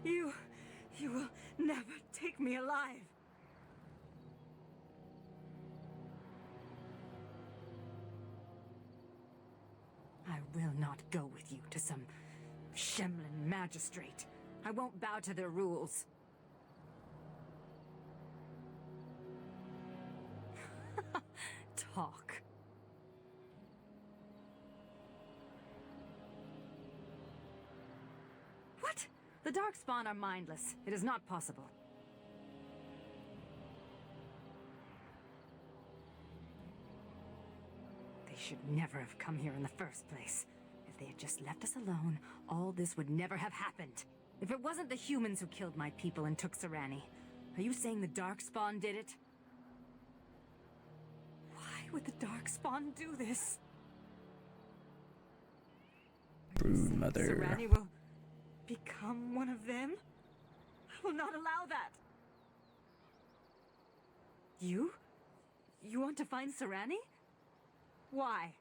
You will never take me alive. I will not go with you to some Shemlin magistrate. I won't bow to their rules. Talk. What? The Darkspawn are mindless. It is not possible. They should never have come here in the first place. If they had just left us alone, all this would never have happened. If it wasn't the humans who killed my people and took Serani, are you saying the Darkspawn did it? Why would the Darkspawn do this? Broodmother. Serani will become one of them? I will not allow that. You? You want to find Serani? Why?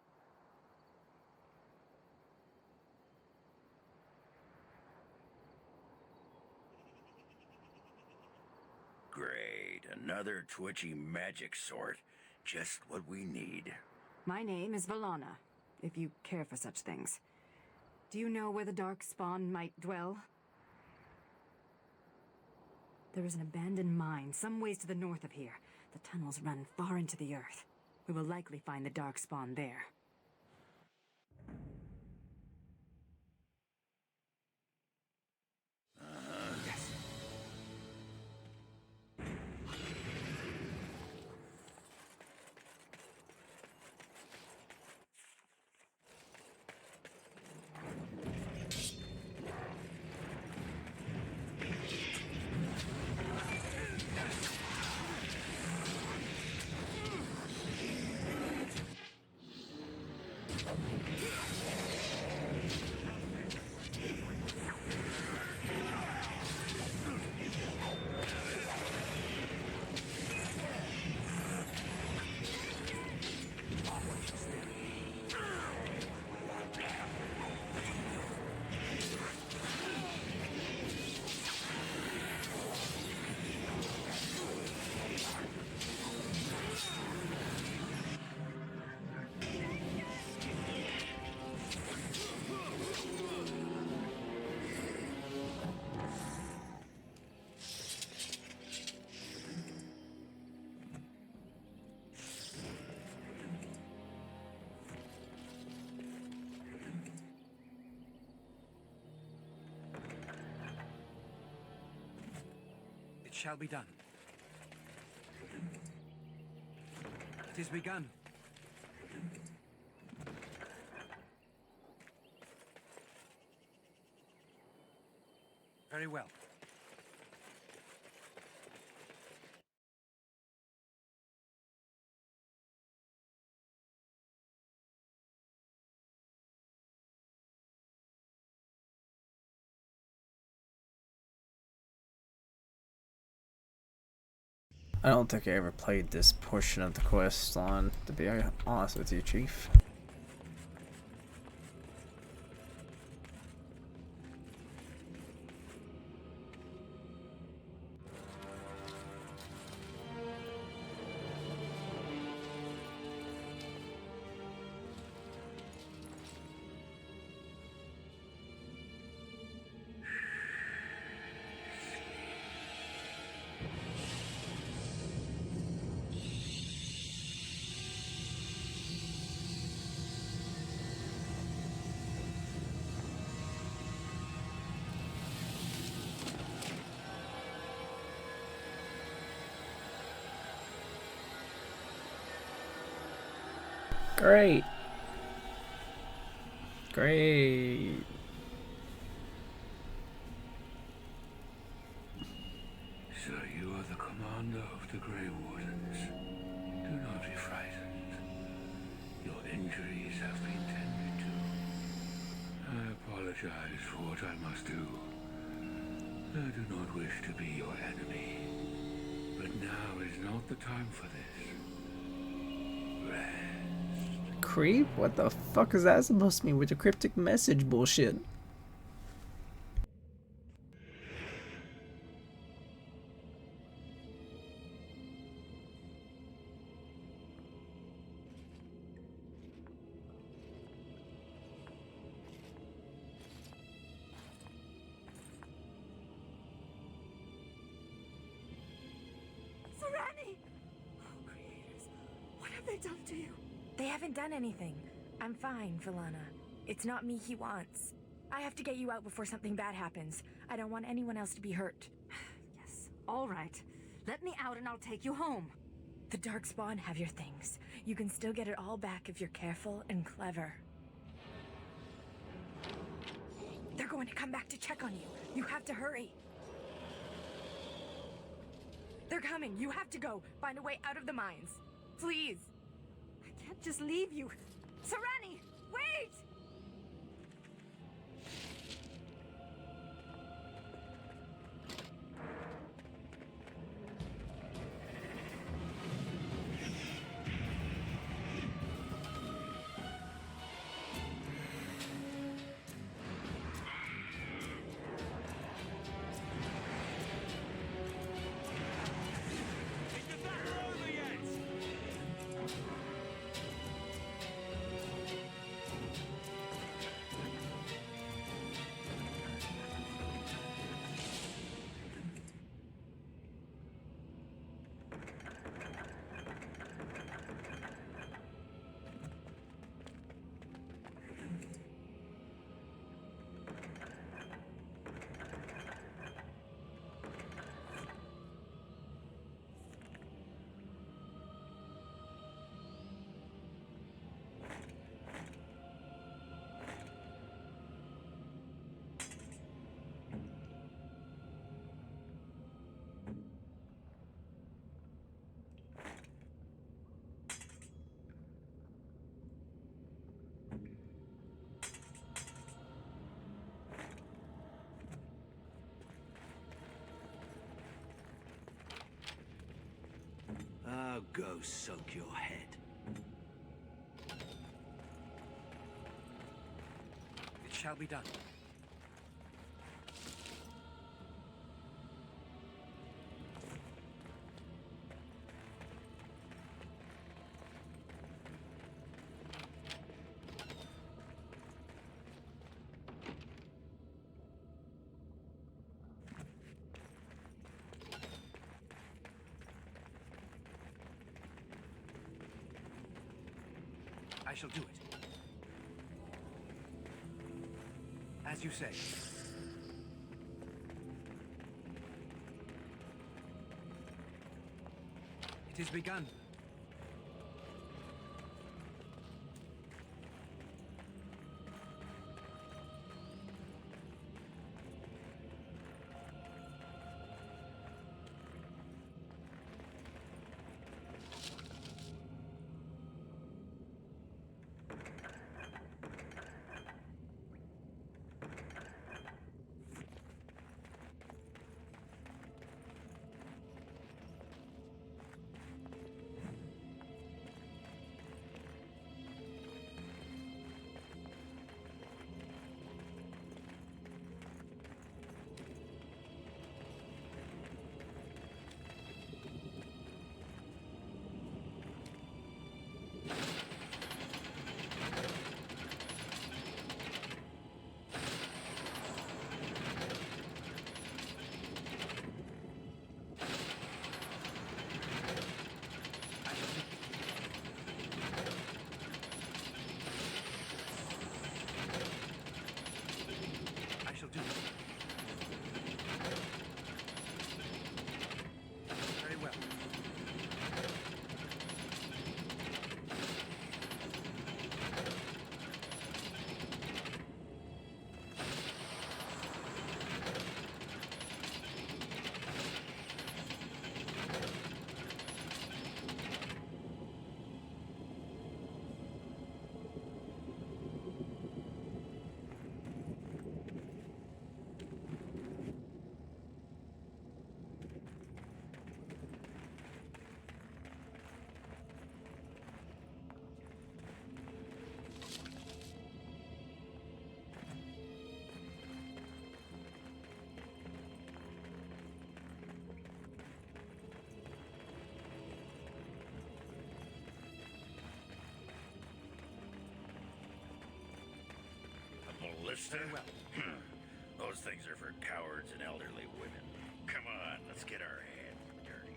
Great, another twitchy magic sort. Just what we need. My name is Valana, if you care for such things. Do you know where the Darkspawn might dwell? There is an abandoned mine some ways to the north of here. The tunnels run far into the earth. We will likely find the Darkspawn there. Yes. It shall be done. It is begun. Very well. I don't think I ever played this portion of the quest line, to be honest with you, Chief. Great. Great. So you are the commander of the Grey Wardens. Do not be frightened. Your injuries have been tended to. I apologize for what I must do. I do not wish to be your enemy. But now is not the time for this. Rest. Creep? What the fuck is that supposed to mean with the cryptic message bullshit? Serani! Oh, creators, what have they done to you? They haven't done anything. I'm fine, Valana. It's not me he wants. I have to get you out before something bad happens. I don't want anyone else to be hurt. Yes, all right. Let me out and I'll take you home. The Darkspawn have your things. You can still get it all back if you're careful and clever. They're going to come back to check on you. You have to hurry. They're coming. You have to go. Find a way out of the mines. Please. I can't just leave you. Serani, wait! Oh, go soak your head. It shall be done. I shall do it. As you say. It is begun. Very well. Ballista? Very well. Those things are for cowards and elderly women. Come on, let's get our hands dirty.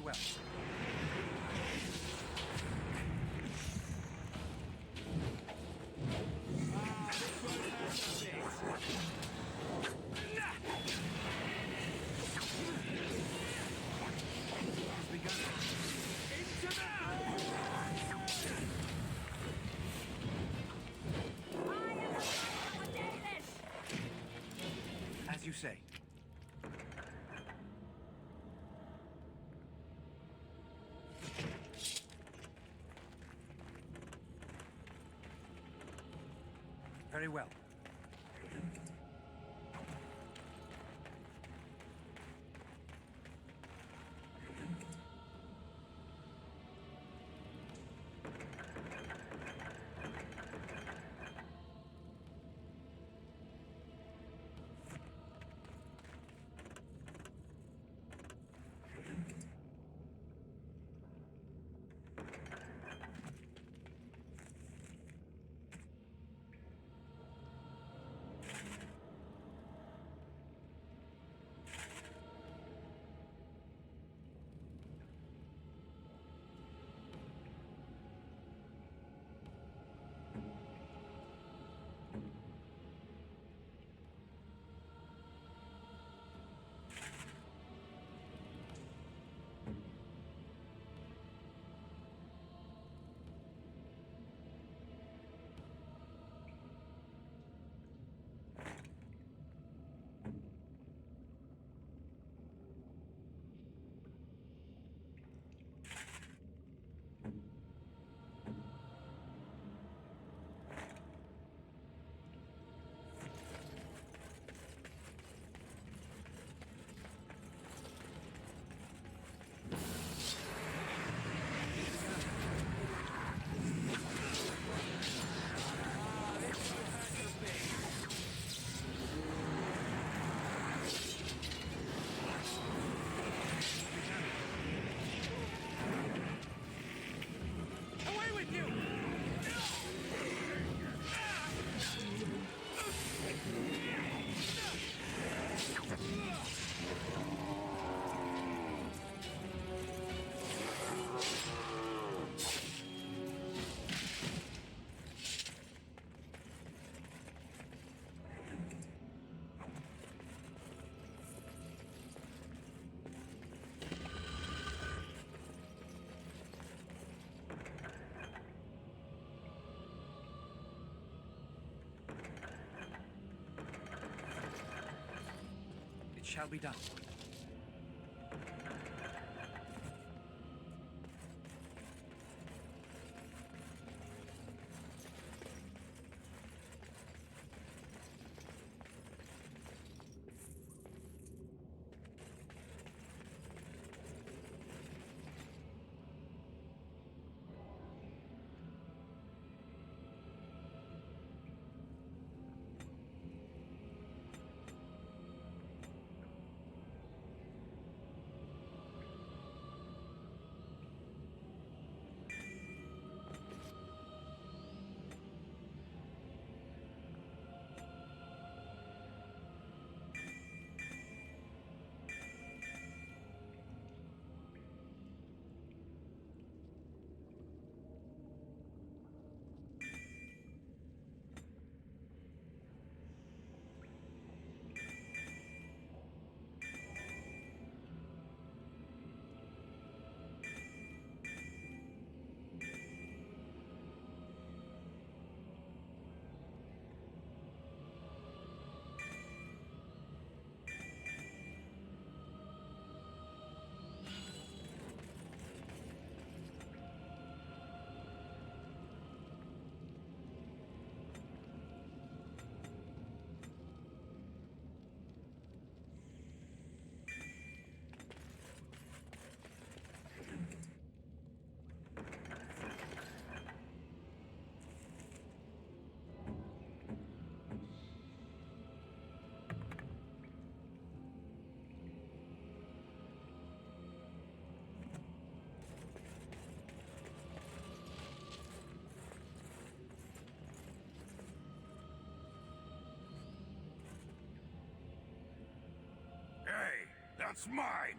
Very well. As you say. Very well. It shall be done. Hey, that's mine!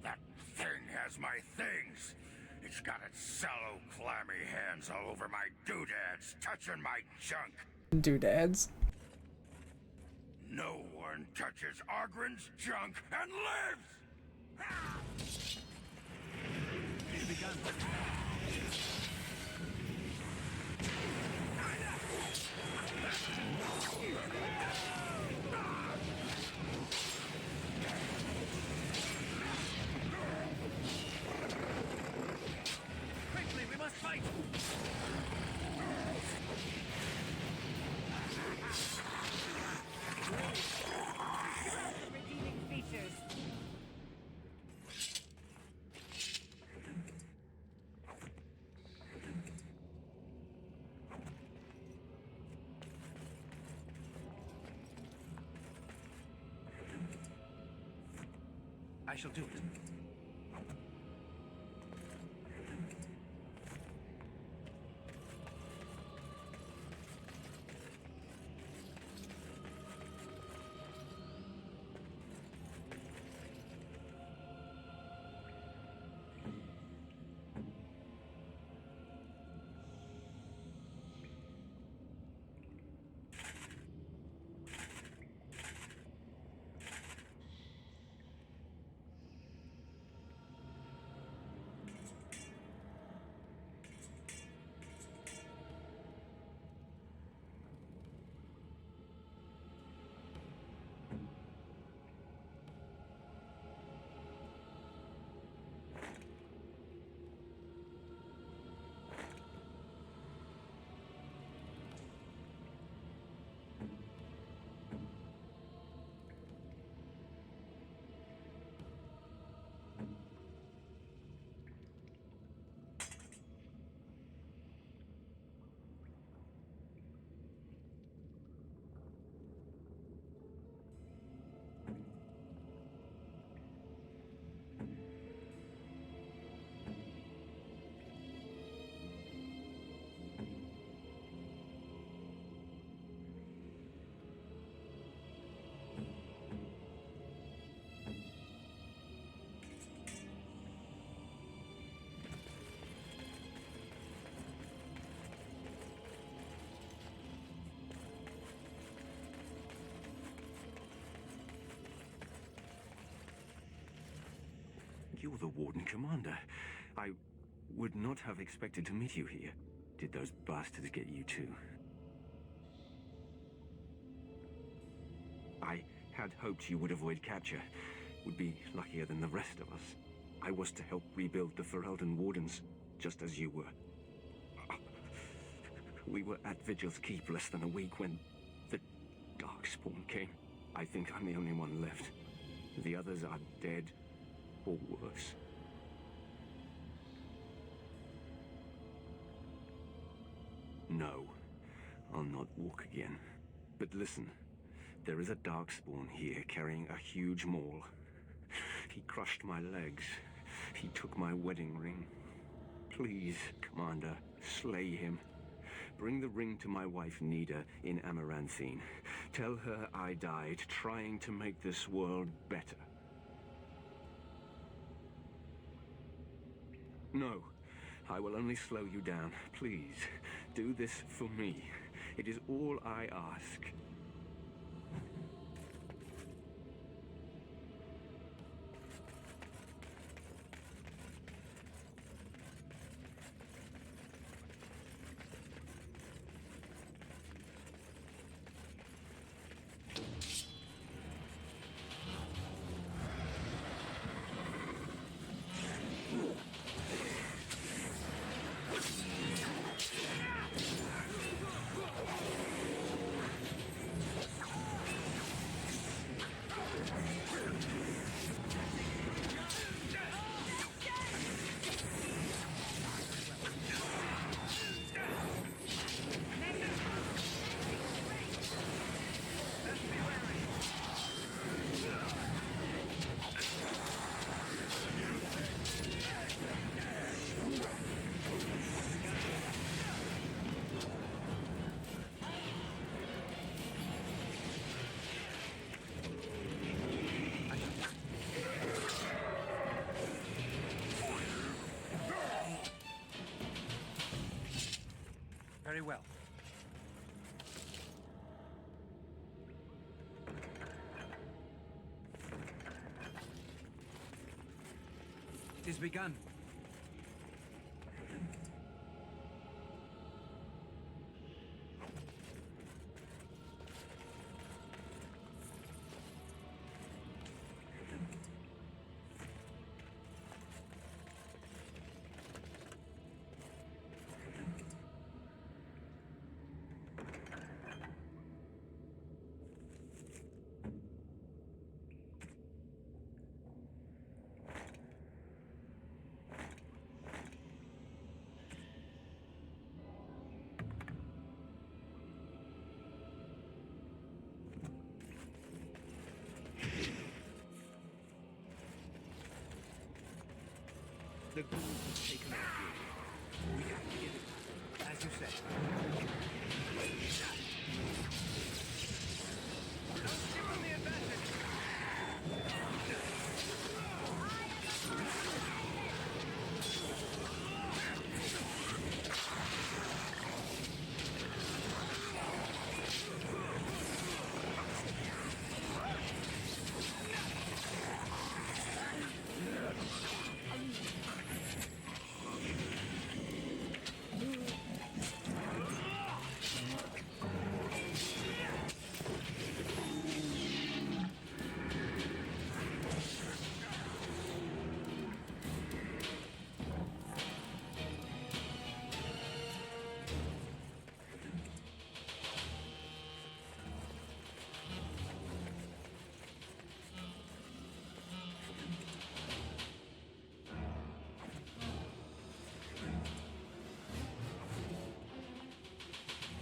That thing has steals my things. It's got its sallow, clammy hands all over my doodads, touching my junk. Doodads. No one touches Argren's junk and lives! It's begun. Quickly, we must fight! Redeeming features. I shall do it. You're the Warden Commander. I would not have expected to meet you here. Did those bastards get you too? I had hoped you would avoid capture. Would be luckier than the rest of us. I was to help rebuild the Ferelden Wardens, just as you were. We were at Vigil's Keep less than a week when the Darkspawn came. I think I'm the only one left. The others are dead or worse. No, I'll not walk again. But listen, there is a Darkspawn here carrying a huge maul. He crushed my legs. He took my wedding ring. Please, Commander, slay him. Bring the ring to my wife, Nida, in Amaranthine. Tell her I died trying to make this world better. No, I will only slow you down. Please, do this for me. It is all I ask. Very well. It is begun. The gold was taken out here. We have to get it. As you say. Don't give them the advantage!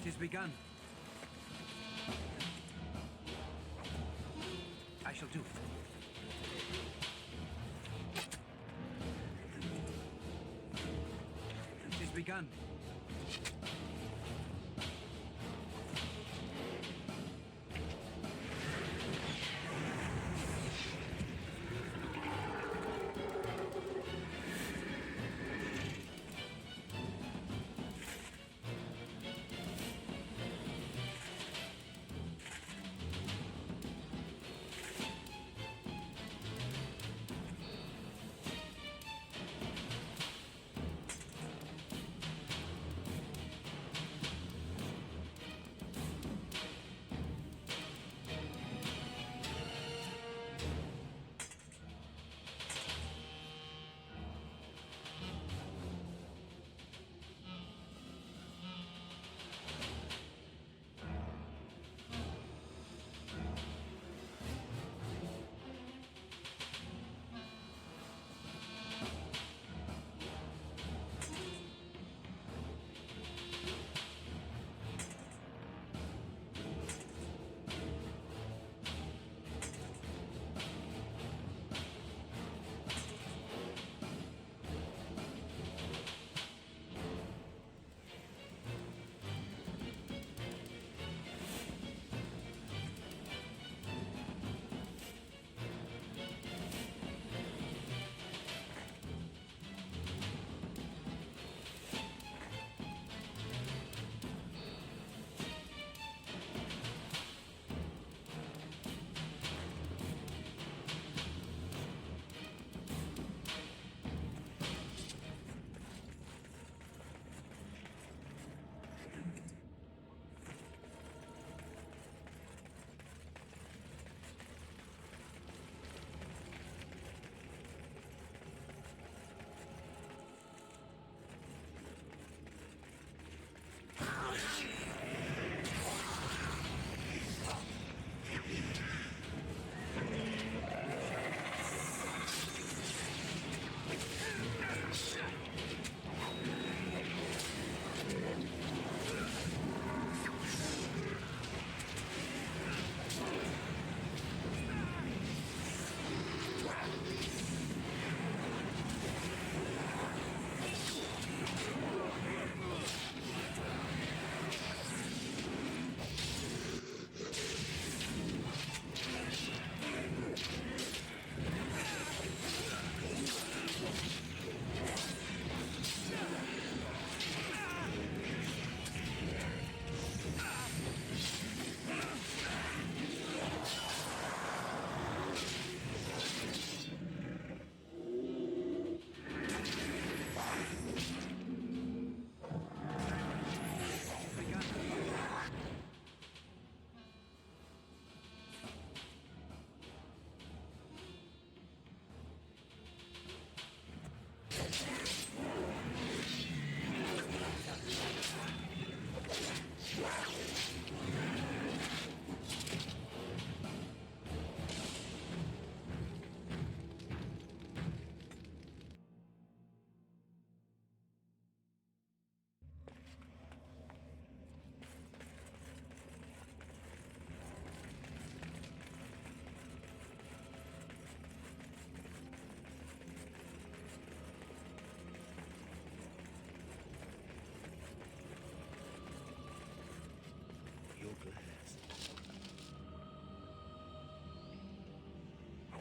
It is begun. I shall do it. It is begun.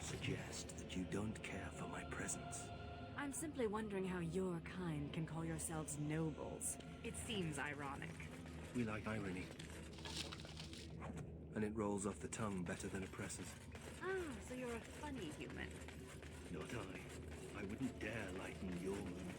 suggest that you don't care for my presence. I'm simply wondering how your kind can call yourselves nobles. It seems ironic. We like irony. And it rolls off the tongue better than oppressors. Ah, so you're a funny human. Not I. I wouldn't dare lighten your mood.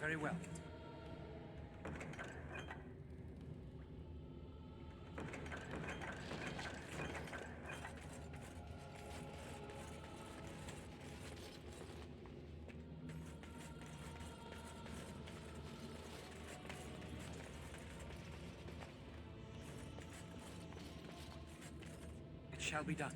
Very well. It shall be done.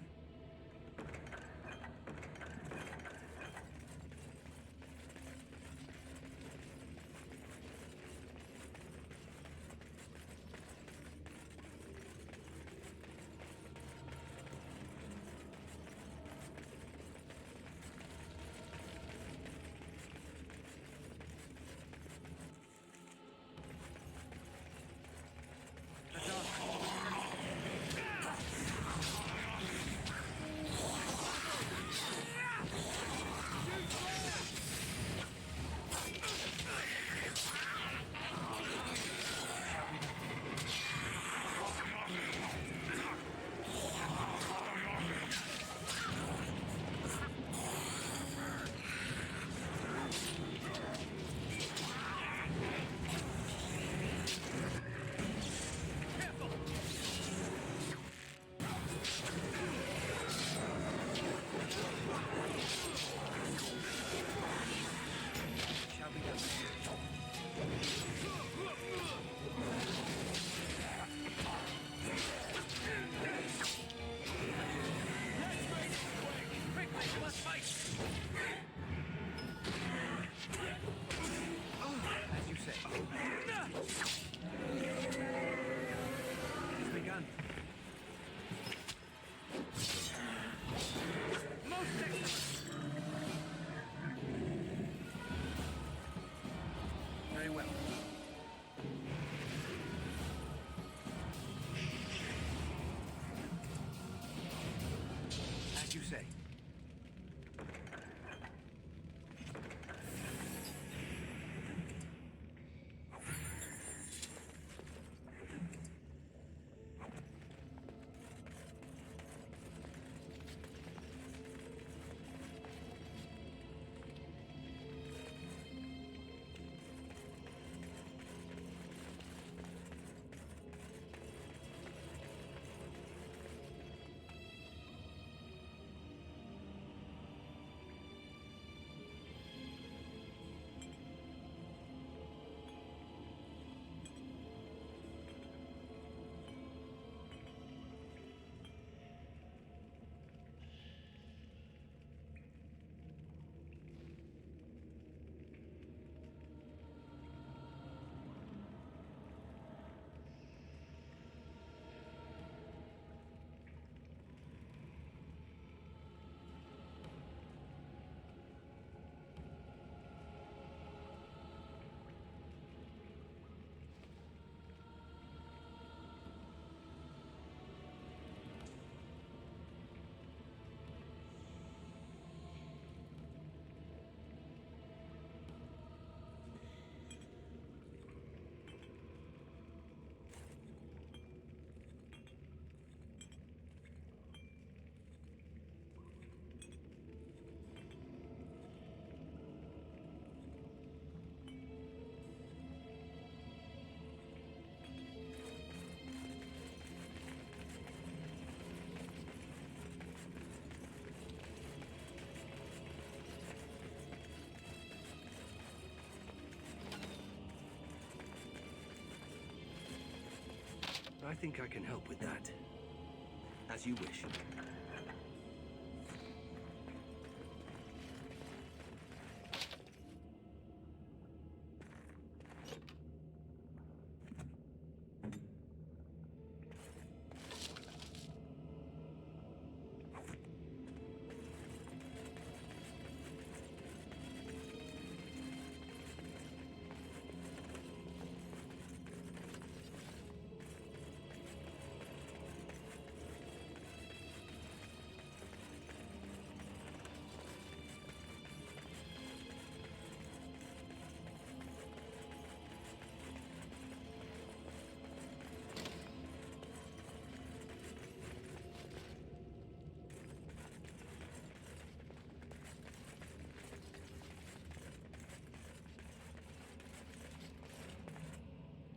I think I can help with that. As you wish.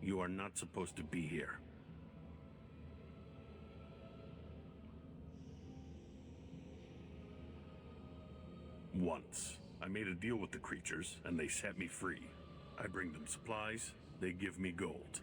You are not supposed to be here. Once, I made a deal with the creatures, and they set me free. I bring them supplies, they give me gold.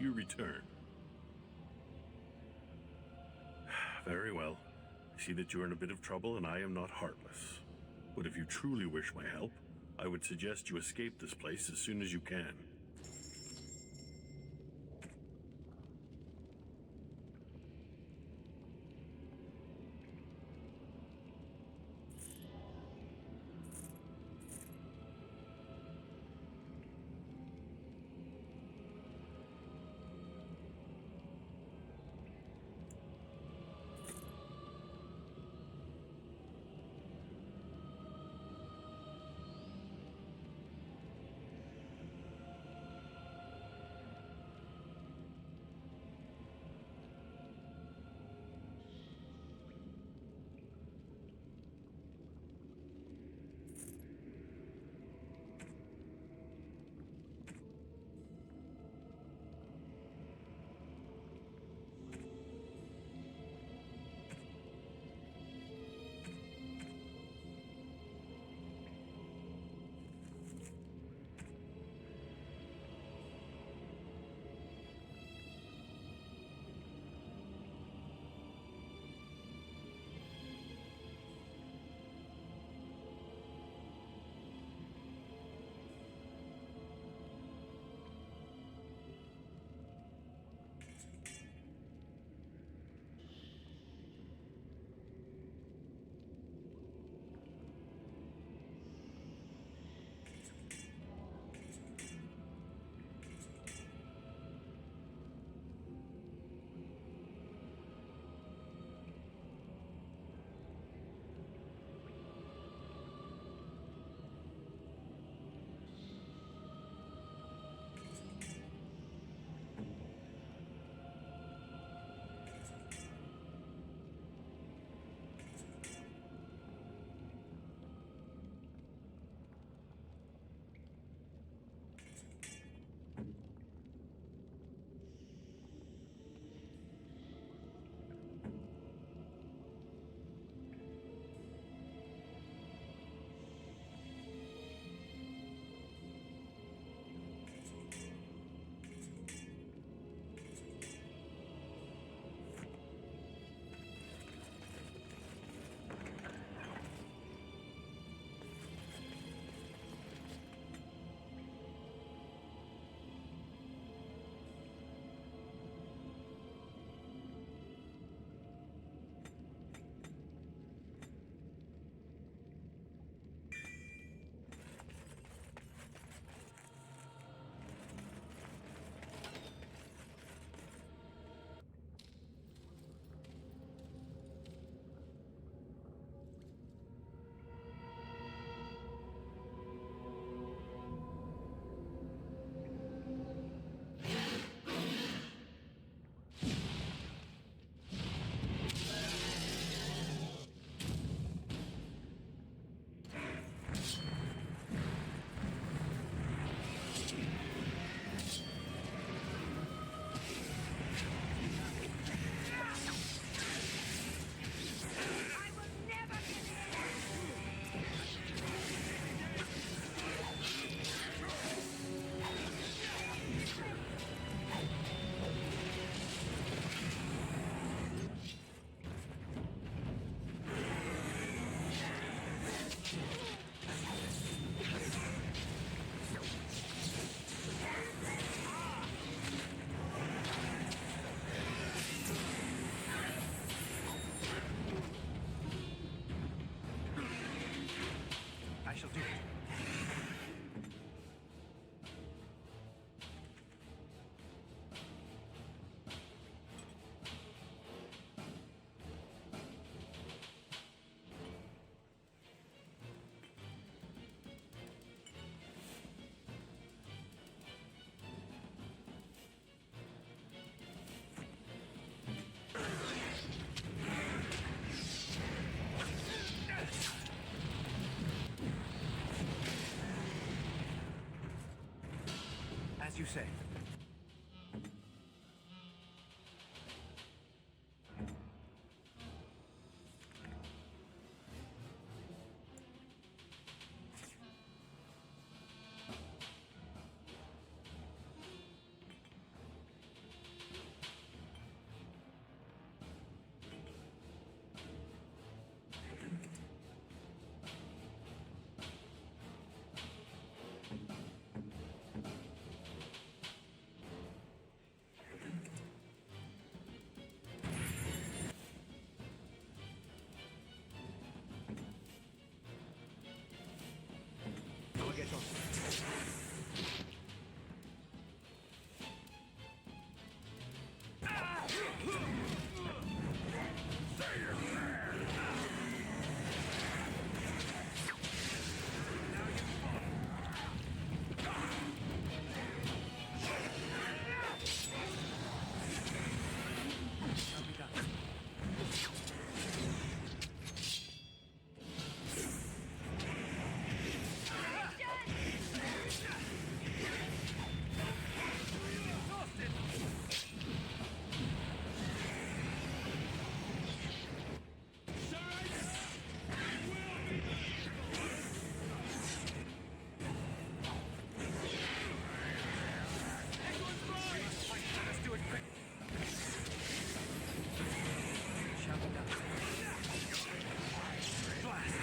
You return. Very well. I see that you are in a bit of trouble, and I am not heartless. But if you truly wish my help, I would suggest you escape this place as soon as you can. you say. I'll get on. Shall be done. Let's do it quick. Shall be done. Blast!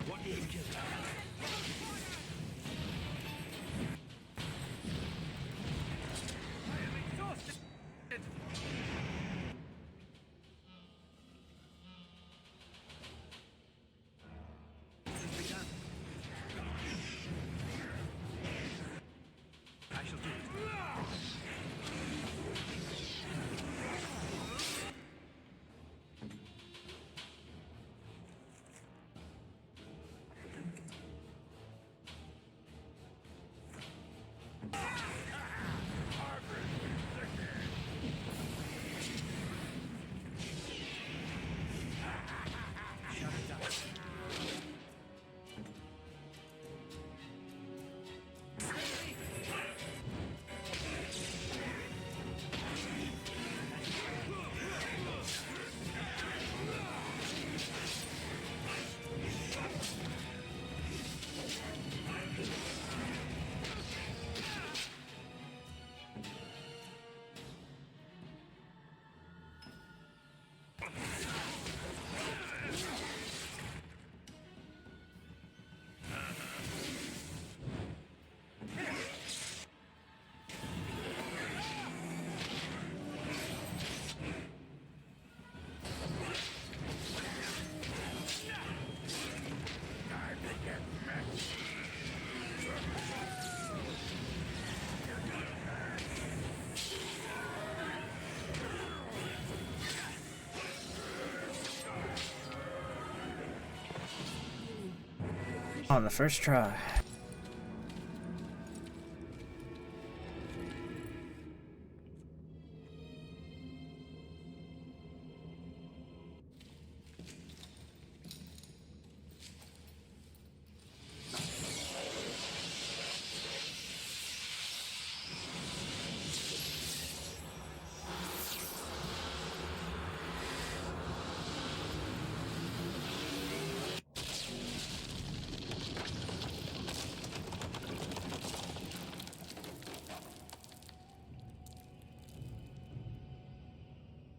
What did you kill? I am exhausted. This has begun. I shall do it. Shall be done. On the first try.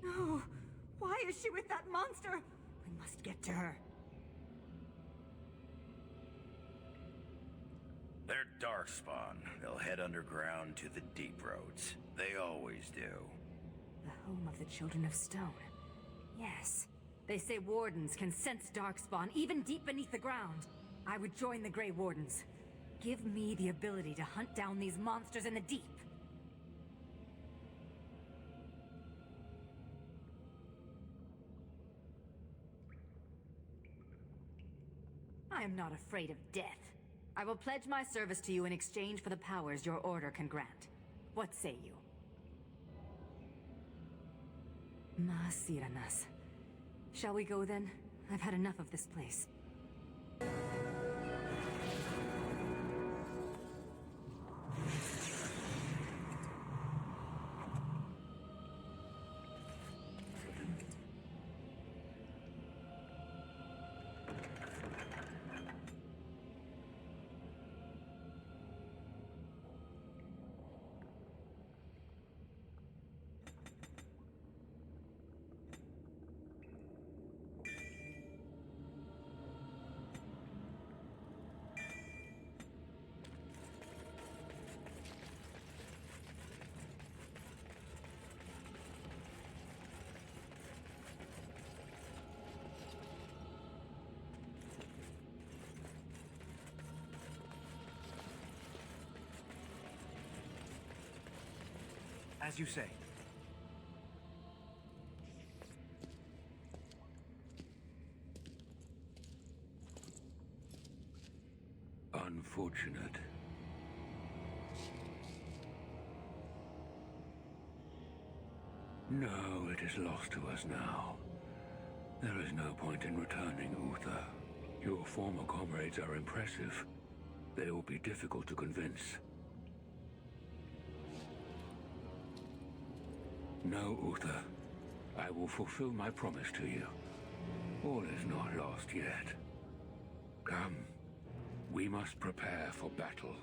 No! Why is she with that monster? We must get to her. They're Darkspawn. They'll head underground to the deep roads. They always do. The home of the Children of Stone. Yes. They say wardens can sense Darkspawn even deep beneath the ground. I would join the Grey Wardens. Give me the ability to hunt down these monsters in the deep. I am not afraid of death. I will pledge my service to you in exchange for the powers your order can grant. What say you? Masiranas. Shall we go then? I've had enough of this place. As you say. Unfortunate. No, it is lost to us now. There is no point in returning, Uther. Your former comrades are impressive. They will be difficult to convince. No, Uther. I will fulfill my promise to you. All is not lost yet. Come. We must prepare for battle.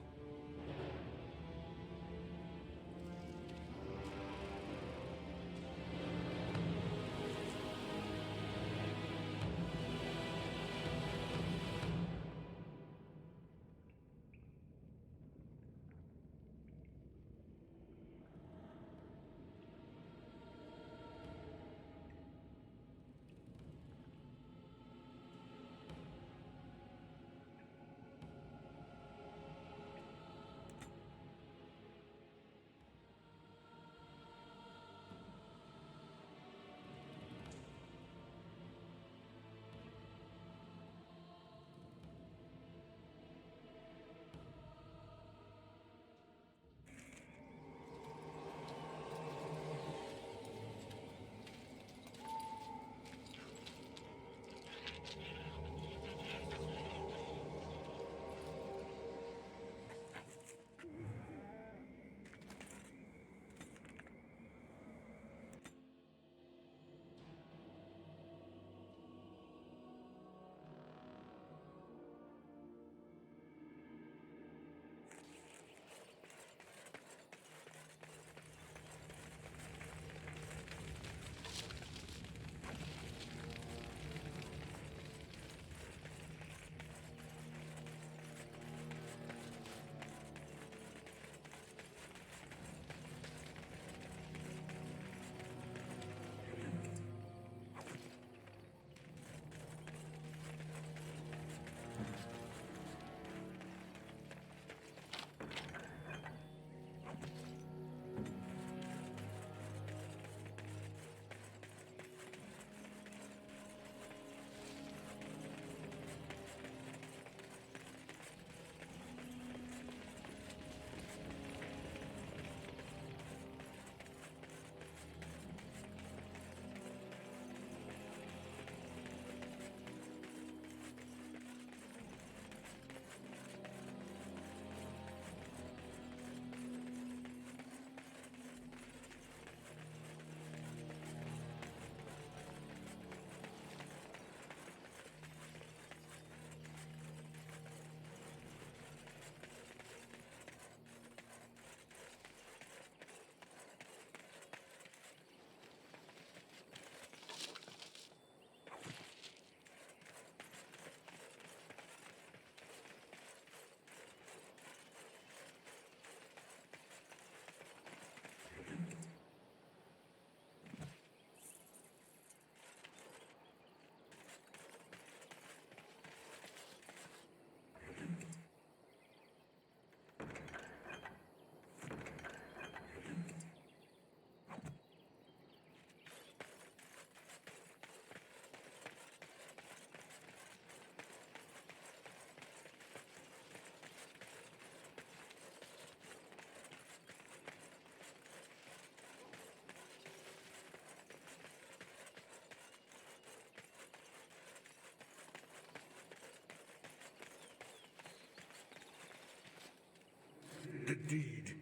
deed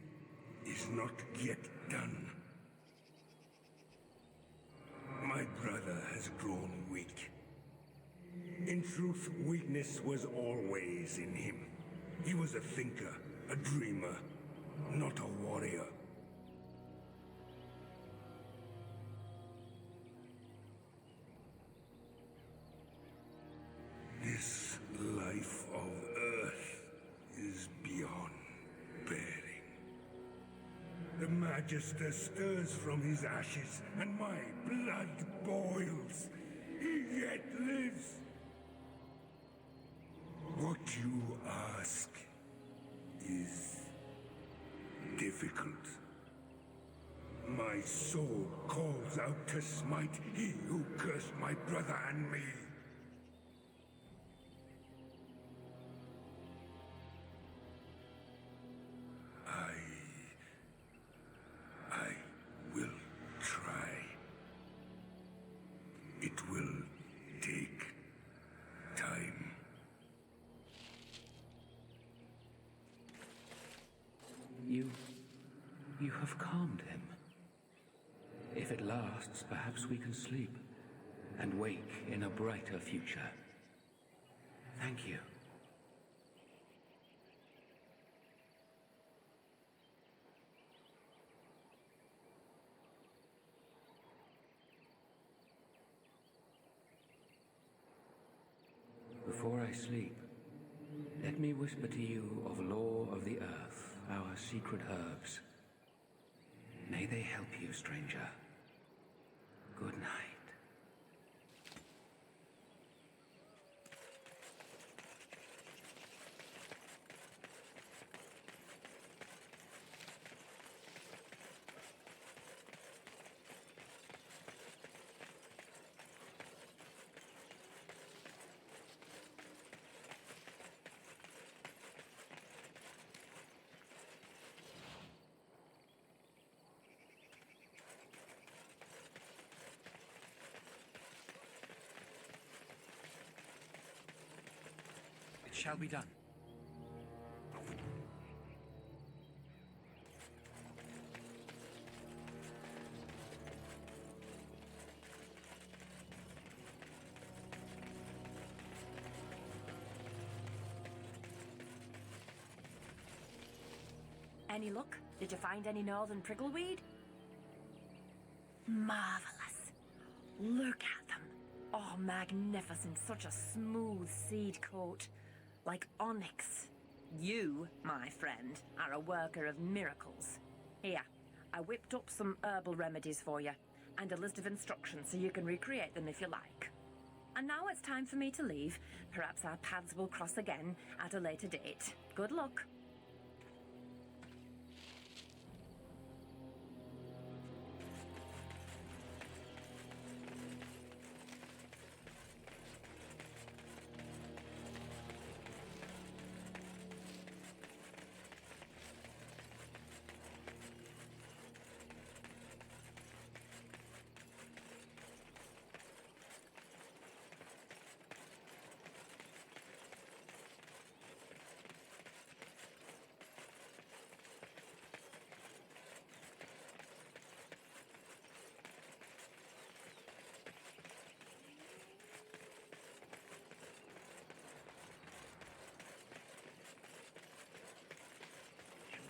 is not yet done. My brother has grown weak. In truth, weakness was always in him. He was a thinker, a dreamer, not a warrior. This life of Earth is beyond bearing. The Magister stirs from his ashes, and my blood boils. He yet lives. What you ask is difficult. My soul calls out to smite he who cursed my brother and me. I will try. It will take time. You have calmed him. If it lasts, perhaps we can sleep and wake in a brighter future. Thank you. Before I sleep, let me whisper to you of law of the earth, our secret herbs. May they help you, stranger. Good night. It shall be done. Any luck? Did you find any northern prickleweed? Marvelous. Look at them. Oh, magnificent. Such a smooth seed coat. Like onyx. You, my friend, are a worker of miracles. Here, I whipped up some herbal remedies for you, and a list of instructions so you can recreate them if you like. And now it's time for me to leave. Perhaps our paths will cross again at a later date. Good luck.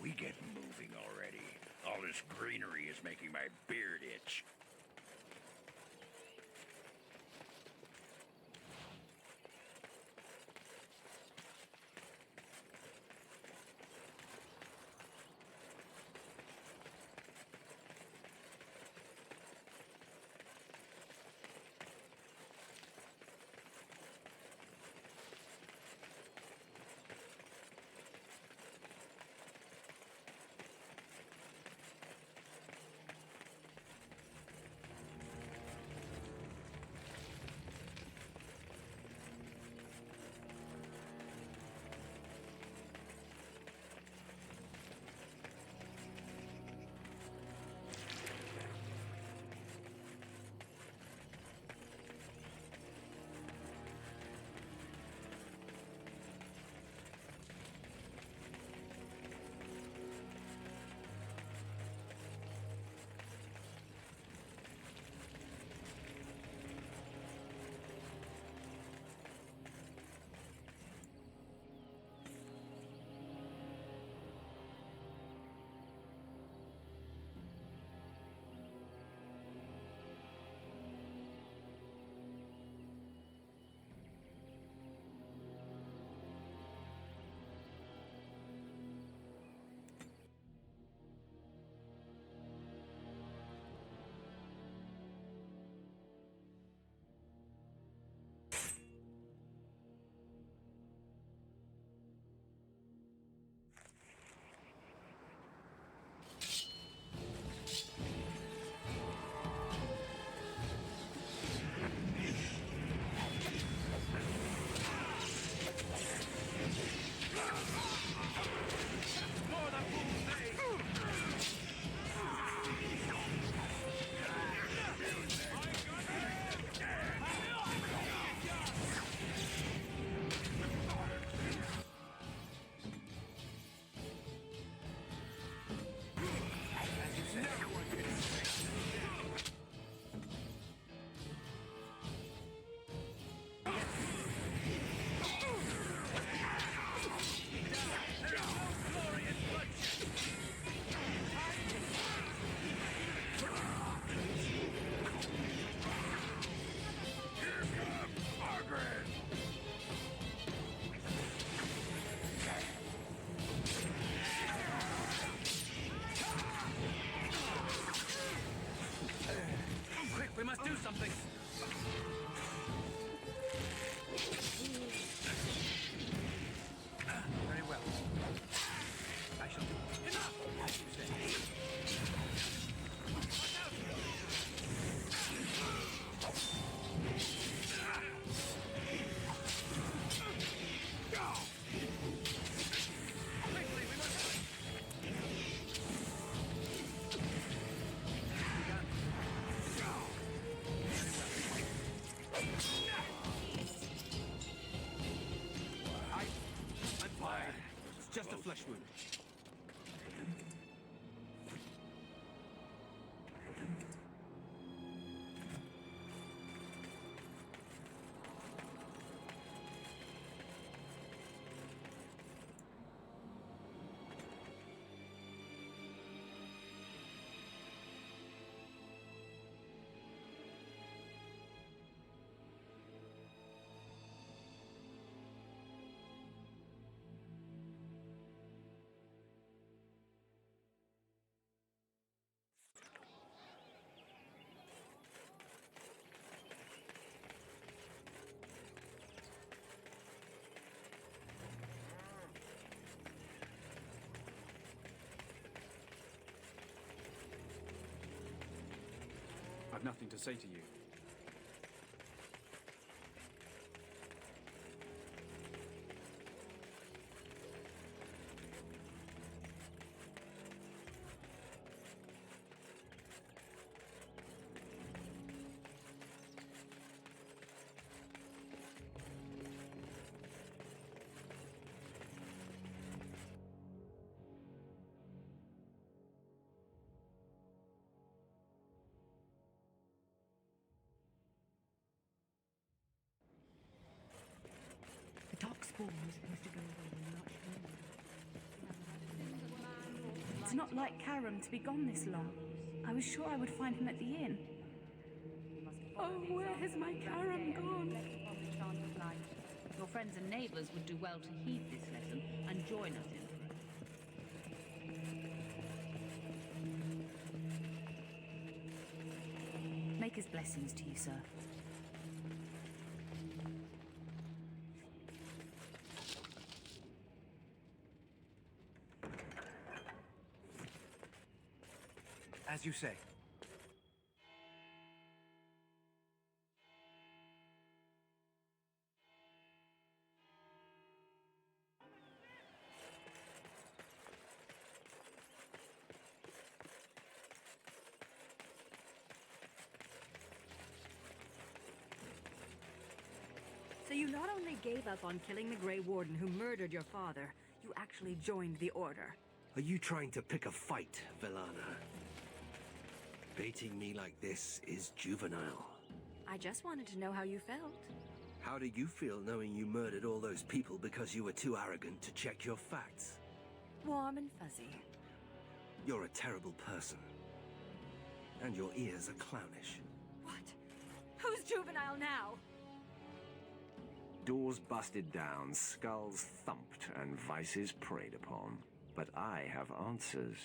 We get moving already. All this greenery is making my beard itch. something. Very well. I shall do it. Enough! As you say. Watch out! Quickly, we must... I'm fine. It's just a flesh wound. I've nothing to say to you. The darkspawn was supposed to go away much longer. It's not like Karam to be gone this long. I was sure I would find him at the inn. Oh, where has my Karam gone? Your friends and neighbours would do well to heed this lesson and join us in it. Maker's blessings to you, sir. As you say. So you not only gave up on killing the Grey Warden who murdered your father, you actually joined the Order. Are you trying to pick a fight, Velana? Baiting me like this is juvenile. I just wanted to know how you felt. How do you feel knowing you murdered all those people because you were too arrogant to check your facts? Warm and fuzzy. You're a terrible person. And your ears are clownish. What? Who's juvenile now? Doors busted down, skulls thumped, and vices preyed upon. But I have answers.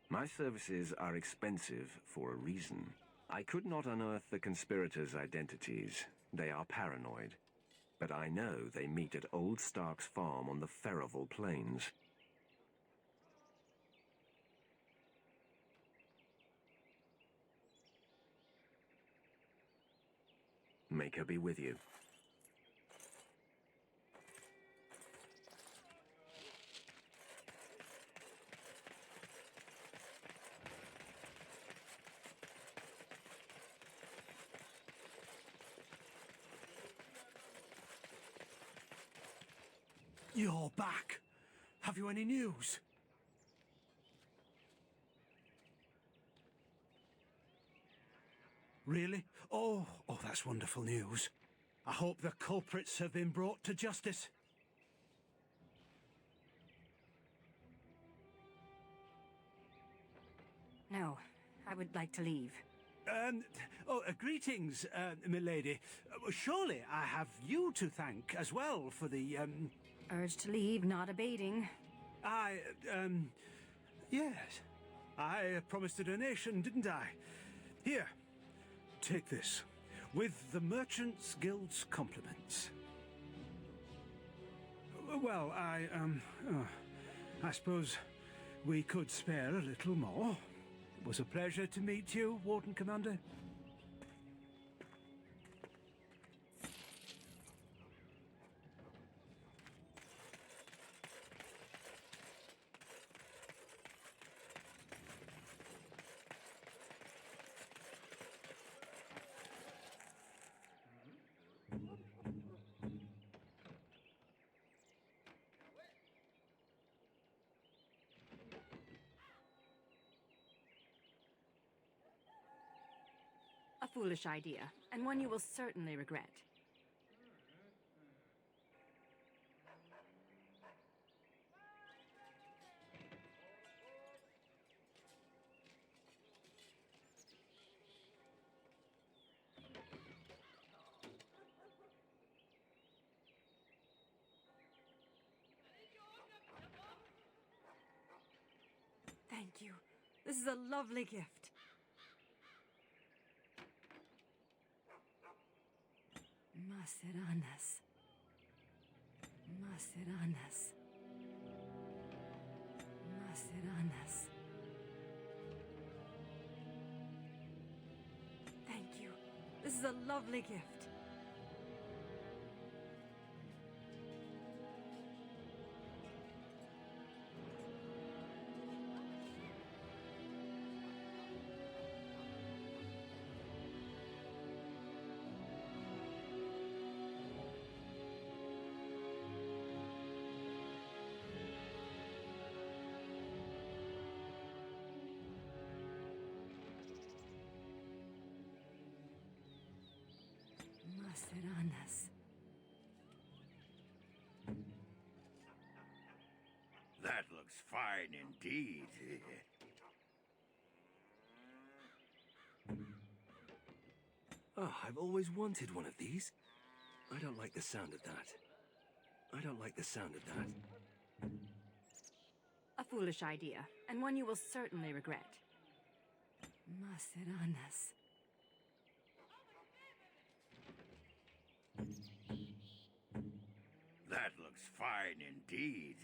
My services are expensive for a reason. I could not unearth the conspirators' identities. They are paranoid. But I know they meet at Old Stark's farm on the Ferroval Plains. Maker be with you. You're back. Have you any news? Really? Oh, that's wonderful news. I hope the culprits have been brought to justice. No, I would like to leave. Greetings, milady. Surely I have you to thank as well for the, Urge to leave, not abating. yes. I promised a donation, didn't I? Here, take this. With the Merchants Guild's compliments. Well, I suppose we could spare a little more. It was a pleasure to meet you, Warden Commander. A foolish idea, and one you will certainly regret. Thank you. This is a lovely gift. Maceranas. Maceranas. Maceranas. Thank you. This is a lovely gift. Maceranas. That looks fine indeed. Oh, I've always wanted one of these. I don't like the sound of that. I don't like the sound of that. A foolish idea, and one you will certainly regret. Maceranas. That looks fine indeed.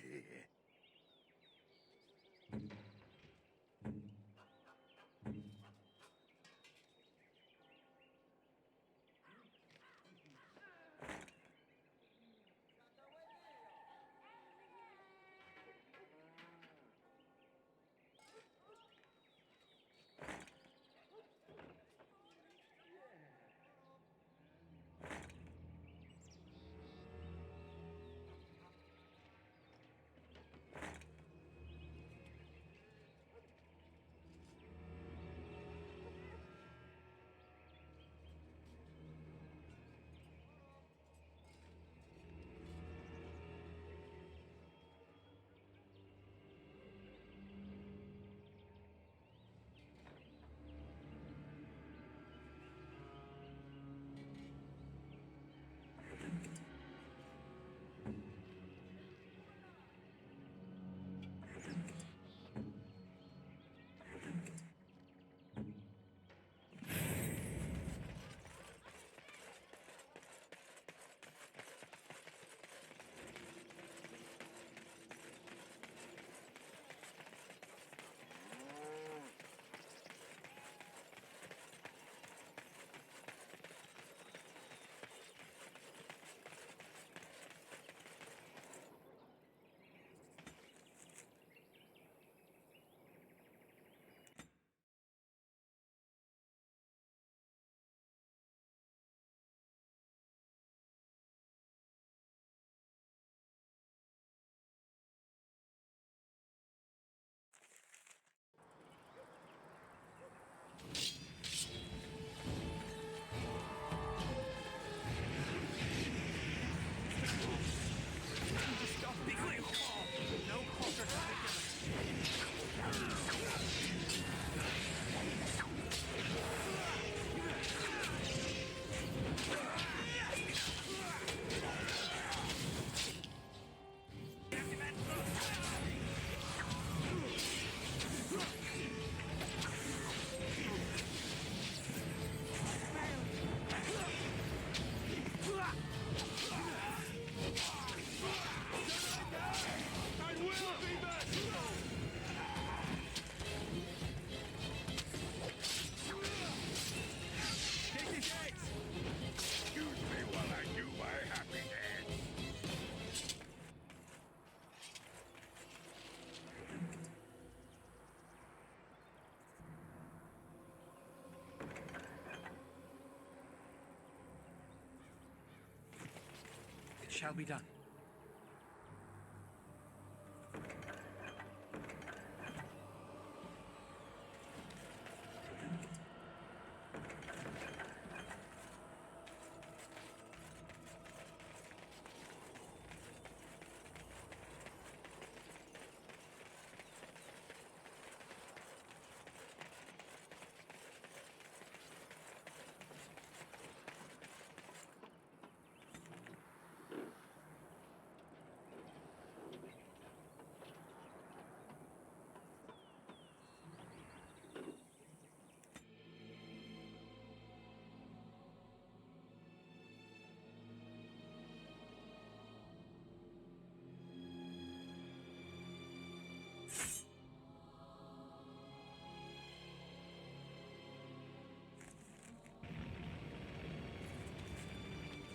shall be done.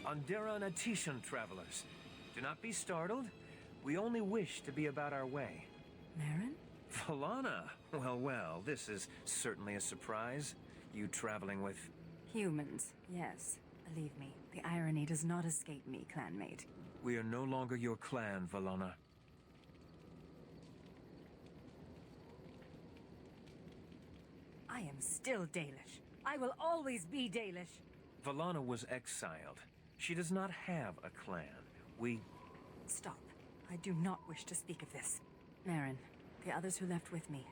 Andera and Atishan, travelers. Do not be startled. We only wish to be about our way. Marin? Valana! Well, well, this is certainly a surprise. You traveling with... Humans, yes. Believe me, the irony does not escape me, clanmate. We are no longer your clan, Valana. I am still Dalish. I will always be Dalish. Valana was exiled. She does not have a clan. We... Stop. I do not wish to speak of this. Marin, the others who left with me,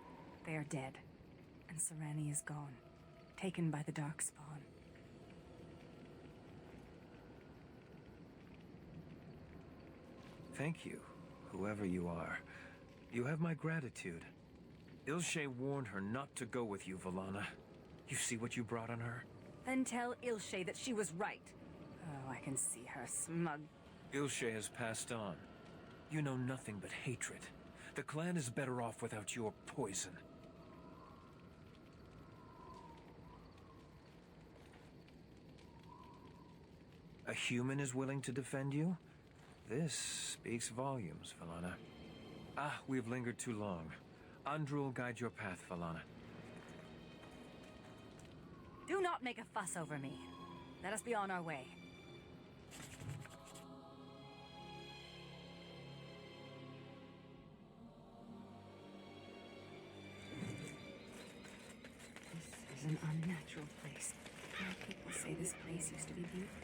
they are dead. And Sarani is gone. Taken by the Darkspawn. Thank you, whoever you are. You have my gratitude. Ilshe warned her not to go with you, Valana. You see what you brought on her? Then tell Ilshe that she was right. Oh, I can see her smug. Ilshe has passed on. You know nothing but hatred. The clan is better off without your poison. A human is willing to defend you? This speaks volumes, Valana. Ah, we've lingered too long. Andrew will guide your path, Valana. Do not make a fuss over me. Let us be on our way. This is an unnatural place. People say this place used to be beautiful.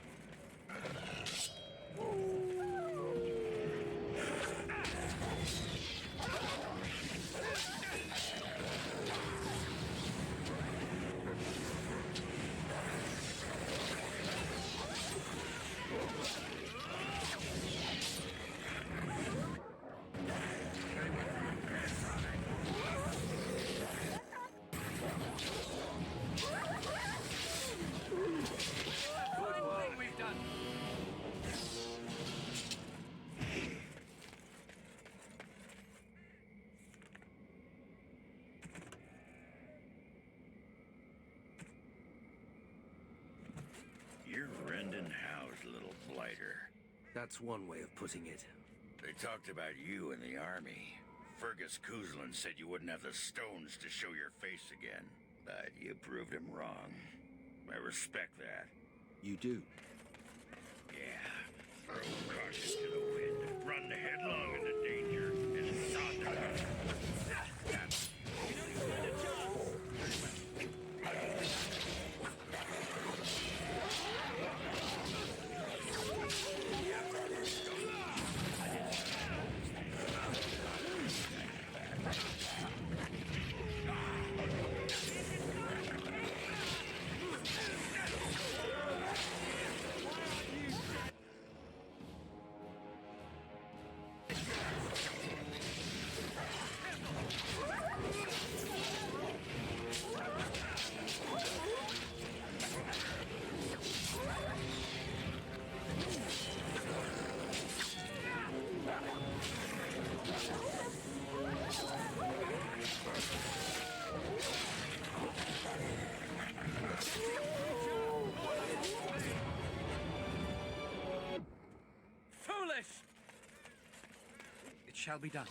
You're Rendon Howe's little blighter. That's one way of putting it. They talked about you in the army. Fergus Kuzlin said you wouldn't have the stones to show your face again, but you proved him wrong. I respect that. You do? Yeah. Throw caution to the wind. Run headlong into danger and sod them out. Shall be done.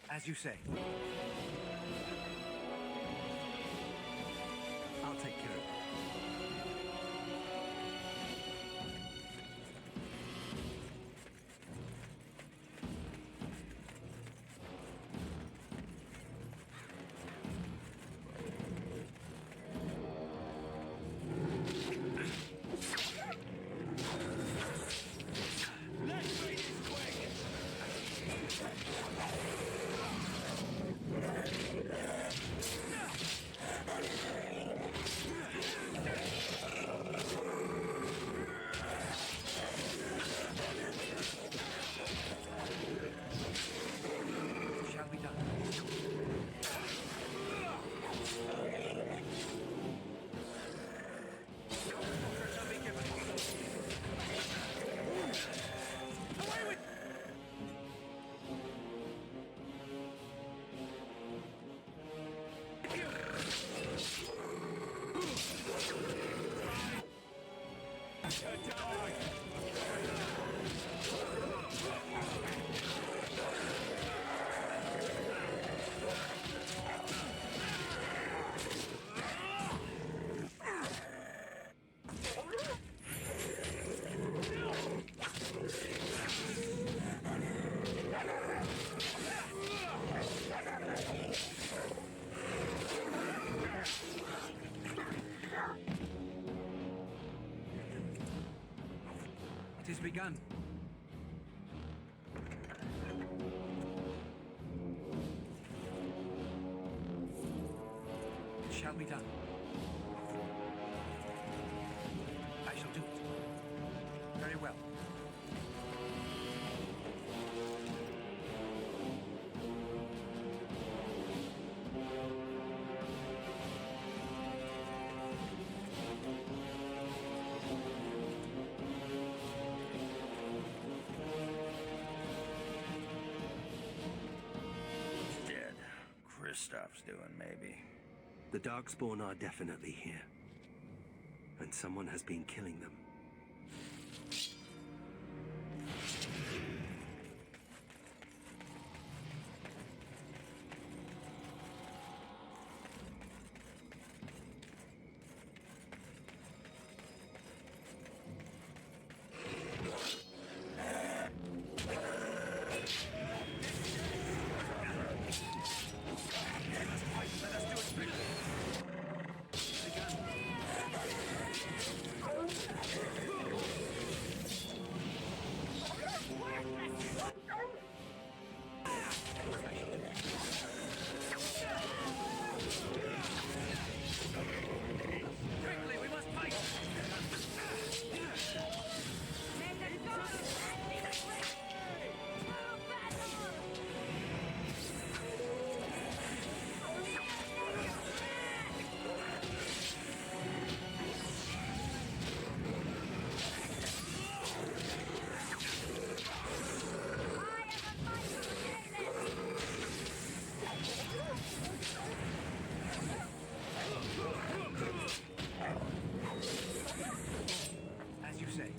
As you say. I'll take care of it. It has begun. It shall be done. I shall do it. Very well. Dead. Kristoff's doing, maybe. The Darkspawn are definitely here. And someone has been killing them. As you say.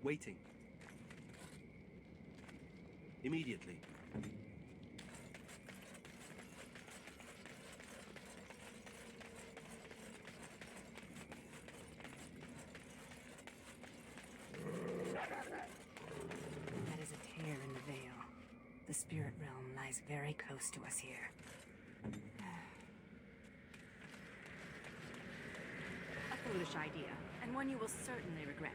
Waiting. Immediately. That is a tear in the veil. The spirit realm lies very close to us here. A foolish idea, and one you will certainly regret.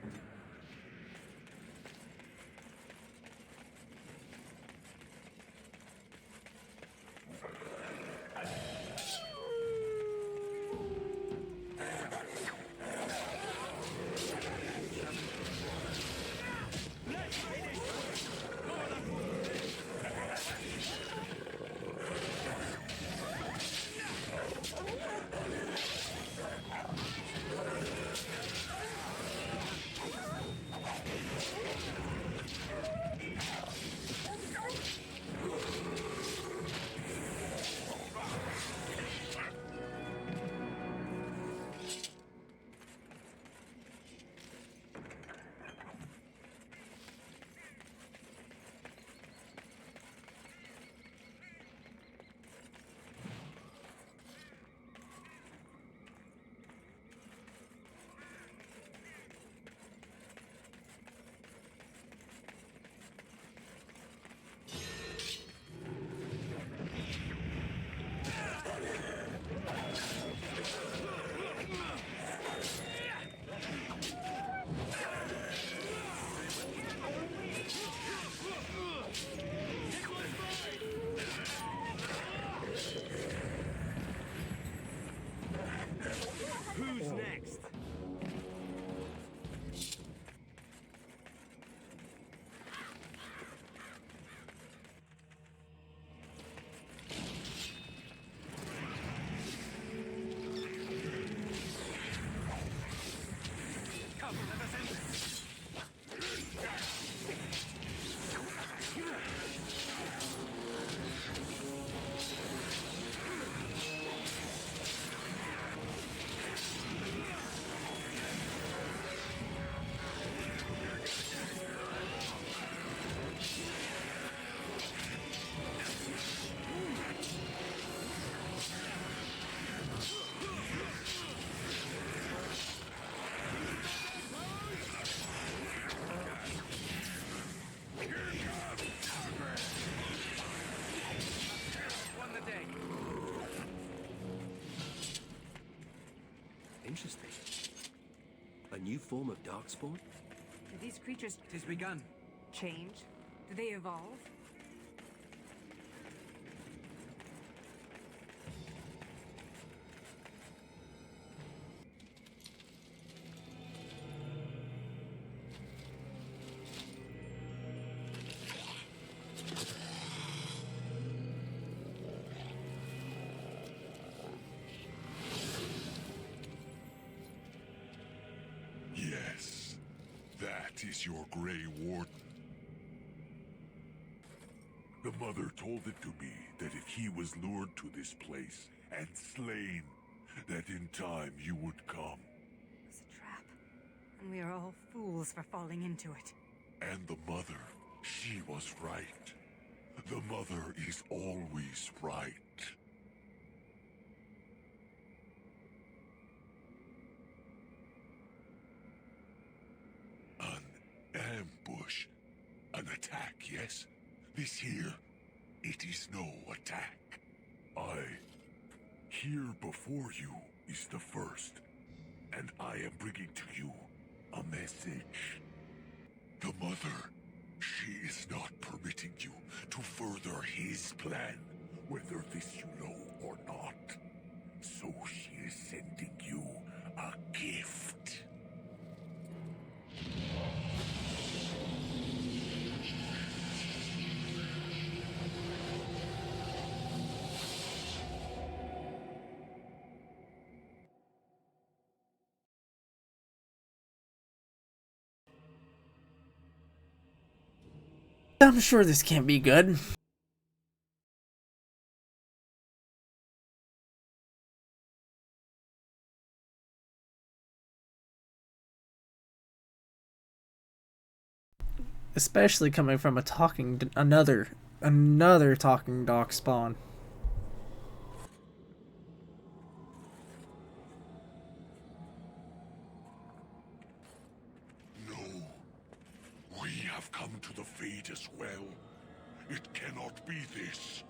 interesting. A new form of Darkspawn? Do these creatures Tis begun. change? Do they evolve? Yes, that is your Grey Warden. The Mother told it to me that if he was lured to this place and slain, that in time you would come. It's a trap. And we are all fools for falling into it. And the Mother, she was right. The Mother is always right. An ambush. An attack, yes? This here, it is no attack. Here before you is the first, and I am bringing to you a message. The Mother, she is not permitting you to further his plan, whether this you know or not. So she is sending you a gift. I'm sure this can't be good. Especially coming from another talking darkspawn. No. We have come to the fate as well. It cannot be this.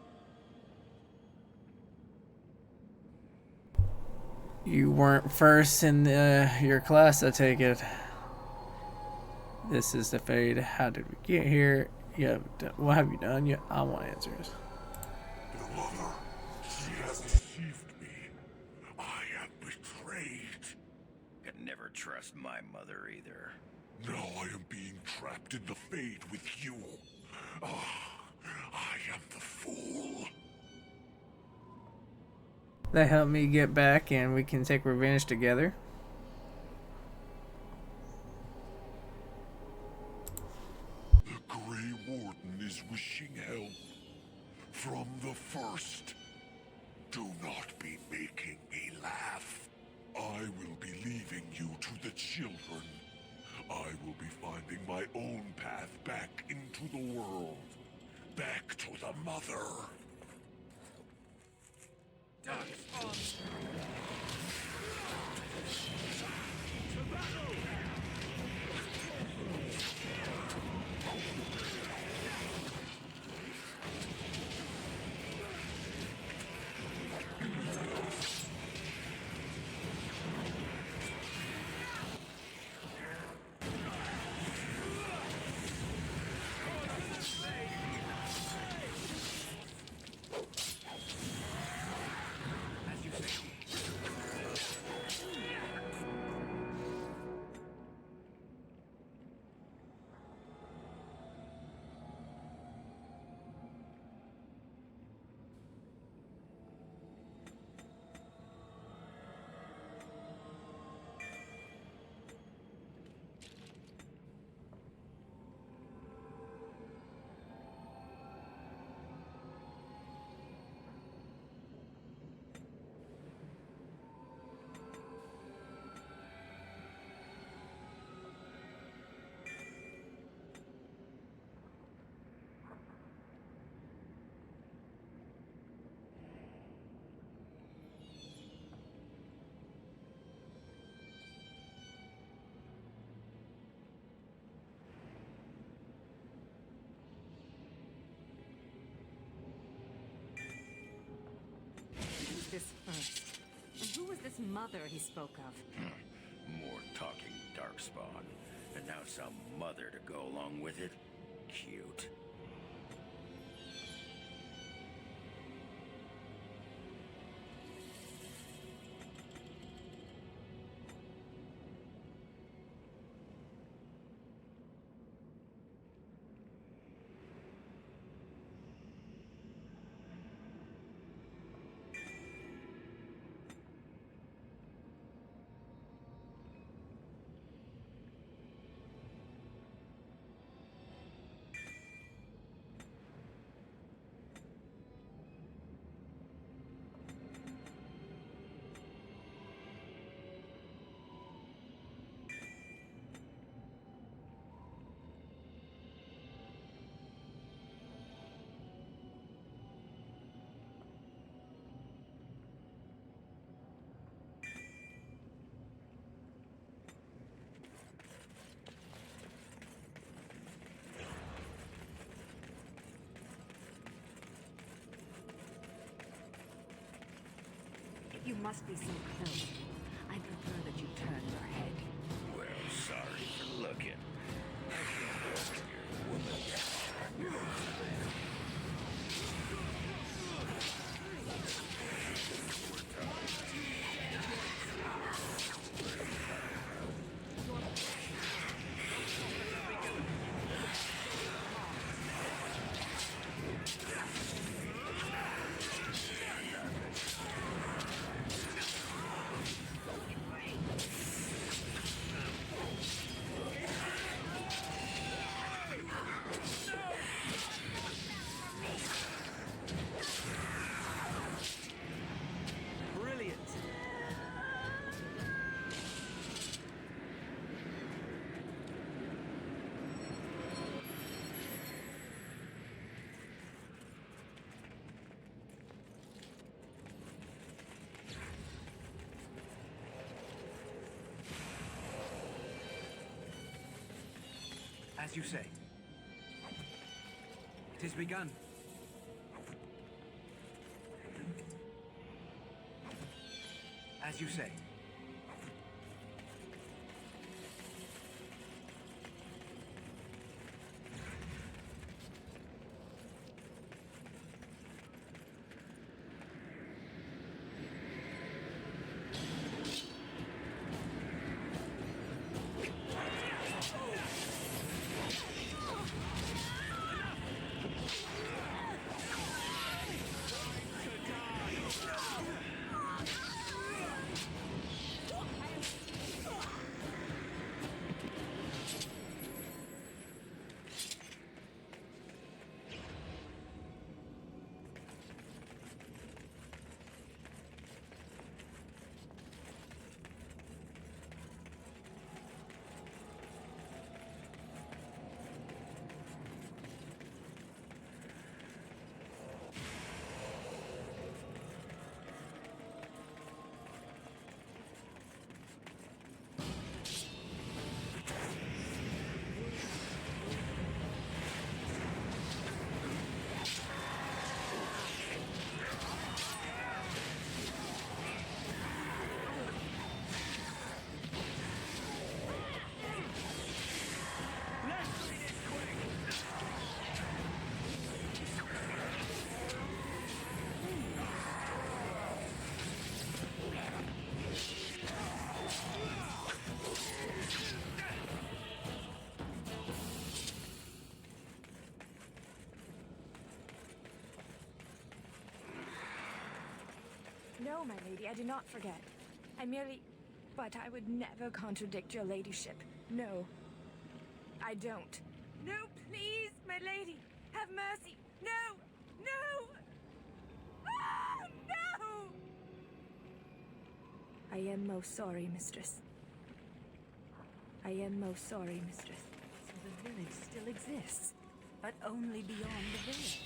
You weren't first in your class, I take it. This is the fate. How did we get here? What have you done? Yeah, I want answers. The Mother, she has deceived me. I am betrayed. Could never trust my mother either. Now I am being trapped in the fate with you. I am the fool. That helped me get back and we can take revenge together. The Grey Warden is wishing help. From the first. Do not be making me laugh. I will be leaving you to the children. I will be finding my own path back into the world. Back to the Mother. Use this first. And who was this mother he spoke of? More talking Darkspawn. And now some mother to go along with it? Cute. If you must be so close, I prefer that you turn your head. Well, sorry for looking. I can't help your woman. Brilliant. As you say. It is begun. As you say. No, my lady, I do not forget. I merely... But I would never contradict your ladyship. No. I don't. No, please, my lady! Have mercy! No! No! Ah, no! I am most sorry, mistress. I am most sorry, mistress. So the village still exists, but only beyond the veil.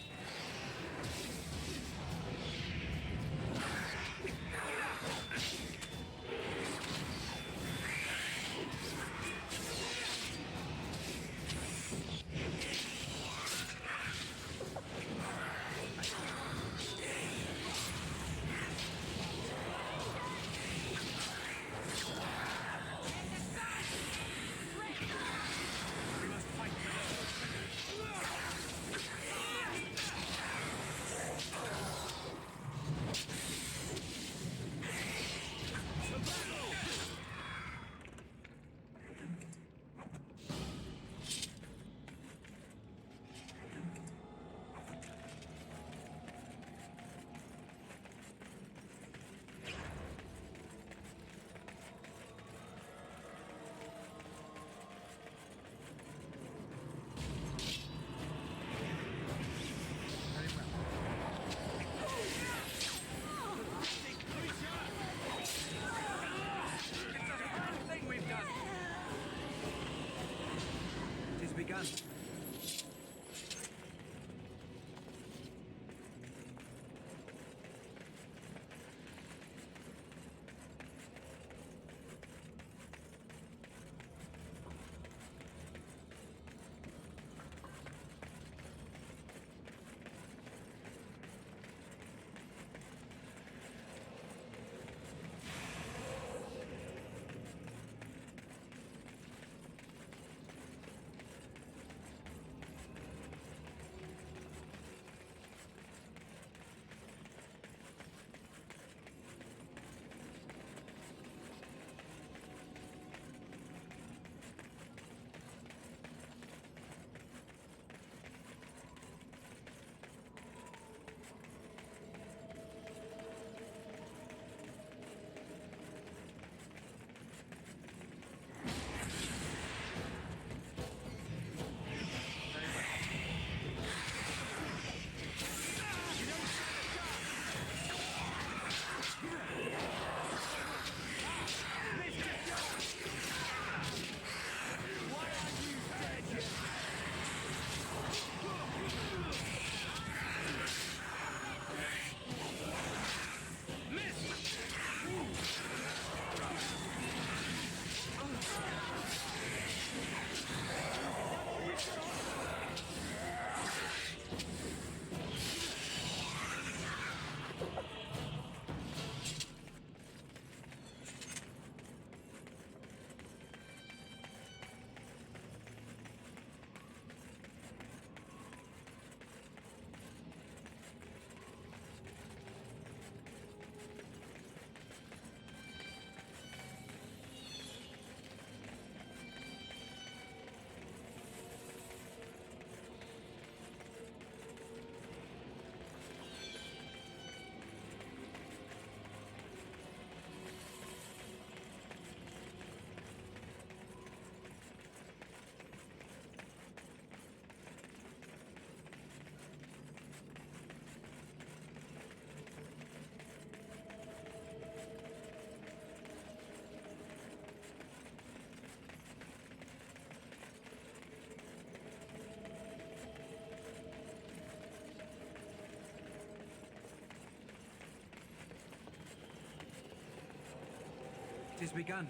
has begun.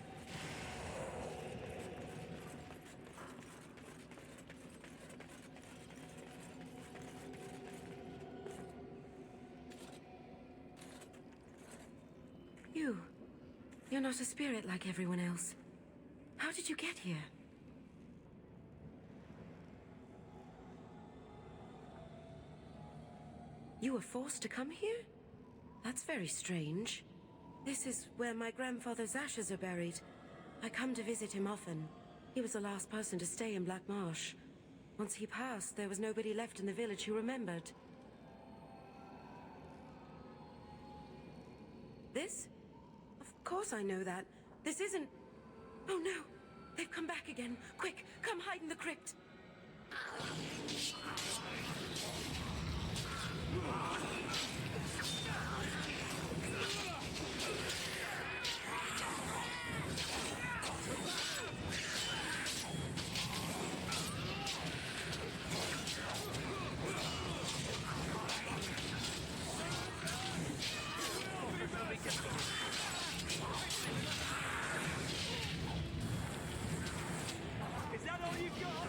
You're not a spirit like everyone else. How did you get here? You were forced to come here? That's very strange. This is where my grandfather's ashes are buried. I come to visit him often. He was the last person to stay in Black Marsh. Once he passed, there was nobody left in the village who remembered. This? Of course I know that. This isn't... Oh no! They've come back again. Quick, come hide in the crypt. Is that all you've got?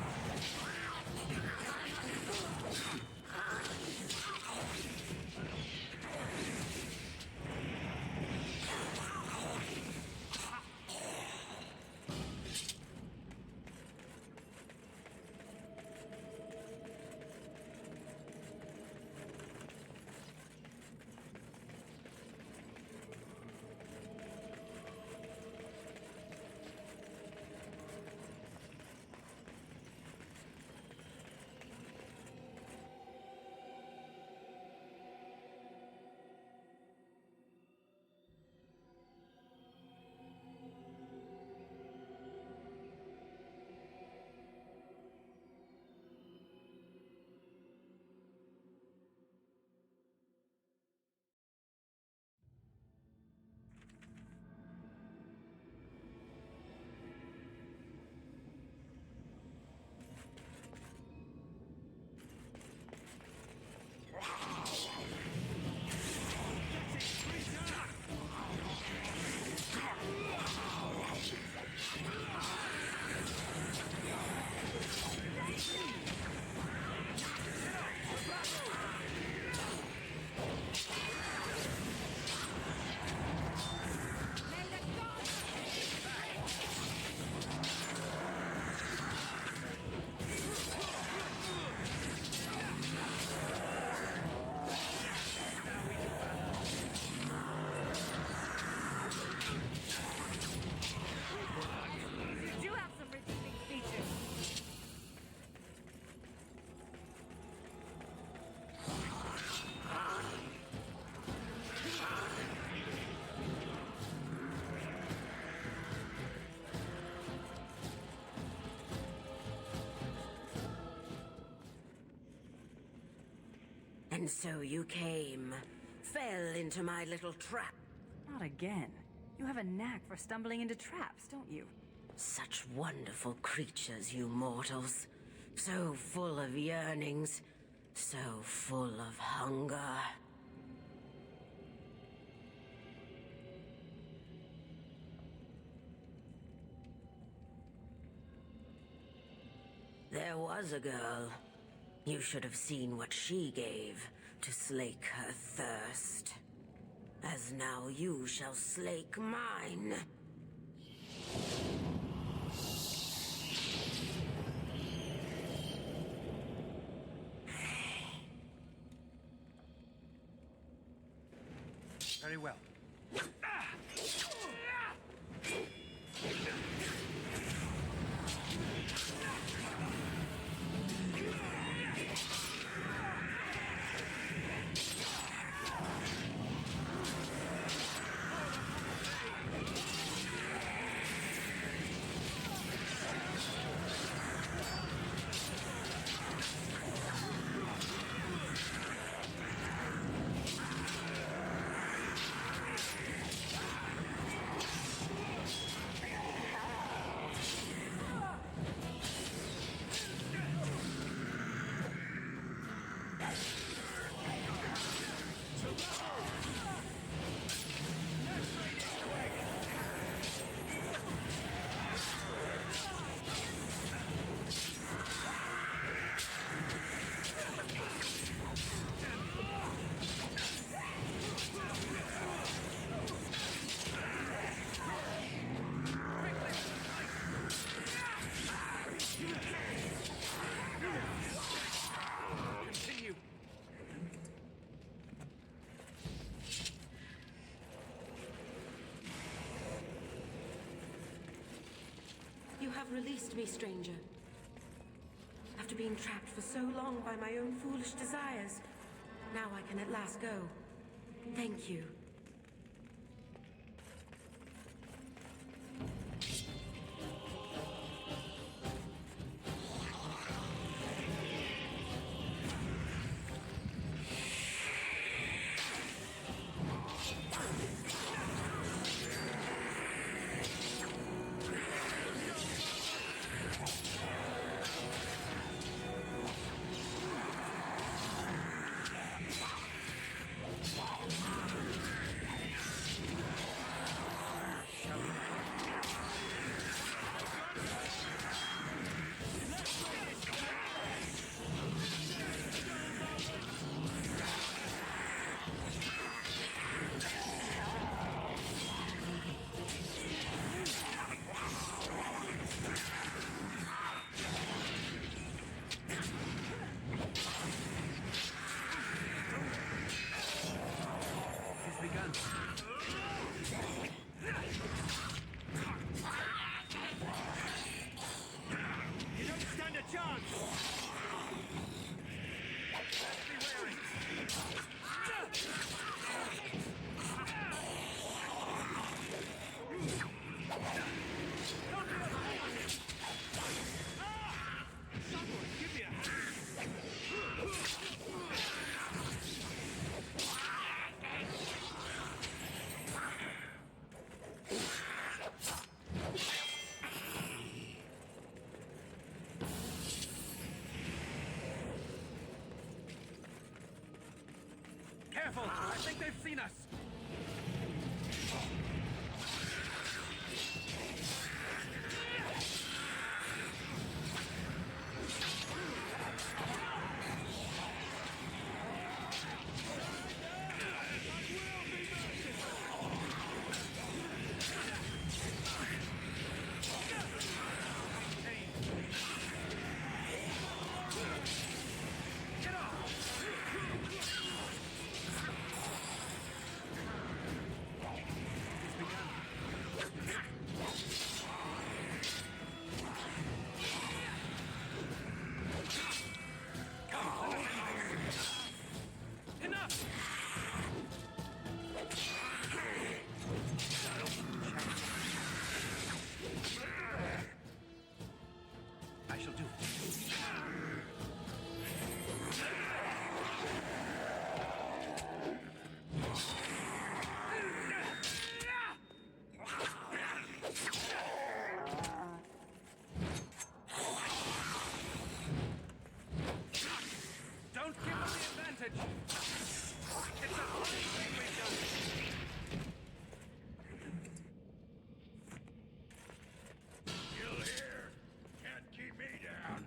And so you came. Fell into my little trap. Not again. You have a knack for stumbling into traps, don't you? Such wonderful creatures, you mortals. So full of yearnings. So full of hunger. There was a girl. You should have seen what she gave to slake her thirst. As now you shall slake mine. Very well. have released me, stranger. After being trapped for so long by my own foolish desires, now I can at last go. Thank you. Careful! I think they've seen us! I shall do it. Don't give them the advantage! It's a fine thing we've done! Still here. Can't keep me down.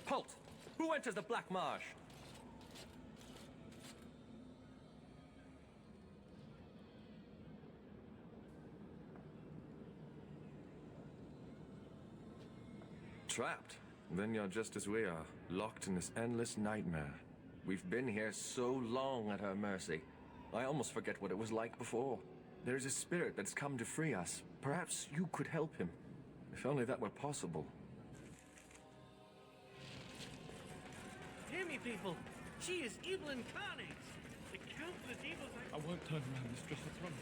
Halt! Who enters the Black Marsh? Trapped? Then you're just as we are, locked in this endless nightmare. We've been here so long at her mercy. I almost forget what it was like before. There's a spirit that's come to free us. Perhaps you could help him. If only that were possible. Hear me, people. She is evil incarnate. The countless evils I won't turn around, Mistress, I promise.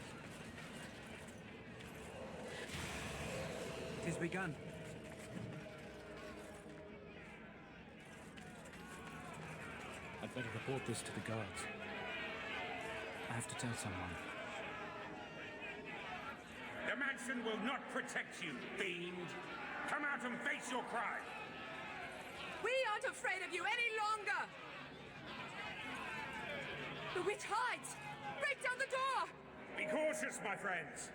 It is begun. I'd better report this to the guards. I have to tell someone. The mansion will not protect you, fiend. Come out and face your crime. We aren't afraid of you any longer! The witch hides! Break down the door! Be cautious, my friends.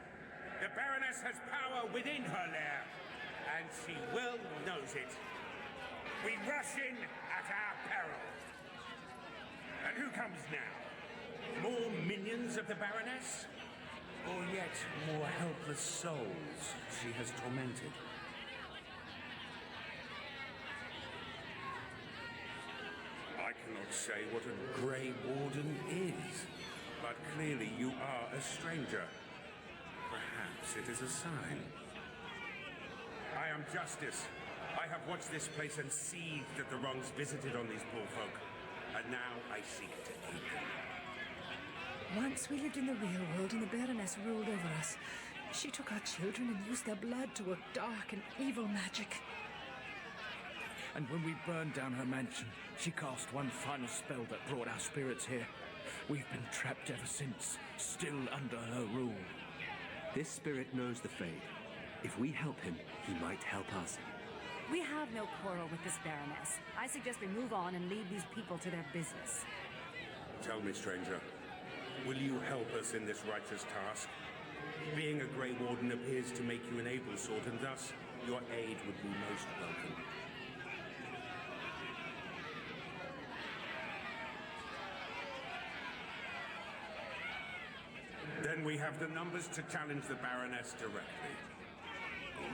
The Baroness has power within her lair, and she well knows it. We rush in at our peril. And who comes now? More minions of the Baroness? Or yet more helpless souls she has tormented? I cannot say what a Grey Warden is, but clearly you are a stranger. Perhaps it is a sign. I am Justice. I have watched this place and seethed at the wrongs visited on these poor folk, and now I seek to aid them. Once we lived in the real world and the Baroness ruled over us. She took our children and used their blood to work dark and evil magic. And when we burned down her mansion, she cast one final spell that brought our spirits here. We've been trapped ever since, still under her rule. This spirit knows the Fade. If we help him, he might help us. We have no quarrel with this Baroness. I suggest we move on and leave these people to their business. Tell me, stranger, will you help us in this righteous task? Being a Grey Warden appears to make you an able sword, and thus your aid would be most welcome. Then we have the numbers to challenge the Baroness directly.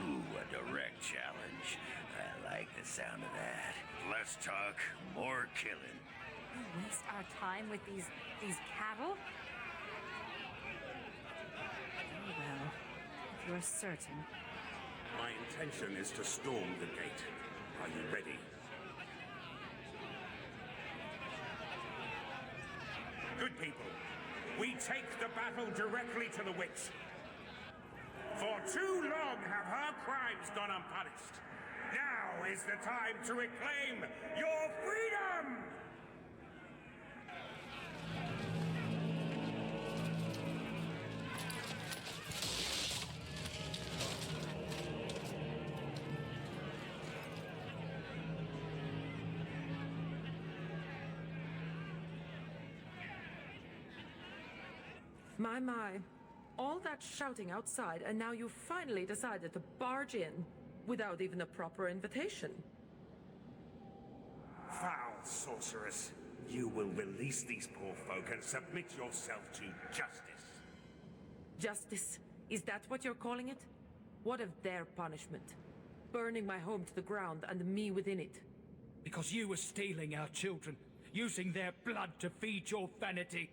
Ooh, a direct challenge. I like the sound of that. Less talk, more killing. We waste our time with these cattle? Very well, if you're certain. My intention is to storm the gate. Are you ready? Good people, we take the battle directly to the witch. For too long have her crimes gone unpunished. Now is the time to reclaim your freedom! My. All that shouting outside, and now you finally decided to barge in without even a proper invitation. Foul sorceress. You will release these poor folk and submit yourself to justice. Justice? Is that what you're calling it? What of their punishment? Burning my home to the ground and me within it. Because you were stealing our children, using their blood to feed your vanity.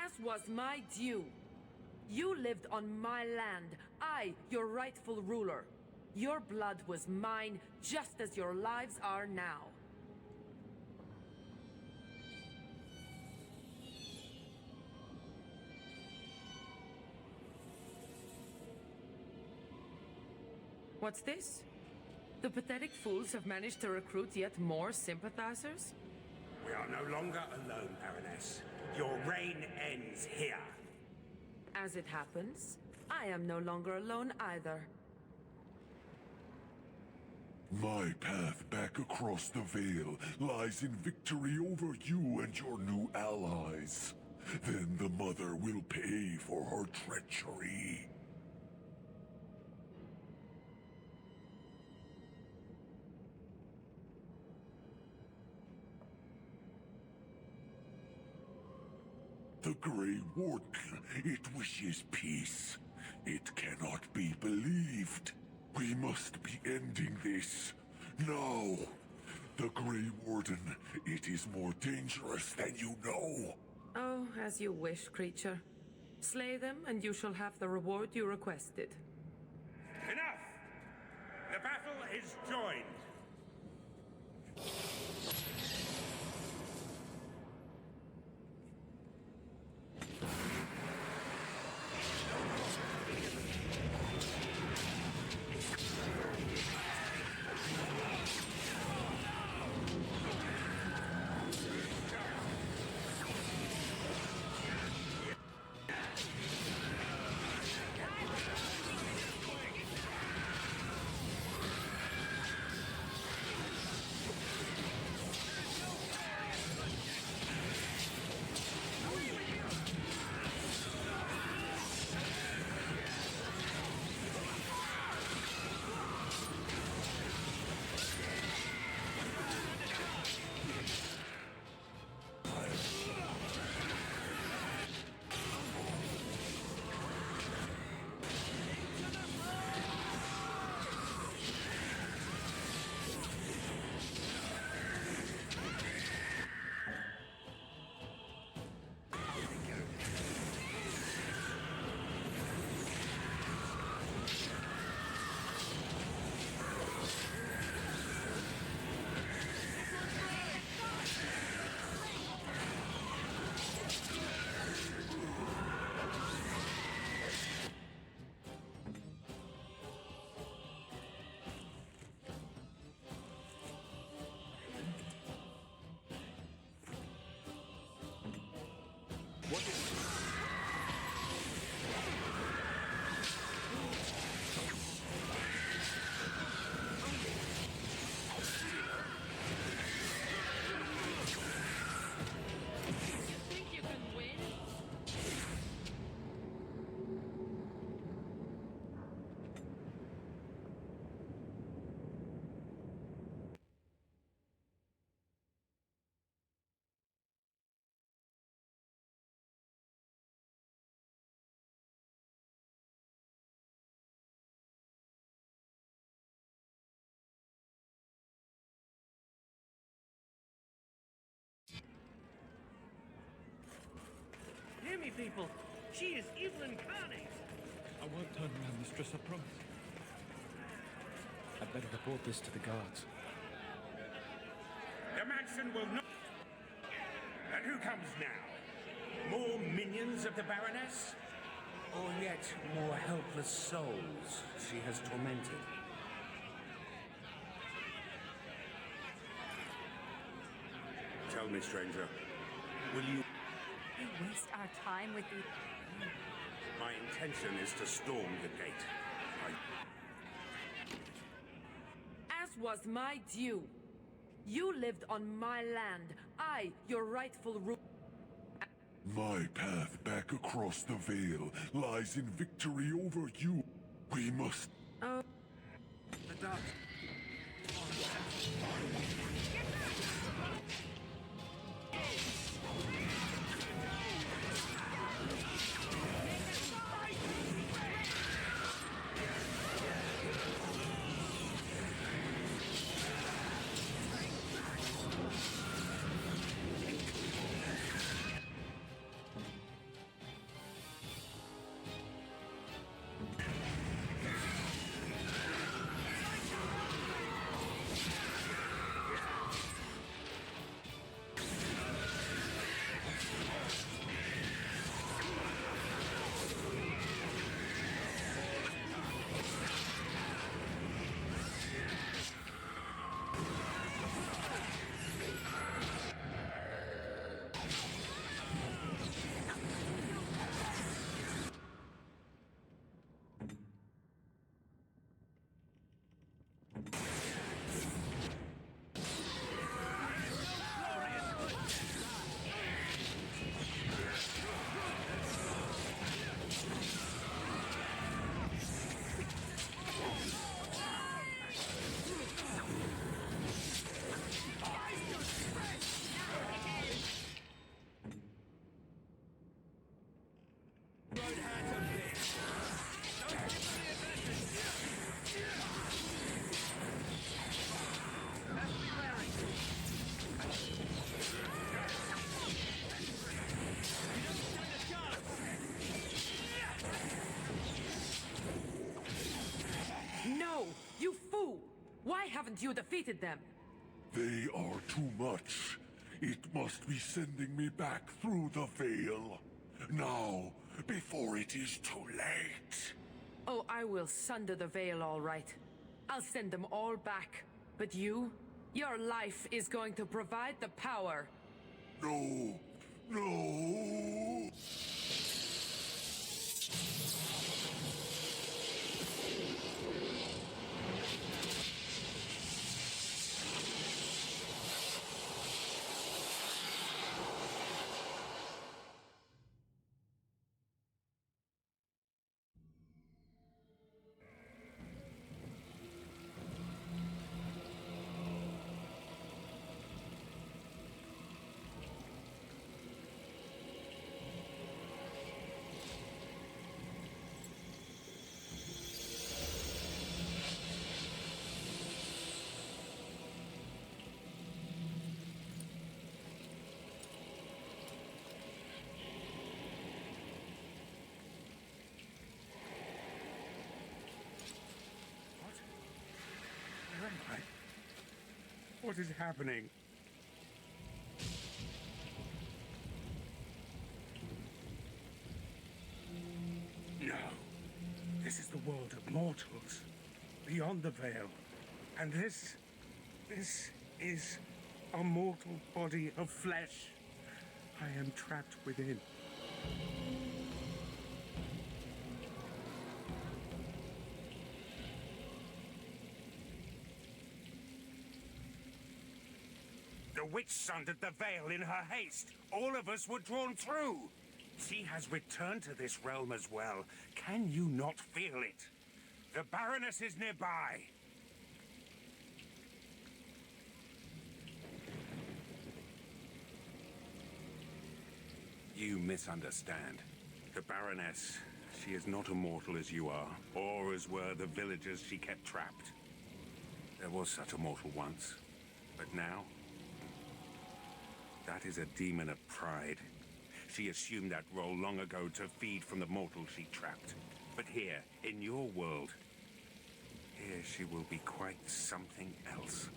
As was my due. You lived on my land. I, your rightful ruler. Your blood was mine, just as your lives are now. What's this? The pathetic fools have managed to recruit yet more sympathizers? We are no longer alone, Baroness. Your reign ends here. As it happens, I am no longer alone either. My path back across the Veil lies in victory over you and your new allies. Then the Mother will pay for her treachery. The Grey Warden, it wishes peace. It cannot be believed. We must be ending this. Now. The Grey Warden, it is more dangerous than you know. Oh, as you wish, creature. Slay them, and you shall have the reward you requested. Enough! The battle is joined. Hear me, people. She is Evelyn Carney. I won't turn around, mistress, I promise. I'd better report this to the guards. The mansion will not... And who comes now? More minions of the Baroness? Or yet more helpless souls she has tormented? Tell me, stranger, will you... We waste our time with the... My intention is to storm the gate. As was my due. You lived on my land. I, your rightful ruler. My path back across the Veil lies in victory over you. We must... Oh. The dark... No! You fool! Why haven't you defeated them? They are too much. It must be sending me back through the veil. Now, before it is too late. Oh, I will sunder the veil all right. I'll send them all back. But you? Your life is going to provide the power. No. No. What is happening? No. This is the world of mortals, beyond the veil. And this is a mortal body of flesh. I am trapped within. The witch sundered the veil in her haste. All of us were drawn through. She has returned to this realm as well. Can you not feel it? The Baroness is nearby. You misunderstand. The Baroness, she is not immortal as you are, or as were the villagers she kept trapped. There was such a mortal once, but now that is a demon of pride. She assumed that role long ago to feed from the mortals she trapped. But here, in your world, here she will be quite something else.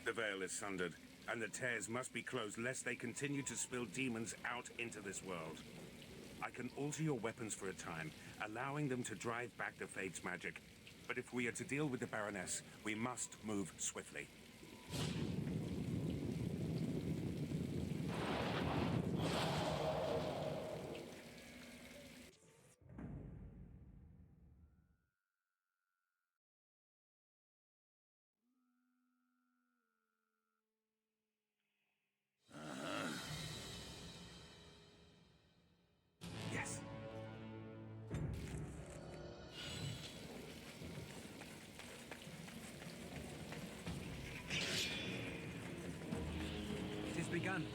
The veil is sundered, and the tears must be closed lest they continue to spill demons out into this world. I can alter your weapons for a time, allowing them to drive back the Fate's magic. But if we are to deal with the Baroness, we must move swiftly. Yes. It has begun.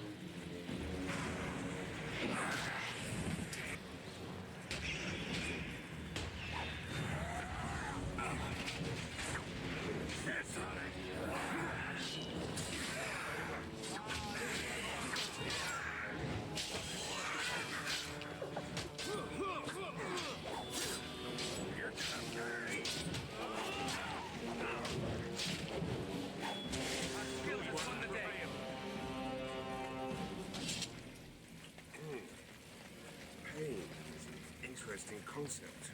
Pain is an interesting concept.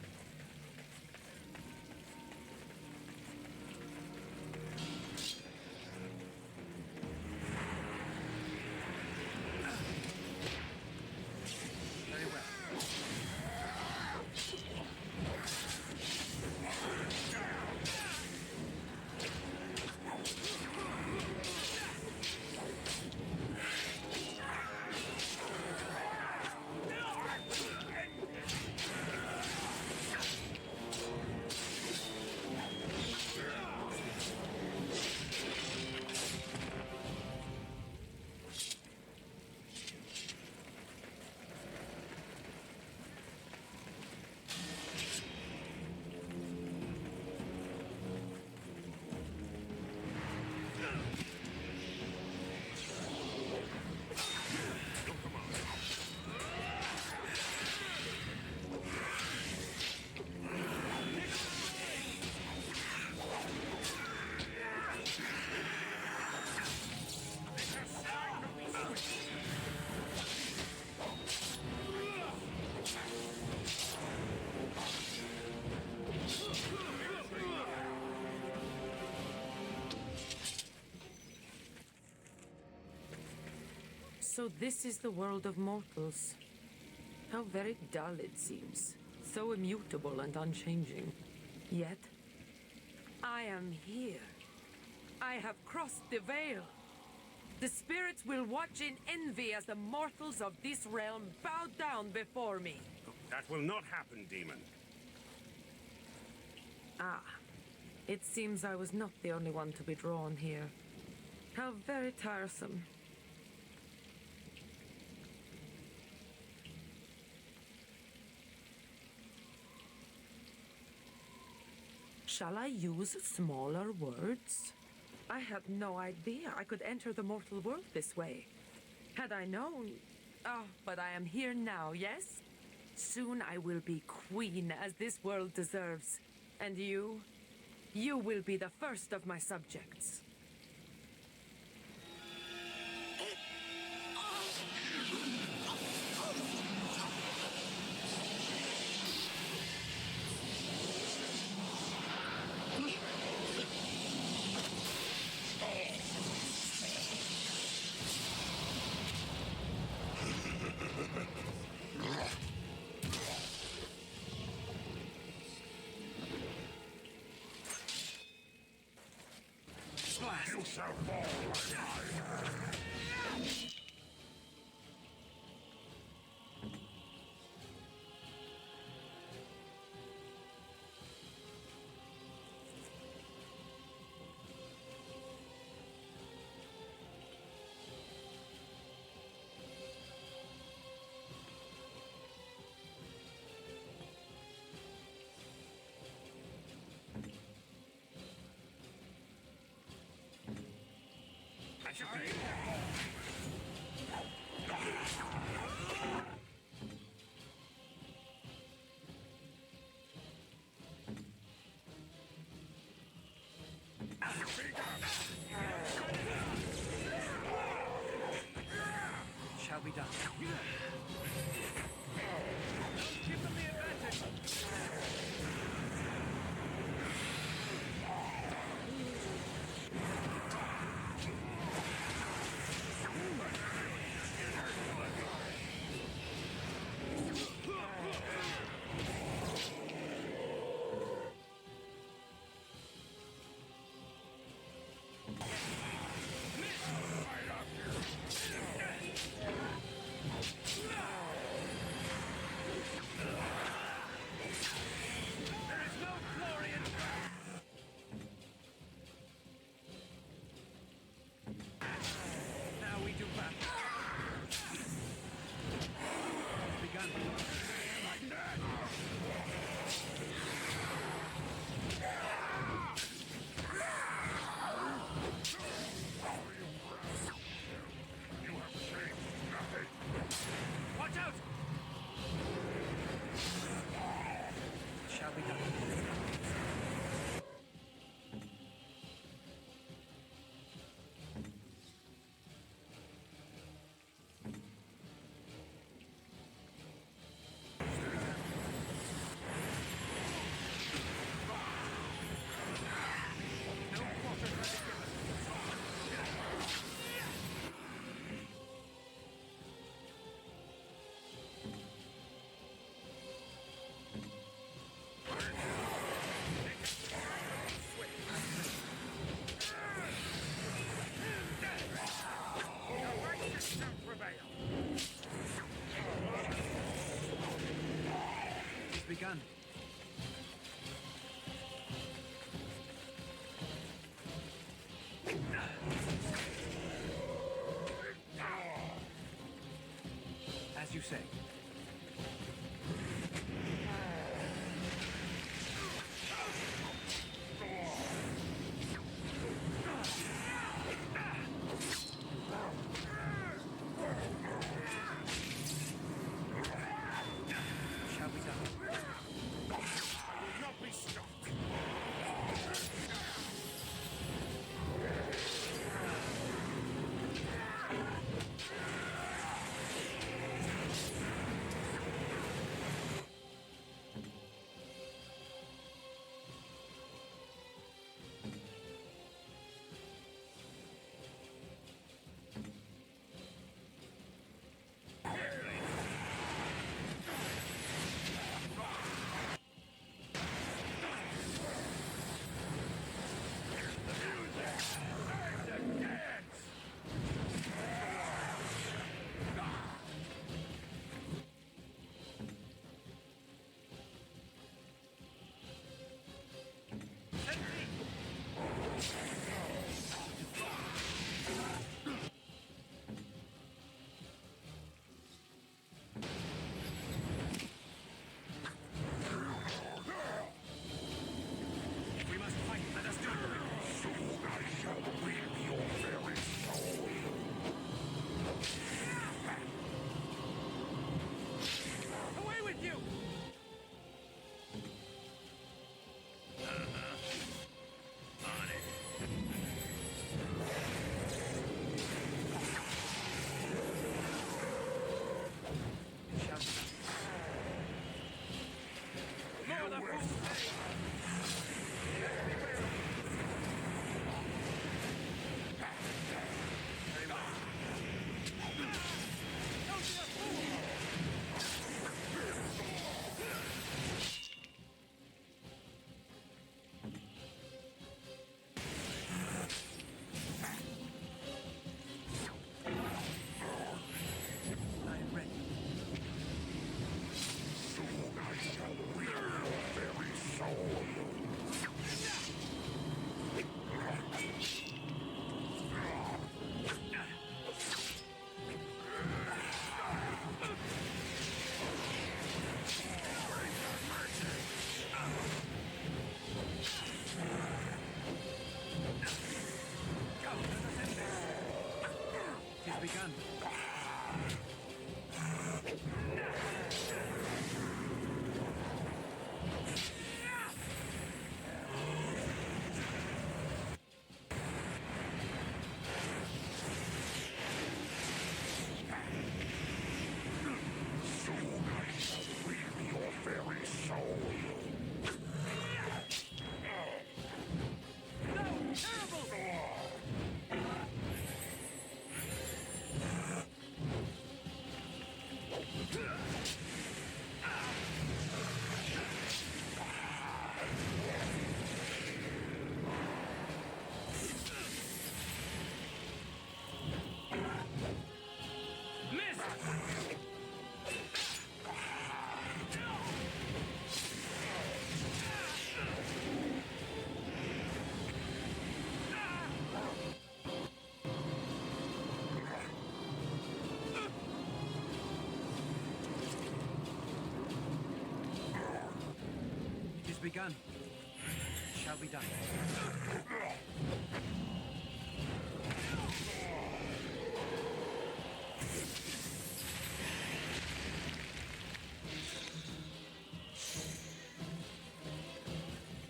Very well. So this is the world of mortals. How very dull it seems. So immutable and unchanging. Yet, I am here. I have crossed the veil. The spirits will watch in envy as the mortals of this realm bow down before me. That will not happen, demon. Ah, it seems I was not the only one to be drawn here. How very tiresome. Shall I use smaller words? I had no idea I could enter the mortal world this way. Had I known... Oh, but I am here now, yes? Soon I will be queen as this world deserves. And you? You will be the first of my subjects. You shall fall like Shall be done. Give them the advantage. Begun. As you say. Shall be done. Not be stopped. begun. Begun. It shall be done.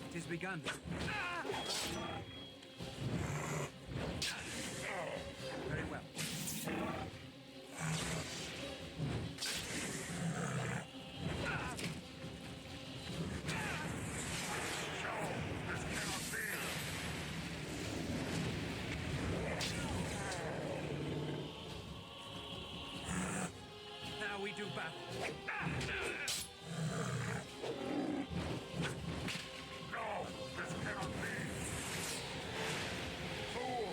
It is begun. Very well. We do battle. No, this cannot be. Fool!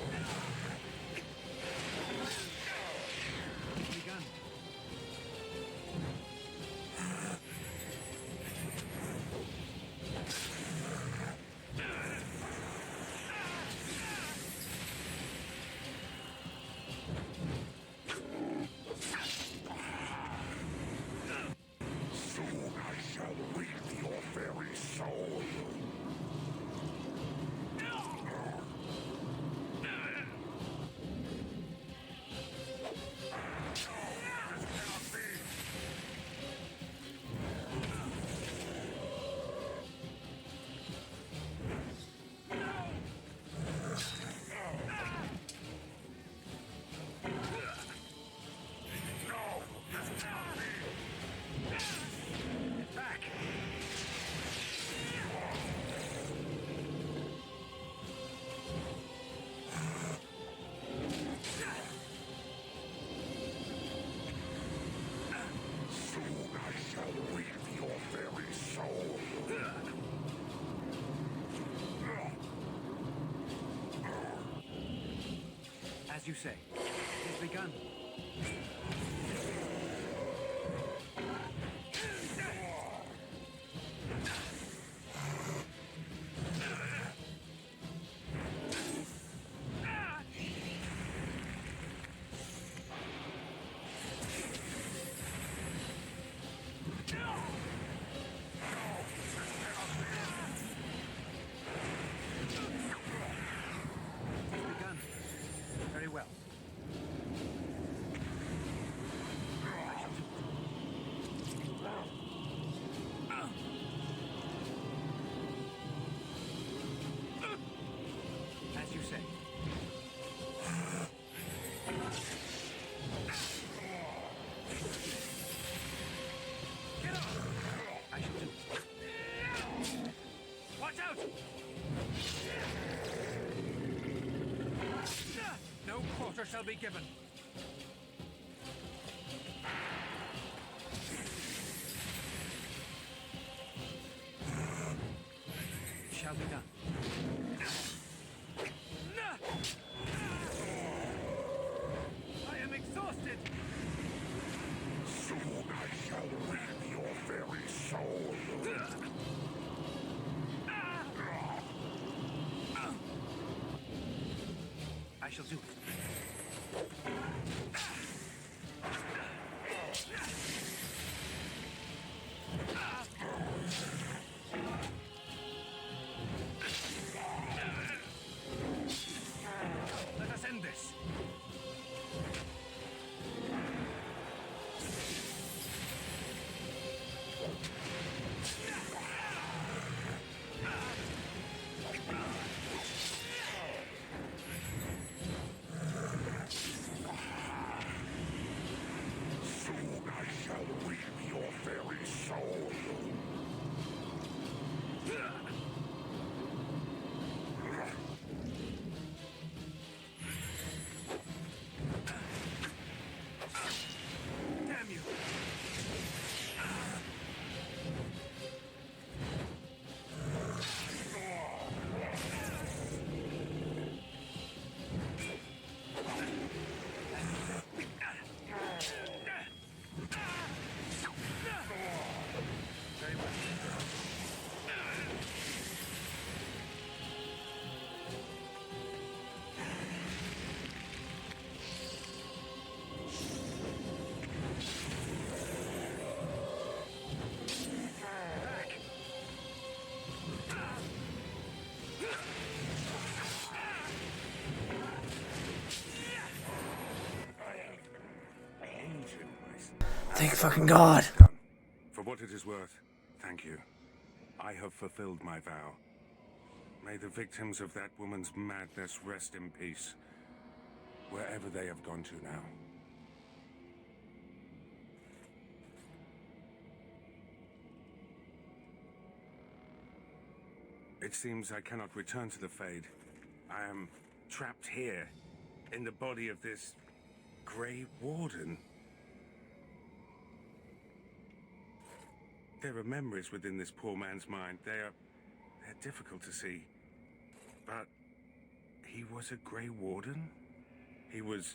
Begun. As you say, it has begun. Very well. As you say. Get up! I shall do it. Watch out! No quarter shall be given. It shall be done. I am exhausted. Soon I shall reap your very soul. I shall do it. Let us end this. Thank fucking God. For what it is worth, thank you. I have fulfilled my vow. May the victims of that woman's madness rest in peace, wherever they have gone to now. It seems I cannot return to the Fade. I am trapped here, in the body of this Grey Warden. There are memories within this poor man's mind. They're difficult to see. But he was a Grey Warden? He was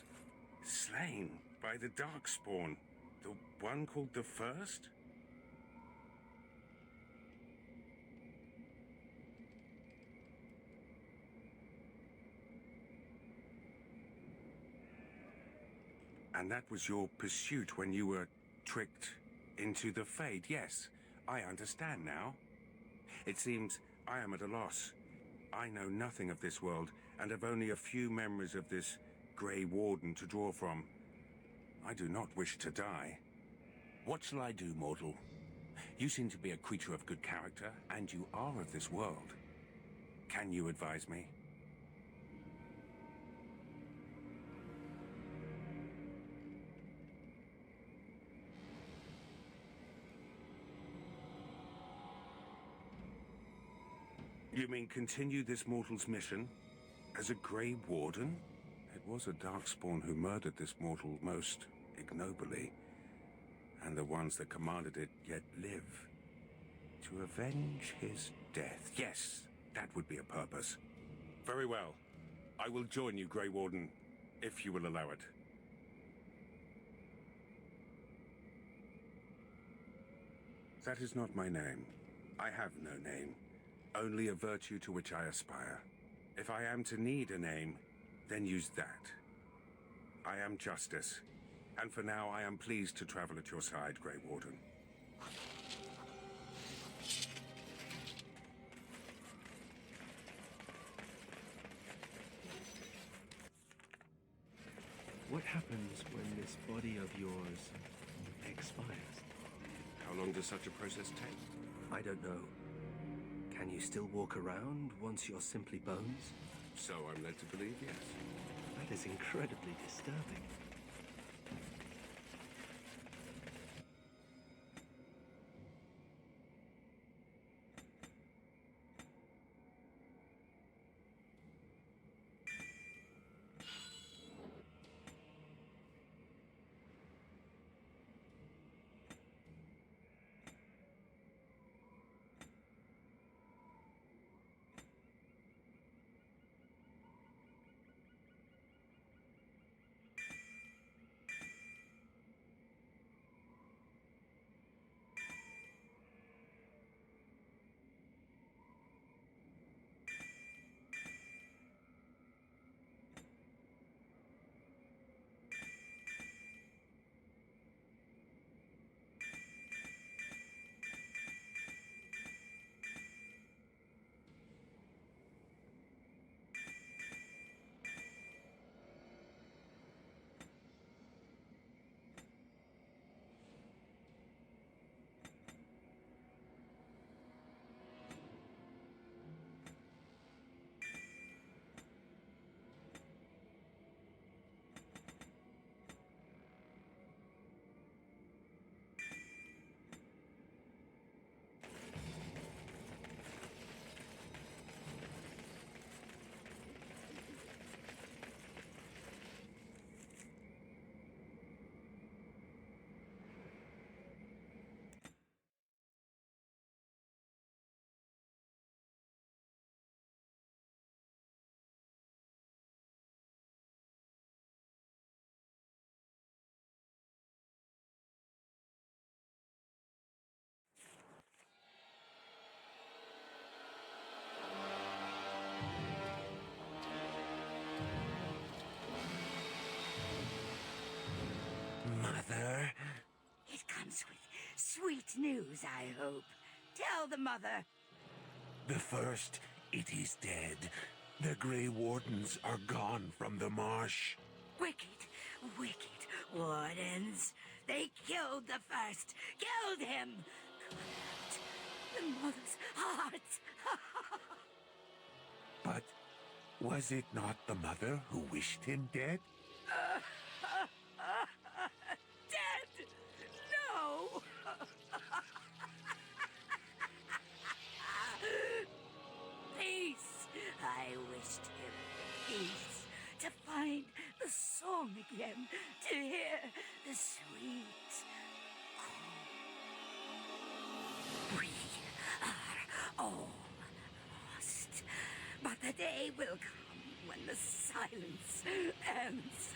slain by the Darkspawn, the one called the First? And that was your pursuit when you were tricked into the Fade. Yes, I understand now. It seems I am at a loss. I know nothing of this world, and have only a few memories of this Grey Warden to draw from. I do not wish to die. What shall I do, mortal? You seem to be a creature of good character, and you are of this world. Can you advise me? You mean continue this mortal's mission as a Grey Warden? It was a Darkspawn who murdered this mortal most ignobly, and the ones that commanded it yet live. To avenge his death. Yes, that would be a purpose. Very well. I will join you, Grey Warden, if you will allow it. That is not my name. I have no name. Only a virtue to which I aspire. If I am to need a name, then use that. I am Justice, and for now I am pleased to travel at your side, Grey Warden. What happens when this body of yours expires? How long does such a process take? I don't know. Can you still walk around once you're simply bones? So I'm led to believe, yes. That is incredibly disturbing. Mother? It comes with sweet news, I hope. Tell the mother. The First, it is dead. The Grey Wardens are gone from the marsh. Wicked, wicked wardens. They killed the first. Killed him. Cut out the mother's heart. But was it not the mother who wished him dead? Dead? No! Peace. I wished him peace. To find the song again. To hear the sweet call. We are all lost. But the day will come when the silence ends.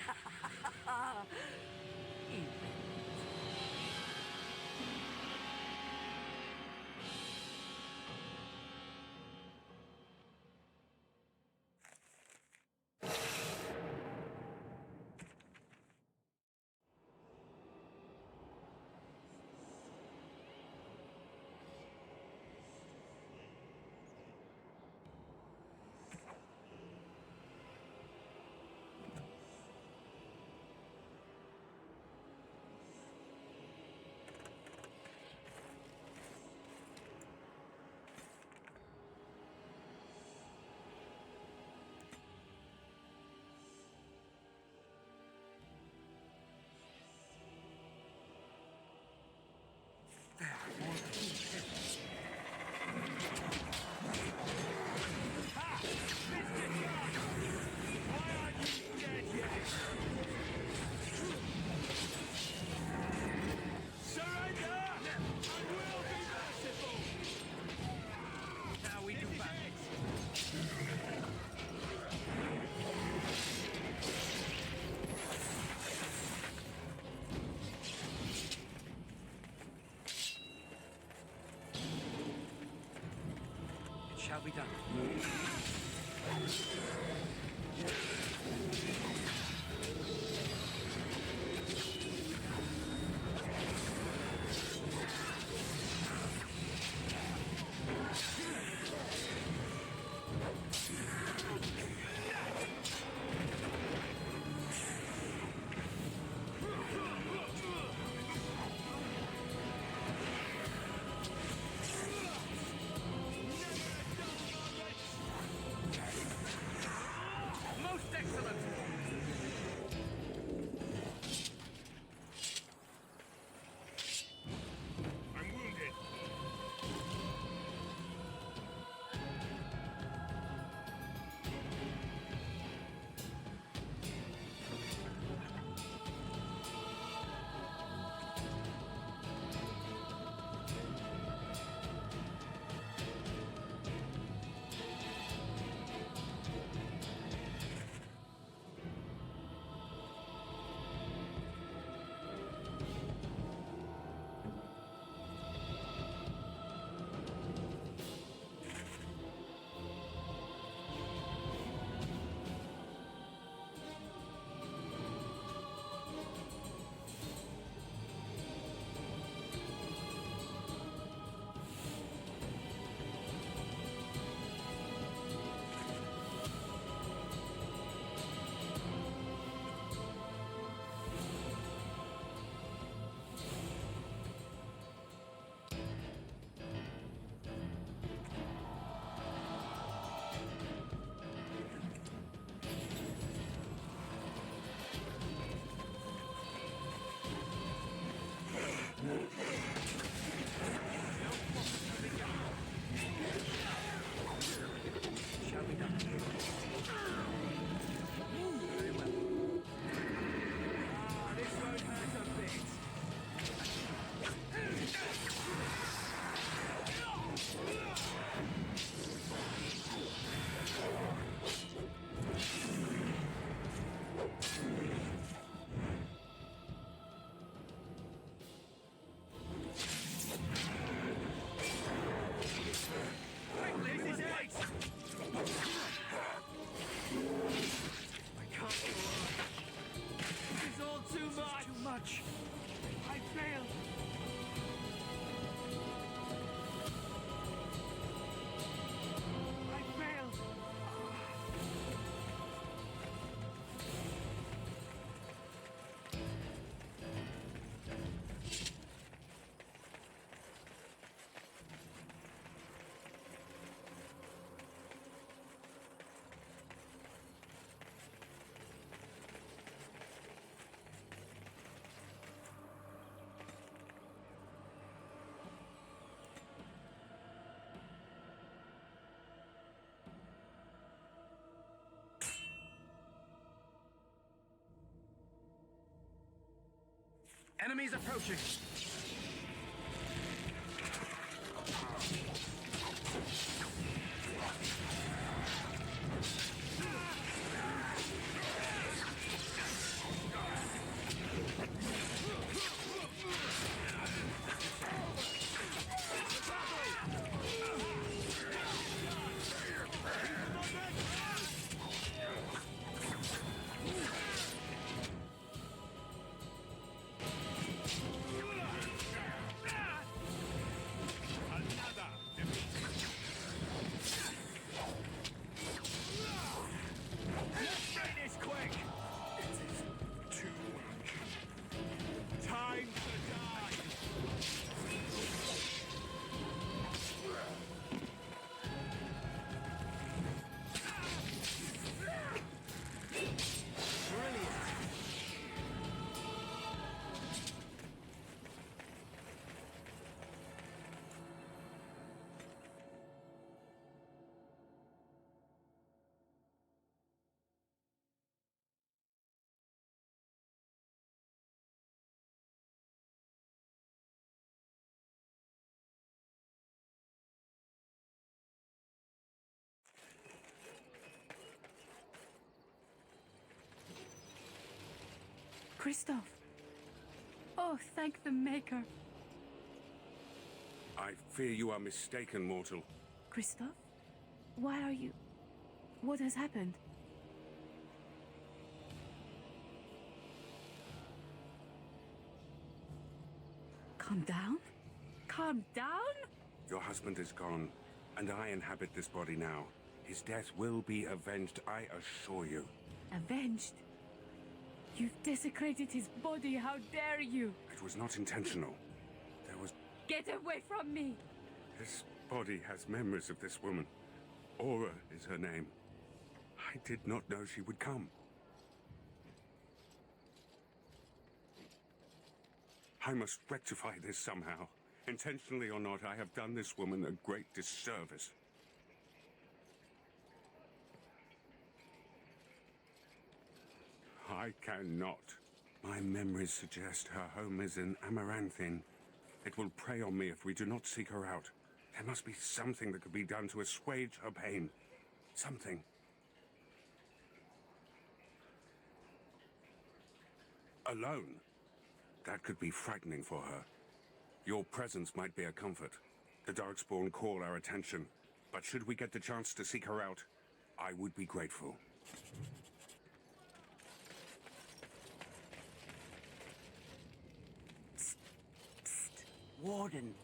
Shall be done. Most excellent! Enemies approaching! Kristoff. Oh, thank the Maker. I fear you are mistaken, mortal. Kristoff? Why are you... What has happened? Calm down? Calm down? Your husband is gone, and I inhabit this body now. His death will be avenged, I assure you. Avenged? You've desecrated his body, how dare you? It was not intentional. There was... Get away from me! This body has memories of this woman. Aura is her name. I did not know she would come. I must rectify this somehow. Intentionally or not, I have done this woman a great disservice. I cannot. My memories suggest her home is in Amaranthine. It will prey on me if we do not seek her out. There must be something that could be done to assuage her pain. Something. Alone? That could be frightening for her. Your presence might be a comfort. The Darkspawn call our attention. But should we get the chance to seek her out, I would be grateful. Warden.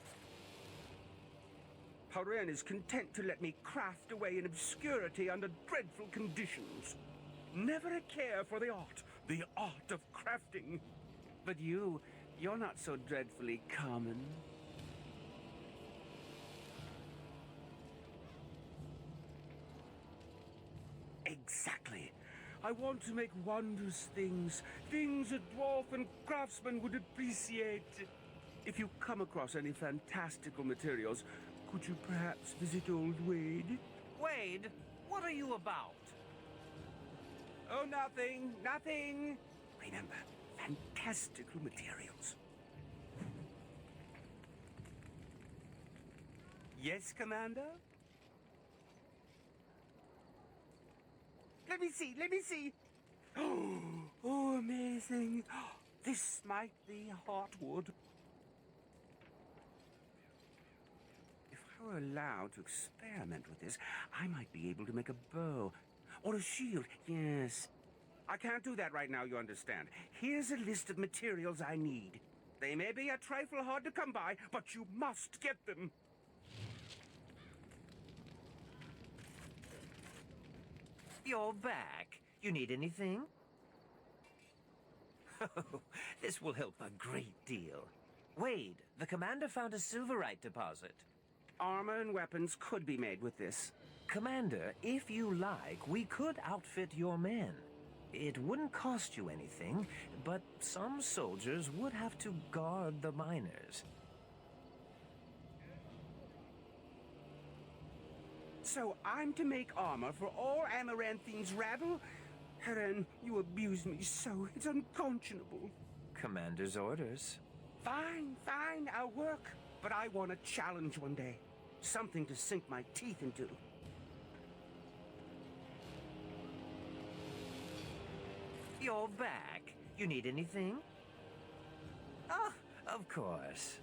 Haren is content to let me craft away in obscurity under dreadful conditions. Never a care for the art of crafting. But you're not so dreadfully common. Exactly. I want to make wondrous things. Things a dwarf and craftsman would appreciate. If you come across any fantastical materials, could you perhaps visit old Wade? Wade? What are you about? Oh, nothing. Remember, fantastical materials. Yes, Commander? Let me see. Oh, amazing. This might be heartwood. If I were allowed to experiment with this, I might be able to make a bow. Or a shield, yes. I can't do that right now, you understand. Here's a list of materials I need. They may be a trifle hard to come by, but you must get them. You're back. You need anything? Oh, this will help a great deal. Wade, the commander found a silverite deposit. Armor and weapons could be made with this. Commander, if you like, we could outfit your men. It wouldn't cost you anything, but some soldiers would have to guard the miners. So I'm to make armor for all Amaranthine's rabble? Haren, you abuse me so. It's unconscionable. Commander's orders. Fine, fine, I'll work. But I want a challenge one day. Something to sink my teeth into. You're back. You need anything? Oh, of course.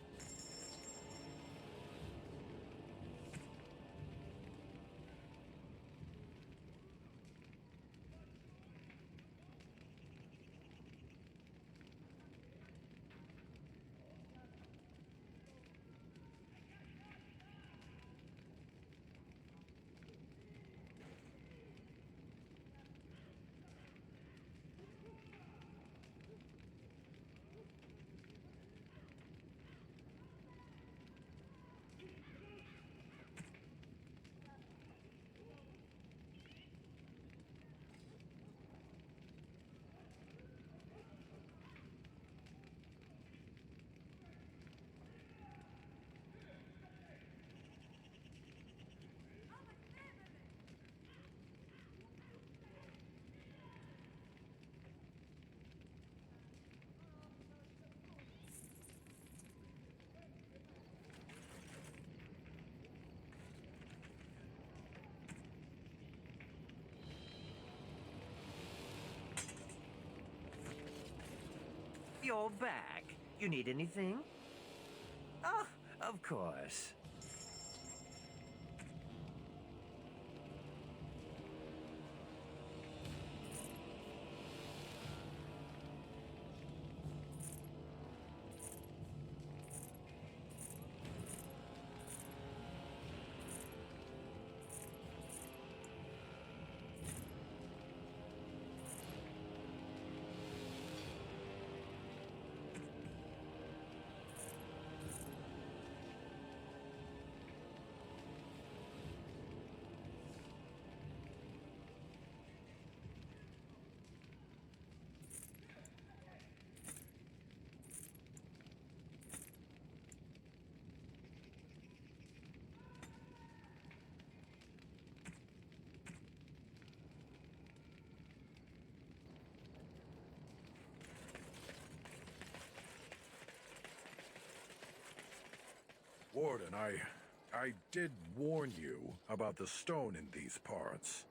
You're back. You need anything? Oh, of course. Warden, I did warn you about the stone in these parts.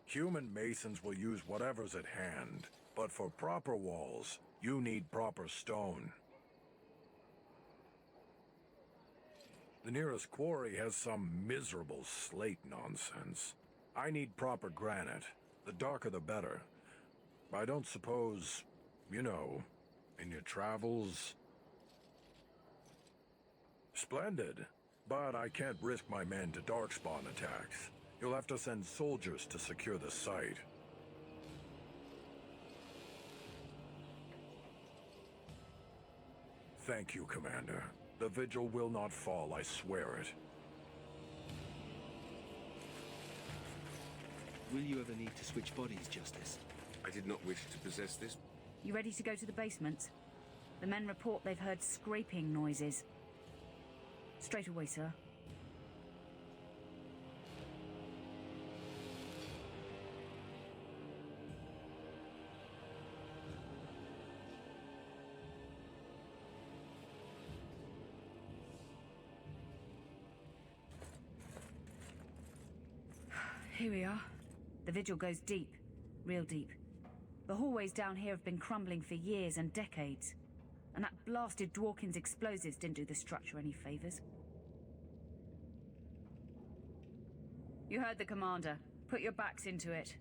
Human masons will use whatever's at hand, but for proper walls, you need proper stone. The nearest quarry has some miserable slate nonsense. I need proper granite. The darker the better. I don't suppose, you know, in your travels... Splendid. But I can't risk my men to darkspawn attacks. You'll have to send soldiers to secure the site. Thank you, Commander. The vigil will not fall, I swear it. Will you ever need to switch bodies, Justice? I did not wish to possess this. You ready to go to the basement? The men report they've heard scraping noises. Straight away, sir. Here we are. The vigil goes deep. Real deep. The hallways down here have been crumbling for years and decades. And that blasted Dworkin's explosives didn't do the structure any favors. You heard the commander. Put your backs into it.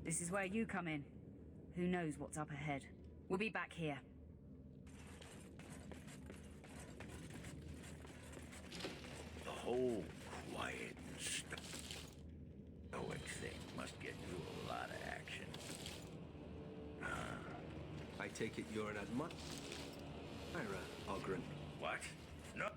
This is where you come in. Who knows what's up ahead? We'll be back here. The whole quiet and stoic thing must get you a lot of action. I take it you're an admirer, Ogren. What? No.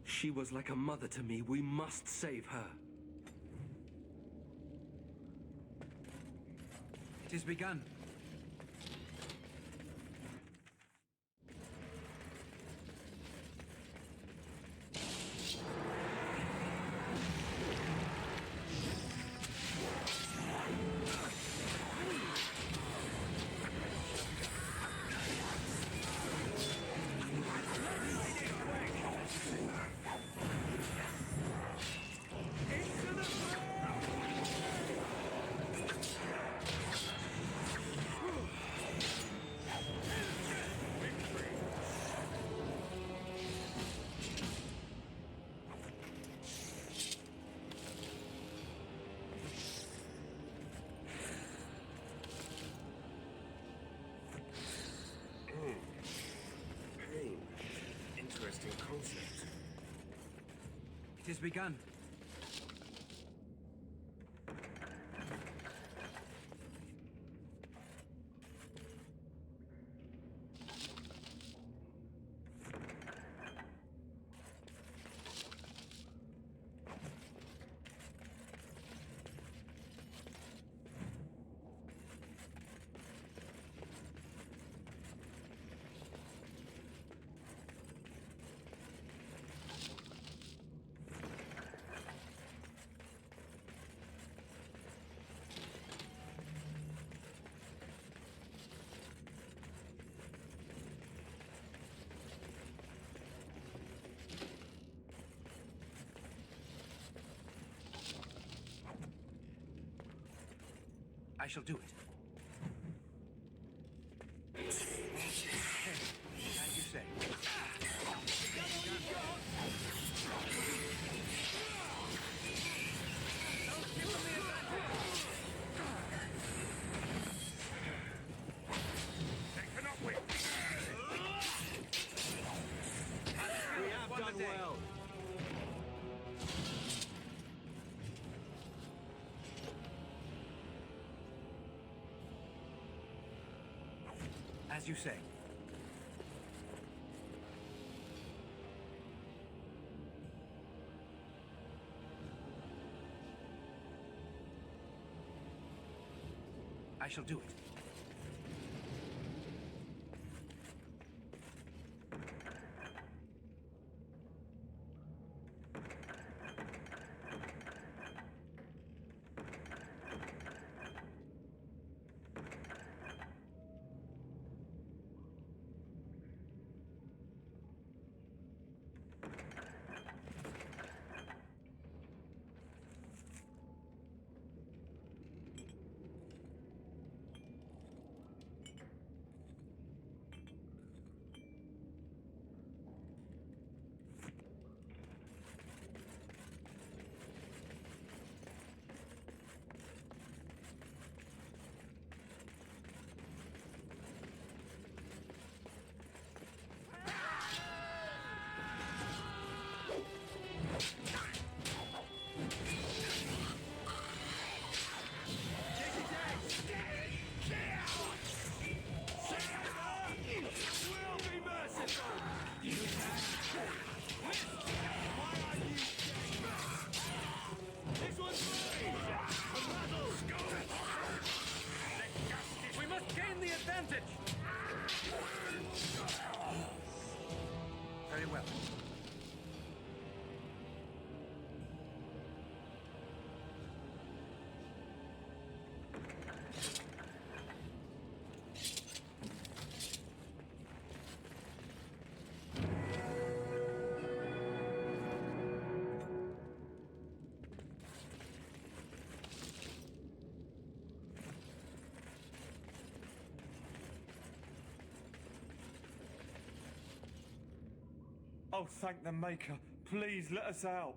She was like a mother to me. We must save her. It is begun. Pain. Interesting concept. It is begun. I shall do it. As you say. We have done well. As you say. I shall do it. We must gain the advantage! Very well. Oh, thank the Maker. Please let us out.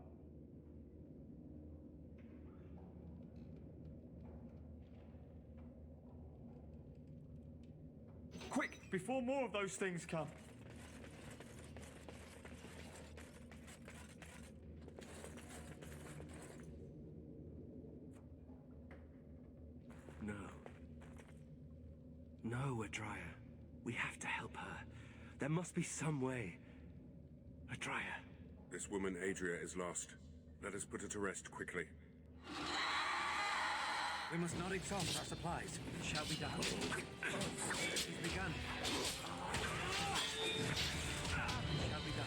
Quick, before more of those things come. No. No, Adria. We have to help her. There must be some way. Atreya. This woman, Adria, is lost. Let us put her to rest quickly. We must not exhaust our supplies. It shall be done. She's begun. It shall be done.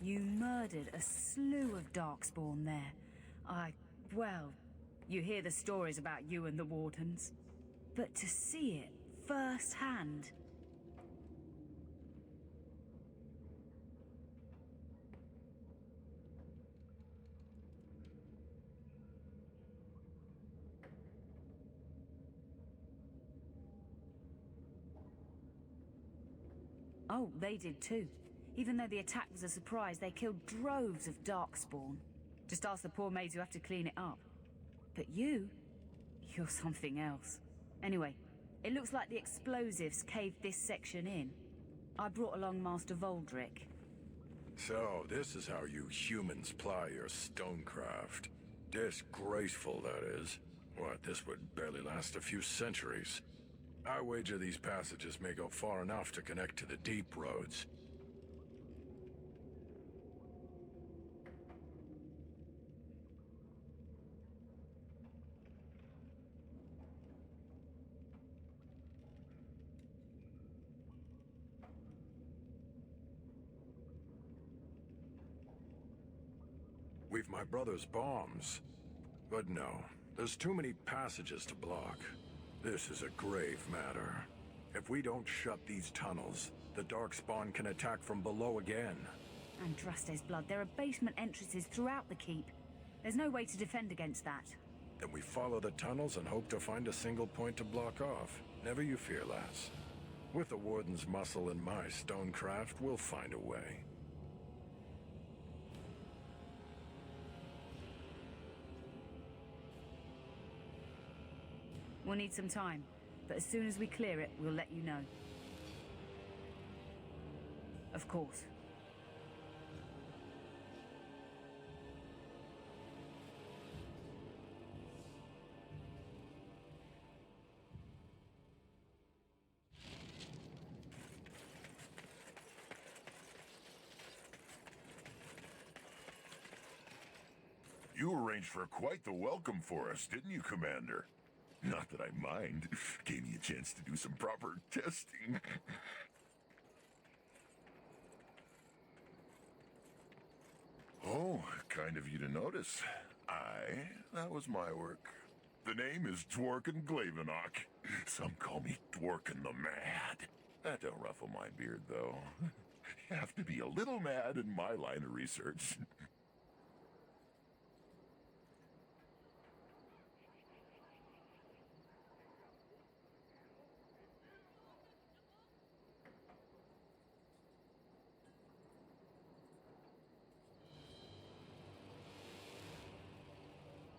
You murdered a slew of Darkspawn there. Well, you hear the stories about you and the Wardens. But to see it firsthand... Oh, they did too. Even though the attack was a surprise, they killed droves of Darkspawn. Just ask the poor maids who have to clean it up. But you're something else. Anyway, it looks like the explosives caved this section in. I brought along Master Voldrick. So, this is how you humans ply your stonecraft. Disgraceful, that is. What, this would barely last a few centuries. I wager these passages may go far enough to connect to the deep roads. We've my brother's bombs. But no, there's too many passages to block. This is a grave matter. If we don't shut these tunnels, the Darkspawn can attack from below again. Andraste's blood, there are basement entrances throughout the keep. There's no way to defend against that. Then we follow the tunnels and hope to find a single point to block off. Never you fear, lass. With the Warden's muscle and my stonecraft, we'll find a way. We'll need some time, but as soon as we clear it, we'll let you know. Of course. You arranged for quite the welcome for us, didn't you, Commander? Not that I mind. Gave me a chance to do some proper testing. Oh, kind of you to notice. That was my work. The name is Dworkin Glavenok. Some call me Dworkin the Mad. That don't ruffle my beard, though. You have to be a little mad in my line of research.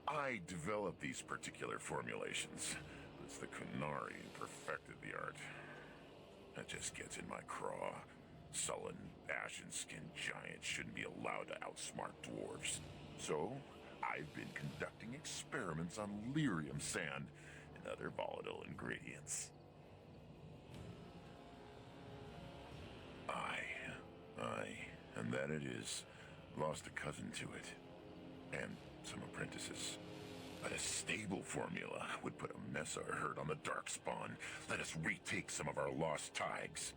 I developed these particular formulations. It's the Qunari who perfected the art. That just gets in my craw. Sullen, ashen-skinned giants shouldn't be allowed to outsmart dwarves. So, I've been conducting experiments on lyrium sand and other volatile ingredients. And that it is. Lost a cousin to it. And some apprentices. But a stable formula would put a mess of hurt on the Darkspawn. Let us retake some of our lost tigers.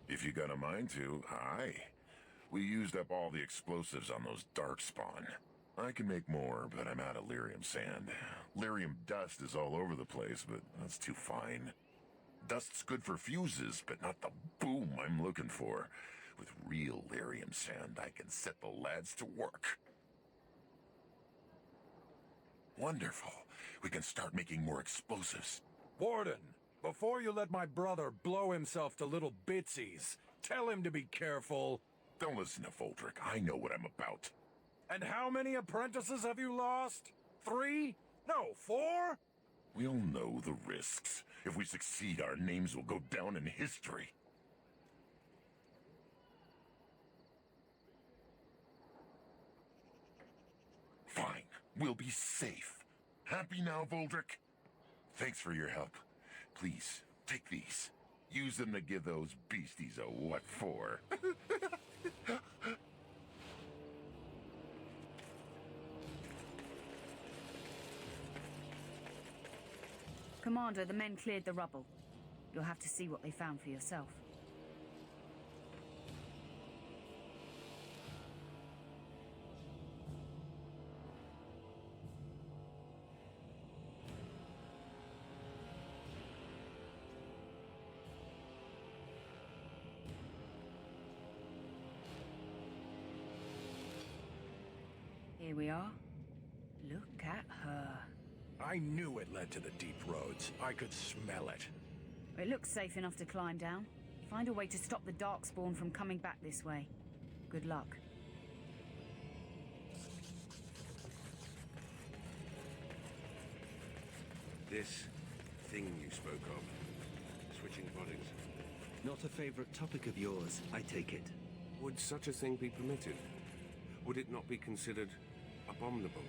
If you got a mind to, aye. We used up all the explosives on those Darkspawn. I can make more, but I'm out of lyrium sand. Lyrium dust is all over the place, but that's too fine. Dust's good for fuses, but not the boom I'm looking for. With real lyrium sand, I can set the lads to work. Wonderful. We can start making more explosives. Warden, before you let my brother blow himself to little bitsies, tell him to be careful. Don't listen to Voldrick. I know what I'm about. And how many apprentices have you lost? 3? No, 4? We all know the risks. If we succeed, our names will go down in history. Fine. We'll be safe. Happy now, Voldrick? Thanks for your help. Please, take these. Use them to give those beasties a what for. Commander, the men cleared the rubble. You'll have to see what they found for yourself. Here we are. Look at her. I knew it led to the deep roads. I could smell it. It looks safe enough to climb down. Find a way to stop the Darkspawn from coming back this way. Good luck. This thing you spoke of, switching bodies. Not a favorite topic of yours, I take it. Would such a thing be permitted? Would it not be considered abominable?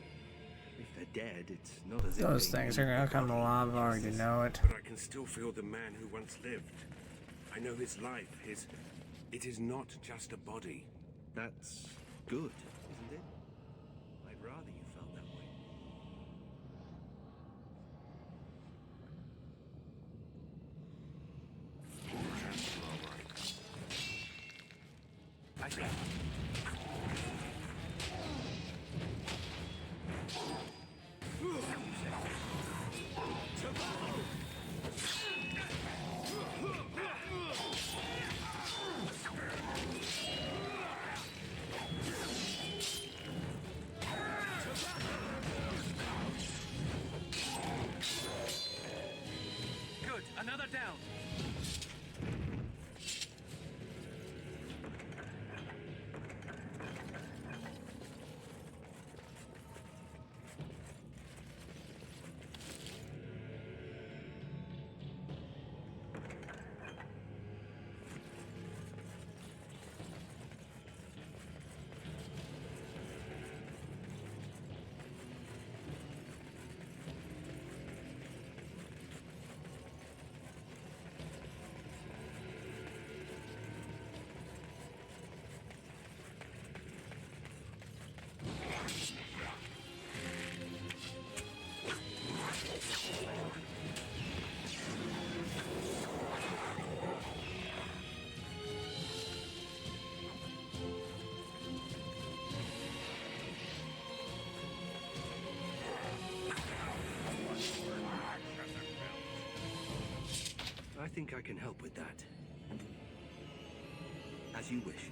If they're dead, it's not as if Those they things knew are gonna what come alive, I already know it. But I can still feel the man who once lived. I know his life, it is not just a body. That's good, isn't it? I'd rather you felt that way. Good, another down. I think I can help with that. As you wish.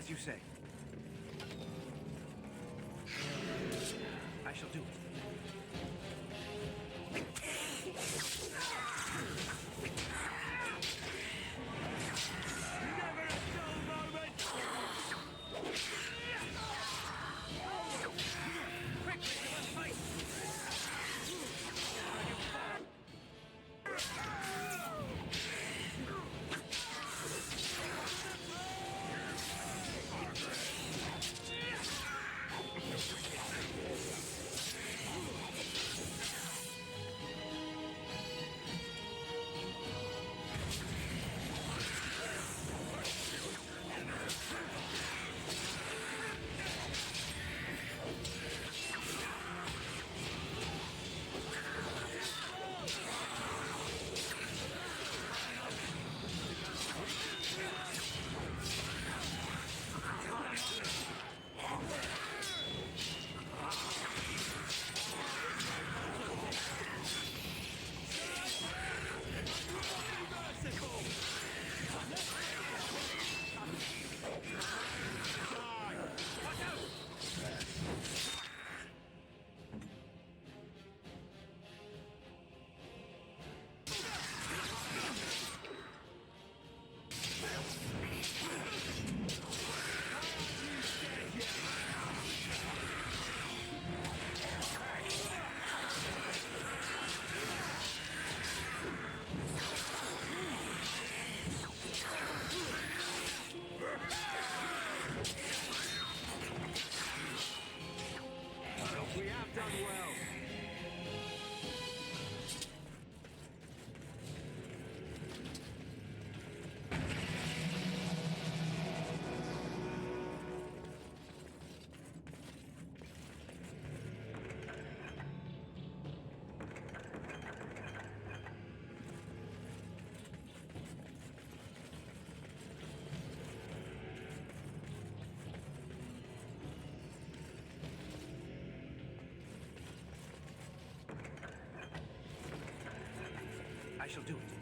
As you say. I shall do it. I shall do it.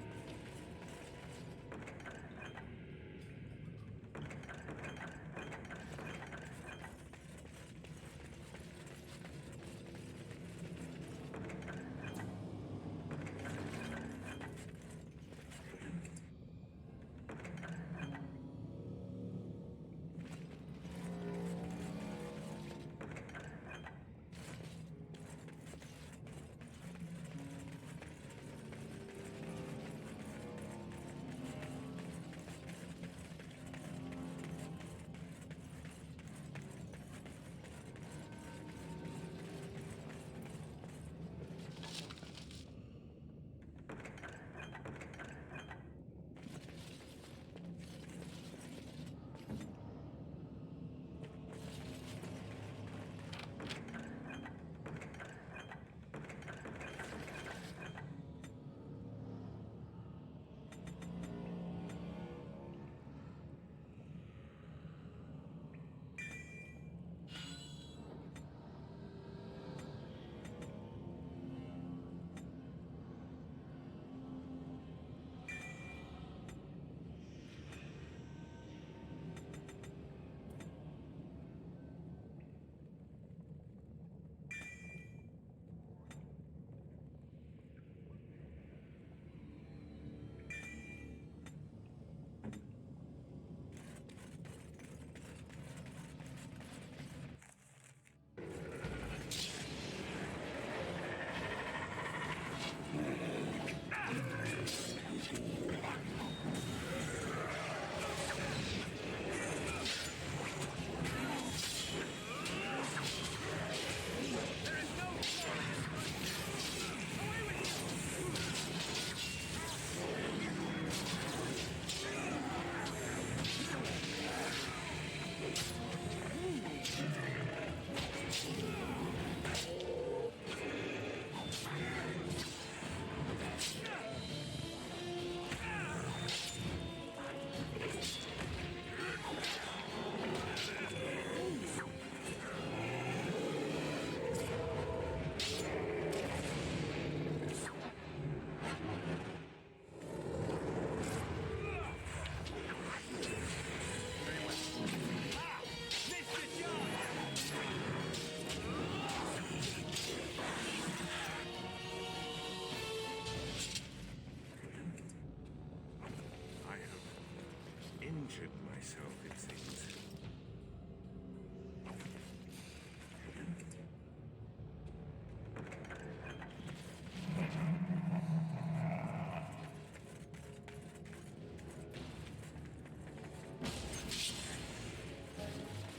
myself, it seems.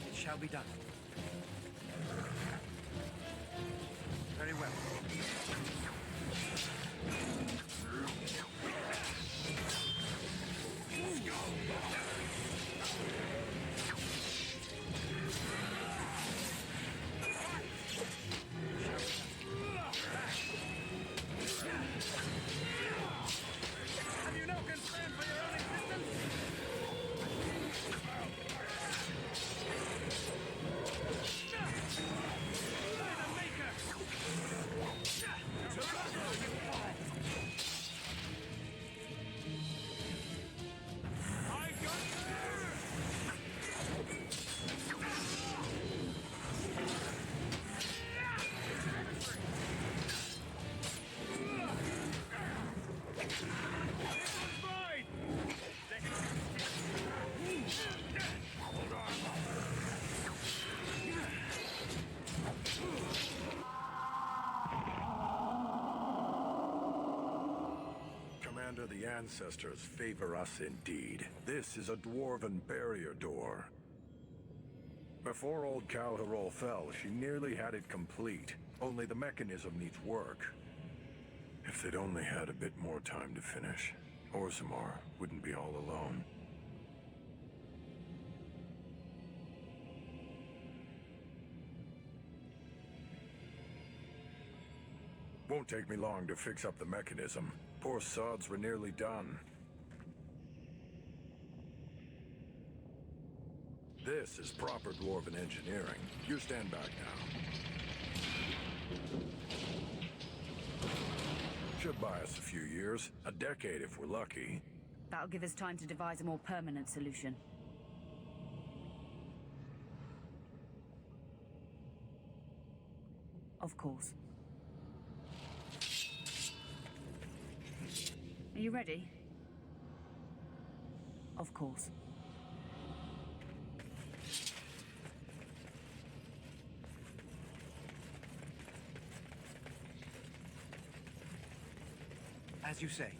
It shall be done. Very well. Have you no concern for your own existence? By the Maker! I got Commander, the ancestors favor us indeed. This is a dwarven barrier door. Before old Calharol fell, she nearly had it complete. Only the mechanism needs work. If they'd only had a bit more time to finish, Orzammar wouldn't be all alone. Won't take me long to fix up the mechanism. Poor sods were nearly done. This is proper dwarven engineering. You stand back now. Should buy us a few years. A decade if we're lucky. That'll give us time to devise a more permanent solution. Of course. Are you ready? Of course. As you say.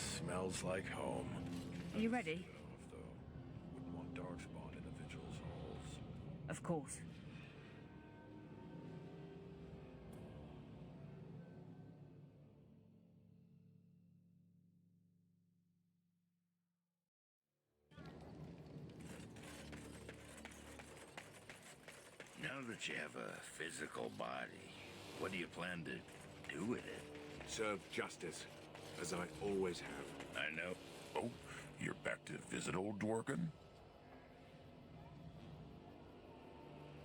smells like home. Are you ready? Wouldn't want Darkspawn in a vigil's halls. Of course. Now that you have a physical body, what do you plan to do with it? Serve justice, as I always have. I know. Oh, you're back to visit old Dworkin?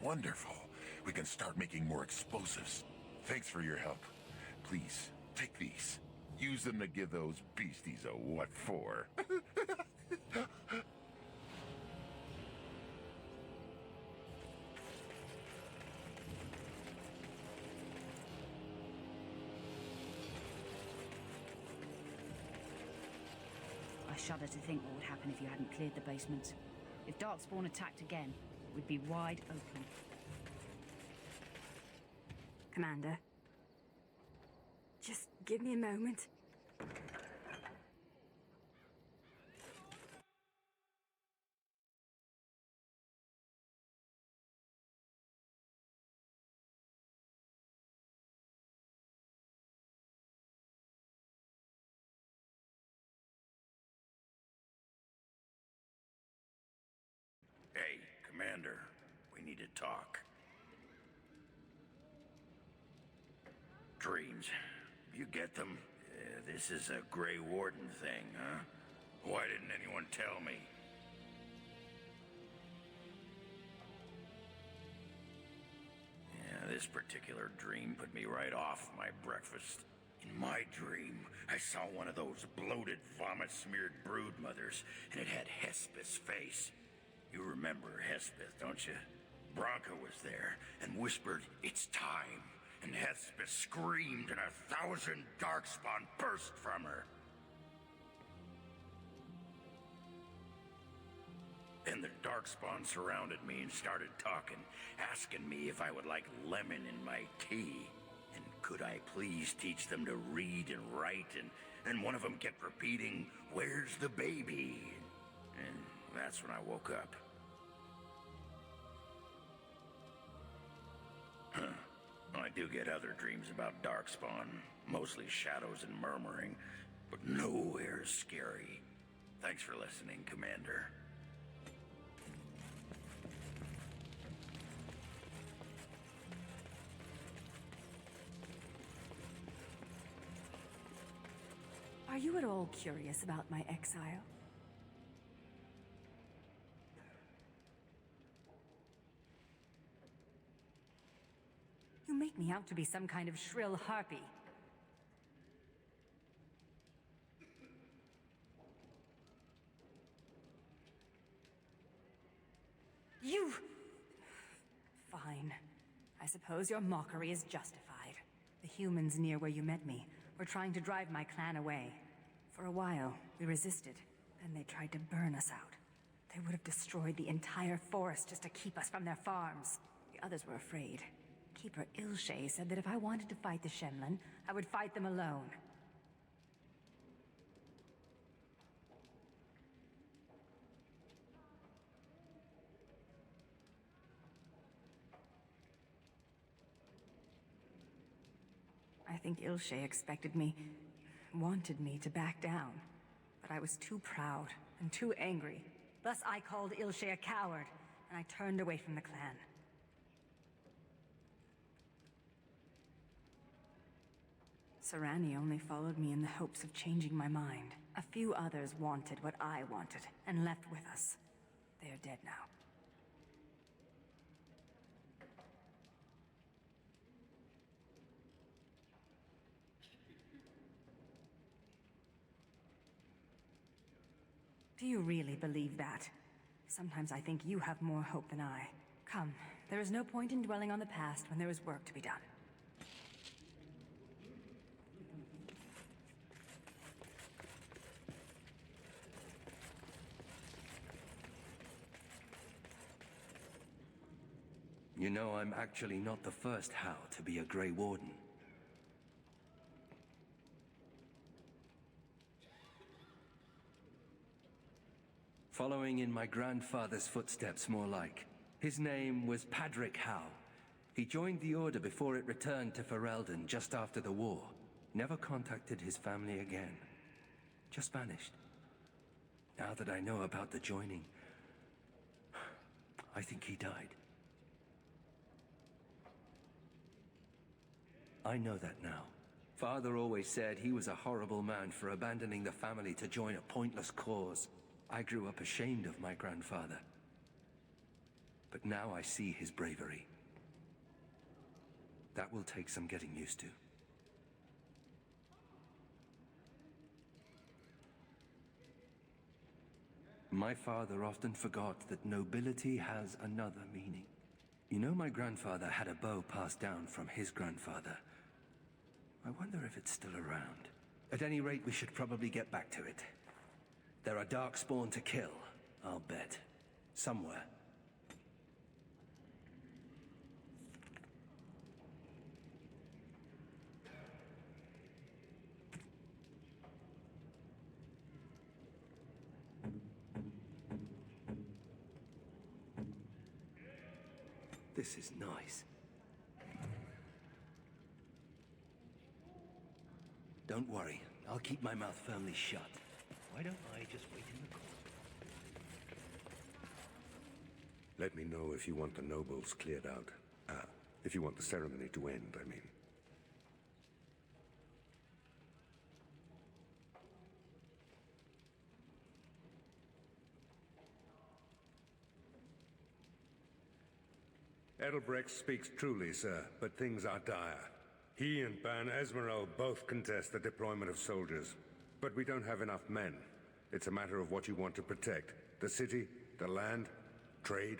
Wonderful. We can start making more explosives. Thanks for your help. Please, take these. Use them to give those beasties a what for. I shudder to think what would happen if you hadn't cleared the basements. If Darkspawn attacked again, we'd be wide open. Commander. Just give me a moment. Hey, Commander, we need to talk. Dreams. You get them? This is a Grey Warden thing, huh? Why didn't anyone tell me? Yeah, this particular dream put me right off my breakfast. In my dream, I saw one of those bloated, vomit-smeared brood mothers, and it had Hespeth's face. You remember Hespeth, don't you? Bronca was there and whispered, "It's time." And Hespeth screamed and 1,000 Darkspawn burst from her. Then the Darkspawn surrounded me and started talking, asking me if I would like lemon in my tea. And could I please teach them to read and write? And one of them kept repeating, "Where's the baby?" And that's when I woke up. Huh. I do get other dreams about Darkspawn, mostly shadows and murmuring, but nowhere scary. Thanks for listening, Commander. Are you at all curious about my exile? You make me out to be some kind of shrill harpy. You... Fine. I suppose your mockery is justified. The humans near where you met me were trying to drive my clan away. For a while, we resisted. Then they tried to burn us out. They would have destroyed the entire forest just to keep us from their farms. The others were afraid. Keeper Ilshay said that if I wanted to fight the Shemlin, I would fight them alone. I think Ilshay expected me, wanted me to back down. But I was too proud and too angry. Thus I called Ilshay a coward, and I turned away from the clan. Sarani only followed me in the hopes of changing my mind. A few others wanted what I wanted, and left with us. They are dead now. Do you really believe that? Sometimes I think you have more hope than I. Come, there is no point in dwelling on the past when there is work to be done. You know, I'm actually not the first How to be a Grey Warden. following in my grandfather's footsteps, more like. His name was Padric Howe. He joined the Order before it returned to Ferelden just after the war. Never contacted his family again. Just vanished. Now that I know about the joining, I think he died. I know that now. Father always said he was a horrible man for abandoning the family to join a pointless cause. I grew up ashamed of my grandfather. But now I see his bravery. That will take some getting used to. My father often forgot that nobility has another meaning. You know, my grandfather had a bow passed down from his grandfather. I wonder if it's still around. At any rate, we should probably get back to it. There are Darkspawn to kill, I'll bet. Somewhere. This is nice. Don't worry, I'll keep my mouth firmly shut. Why don't I just wait in the corner? Let me know if you want the nobles cleared out. If you want the ceremony to end, I mean. Edelbrecht speaks truly, sir, but things are dire. He and Ban Esmeralda both contest the deployment of soldiers. But we don't have enough men. It's a matter of what you want to protect. The city, the land, trade.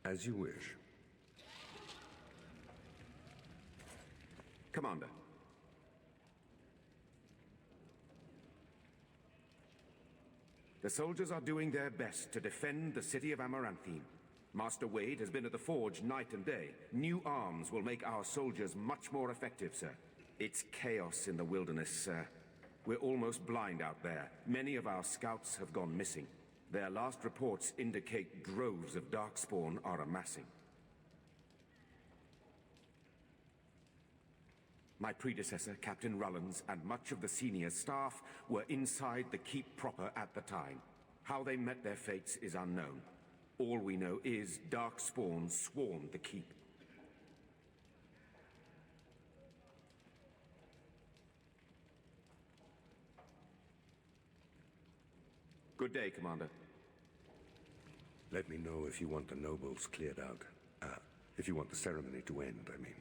As you wish. Commander. The soldiers are doing their best to defend the city of Amaranthine. Master Wade has been at the forge night and day. New arms will make our soldiers much more effective, sir. It's chaos in the wilderness, sir. We're almost blind out there. Many of our scouts have gone missing. Their last reports indicate droves of Darkspawn are amassing. My predecessor, Captain Rullans, and much of the senior staff were inside the keep proper at the time. How they met their fates is unknown. All we know is Darkspawn swarmed the keep. Good day, Commander. Let me know if you want the nobles cleared out. If you want the ceremony to end, I mean.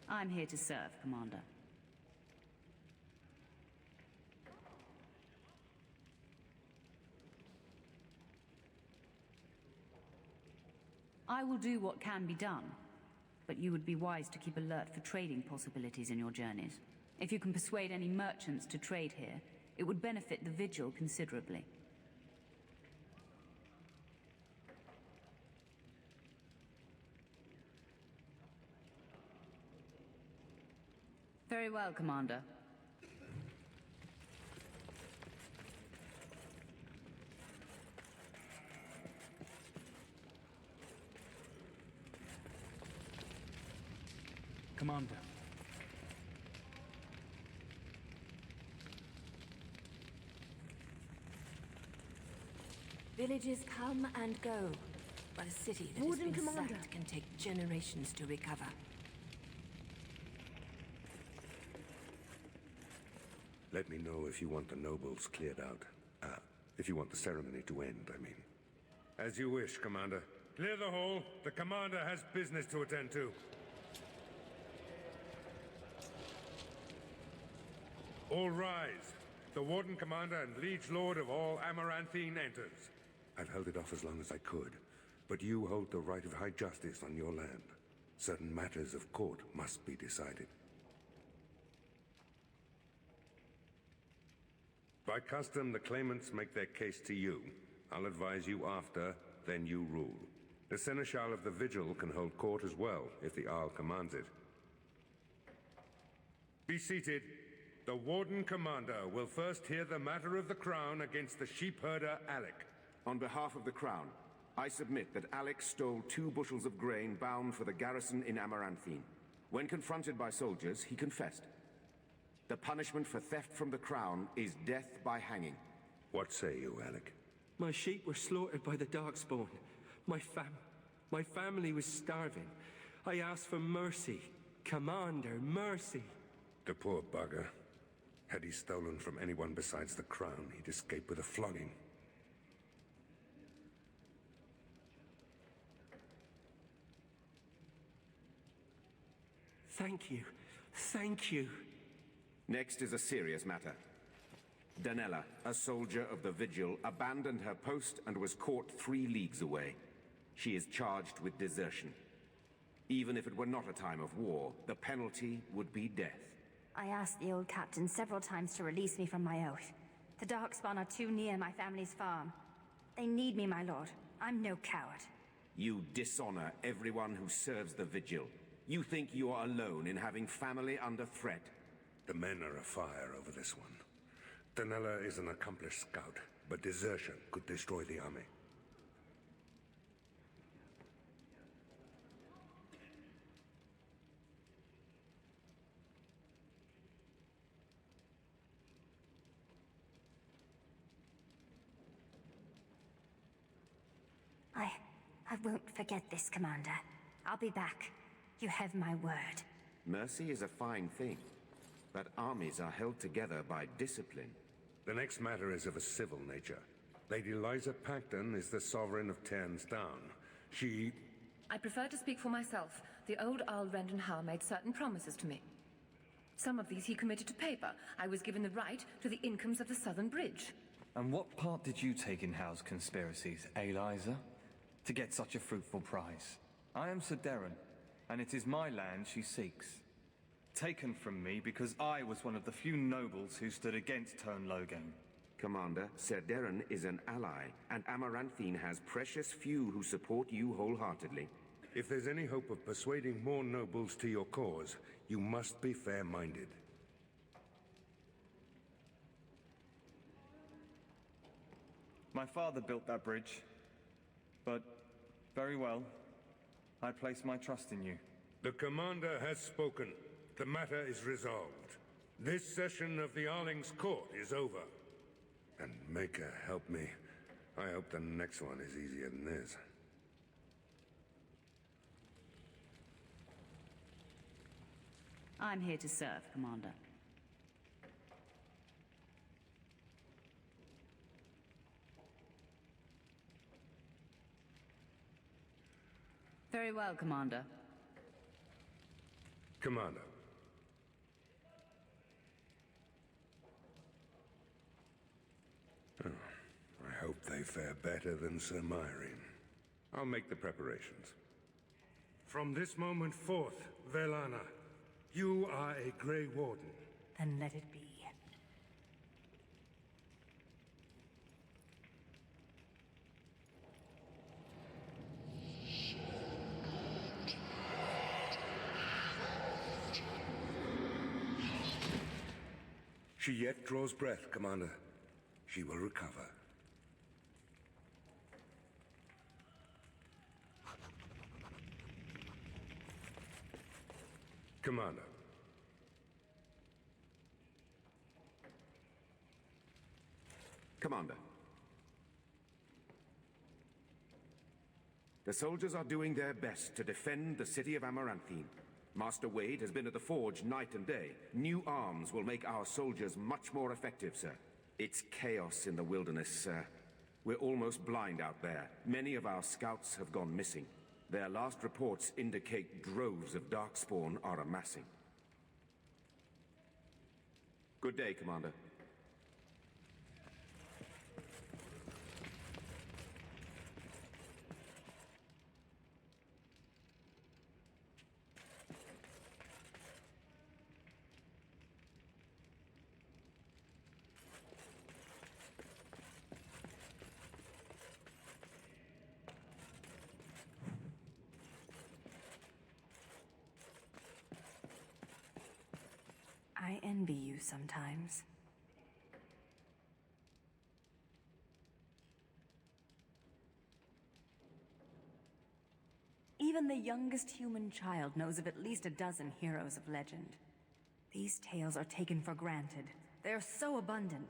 I'm here to serve, Commander. I will do what can be done, but you would be wise to keep alert for trading possibilities in your journeys. If you can persuade any merchants to trade here, it would benefit the Vigil considerably. Very well, Commander. Commander. Villages come and go, but a city that Warden has been Commander. sacked can take generations to recover. Let me know if you want the nobles cleared out. If you want the ceremony to end, I mean. As you wish, Commander. Clear the hall. The Commander has business to attend to. All rise. The Warden Commander and Liege Lord of all Amaranthine enters. I've held it off as long as I could, but you hold the right of high justice on your land. Certain matters of court must be decided. By custom, the claimants make their case to you. I'll advise you after, then you rule. The Seneschal of the Vigil can hold court as well, if the Arl commands it. Be seated. The Warden Commander will first hear the matter of the Crown against the sheepherder Alec. On behalf of the Crown, I submit that Alec stole 2 bushels of grain bound for the garrison in Amaranthine. When confronted by soldiers, he confessed. The punishment for theft from the Crown is death by hanging. What say you, Alec? My sheep were slaughtered by the Darkspawn. My family was starving. I asked for mercy. Commander, mercy. The poor bugger. Had he stolen from anyone besides the Crown, he'd escape with a flogging. Thank you. Thank you. Next is a serious matter. Danella, a soldier of the Vigil, abandoned her post and was caught 3 leagues away. She is charged with desertion. Even if it were not a time of war, the penalty would be death. I asked the old captain several times to release me from my oath. The Darkspawn are too near my family's farm. They need me, my lord. I'm no coward. You dishonor everyone who serves the Vigil. You think you are alone in having family under threat. The men are afire over this one. Danella is an accomplished scout, but desertion could destroy the army. I won't forget this, Commander. I'll be back. You have my word. Mercy is a fine thing, but armies are held together by discipline. The next matter is of a civil nature. Lady Liza Pacton is the sovereign of Terns Down. She... I prefer to speak for myself. The old Arl Rendenhal made certain promises to me. Some of these he committed to paper. I was given the right to the incomes of the Southern Bridge. And what part did you take in Hal's conspiracies, Liza? To get such a fruitful prize? I am Sir Darren, and it is my land she seeks. Taken from me because I was one of the few nobles who stood against Tern Loghain. Commander, Sir Darren is an ally, and Amaranthine has precious few who support you wholeheartedly. If there's any hope of persuading more nobles to your cause, you must be fair-minded. My father built that bridge, but very well. I place my trust in you. The Commander has spoken. The matter is resolved. This session of the Arling's Court is over. And Maker help me. I hope the next one is easier than this. I'm here to serve, Commander. Very well, Commander. Commander. Oh, I hope they fare better than Sir Myrene. I'll make the preparations. From this moment forth, Velana, you are a Grey Warden. Then let it be. She yet draws breath, Commander. She will recover. Commander. Commander. The soldiers are doing their best to defend the city of Amaranthine. Master Wade has been at the forge night and day. New arms will make our soldiers much more effective, sir. It's chaos in the wilderness, sir. We're almost blind out there. Many of our scouts have gone missing. Their last reports indicate droves of Darkspawn are amassing. Good day, Commander. envy you sometimes. Even the youngest human child knows of at least a dozen heroes of legend. These tales are taken for granted. They are so abundant.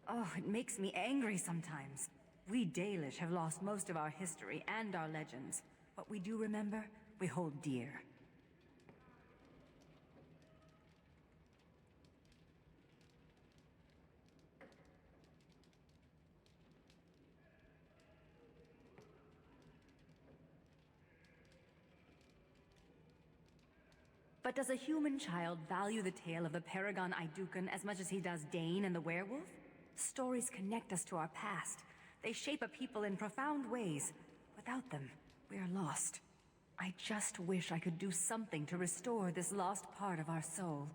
Oh, it makes me angry sometimes. We Dalish have lost most of our history and our legends. What we do remember, we hold dear. But does a human child value the tale of the Paragon Idukan as much as he does Dane and the werewolf? Stories connect us to our past. They shape a people in profound ways. Without them, we are lost. I just wish I could do something to restore this lost part of our soul.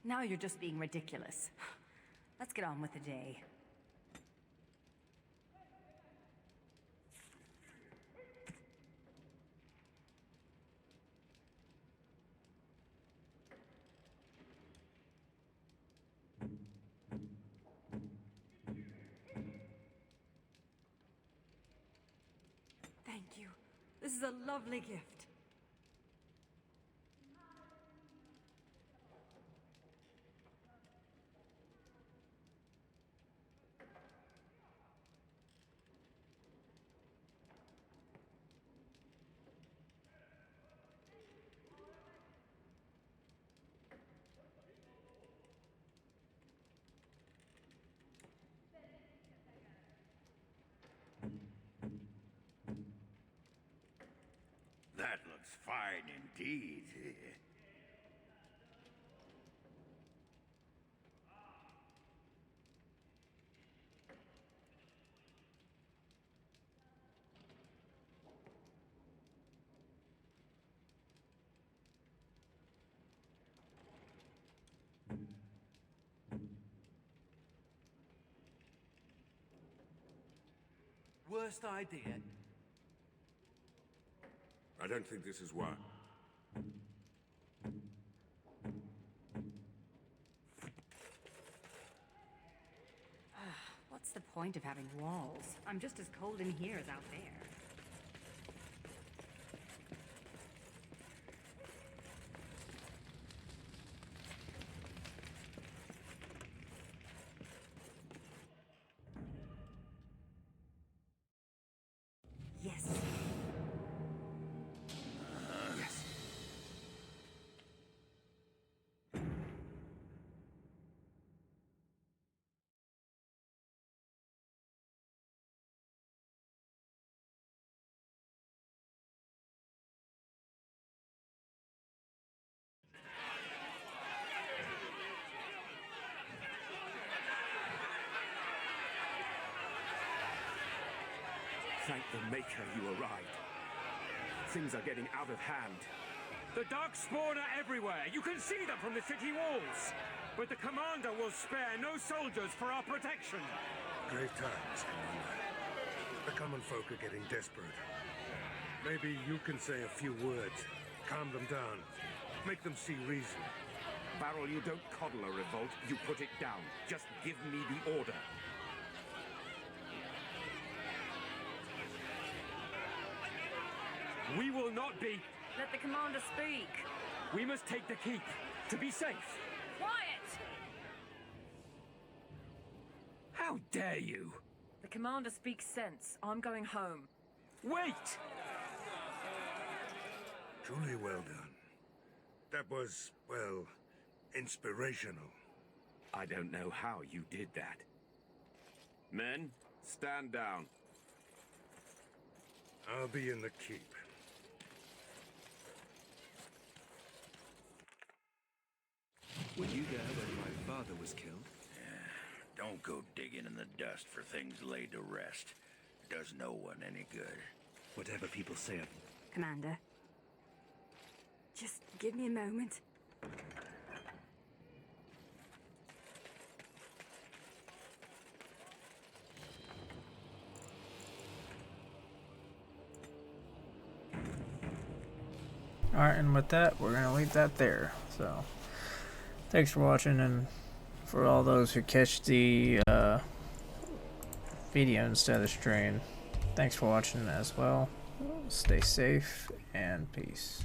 Now you're just being ridiculous. Let's get on with the day. Thank you. This is a lovely gift. That looks fine indeed. Worst idea? I don't think this is one. What's the point of having walls? I'm just as cold in here as out there. Yes. Yes. Thank the Maker you arrived. Things are getting out of hand. The Darkspawn are everywhere. You can see them from the city walls. But the Commander will spare no soldiers for our protection. Grave times, Commander. The common folk are getting desperate. Maybe you can say a few words, calm them down, make them see reason. Barrel, you don't coddle a revolt, you put it down. Just give me the order. We will not be. Let the Commander speak. We must take the keep to be safe. Quiet! How dare you? The Commander speaks sense. I'm going home. Wait! Truly well done. That was, well, inspirational. I don't know how you did that. Men, stand down. I'll be in the keep. Were you there when my father was killed? Don't go digging in the dust for things laid to rest. Does no one any good. Whatever people say of Commander. Just give me a moment. Alright, and with that, we're going to leave that there. So, thanks for watching, and for all those who catch the video instead of the stream, thanks for watching as well. Stay safe, and peace.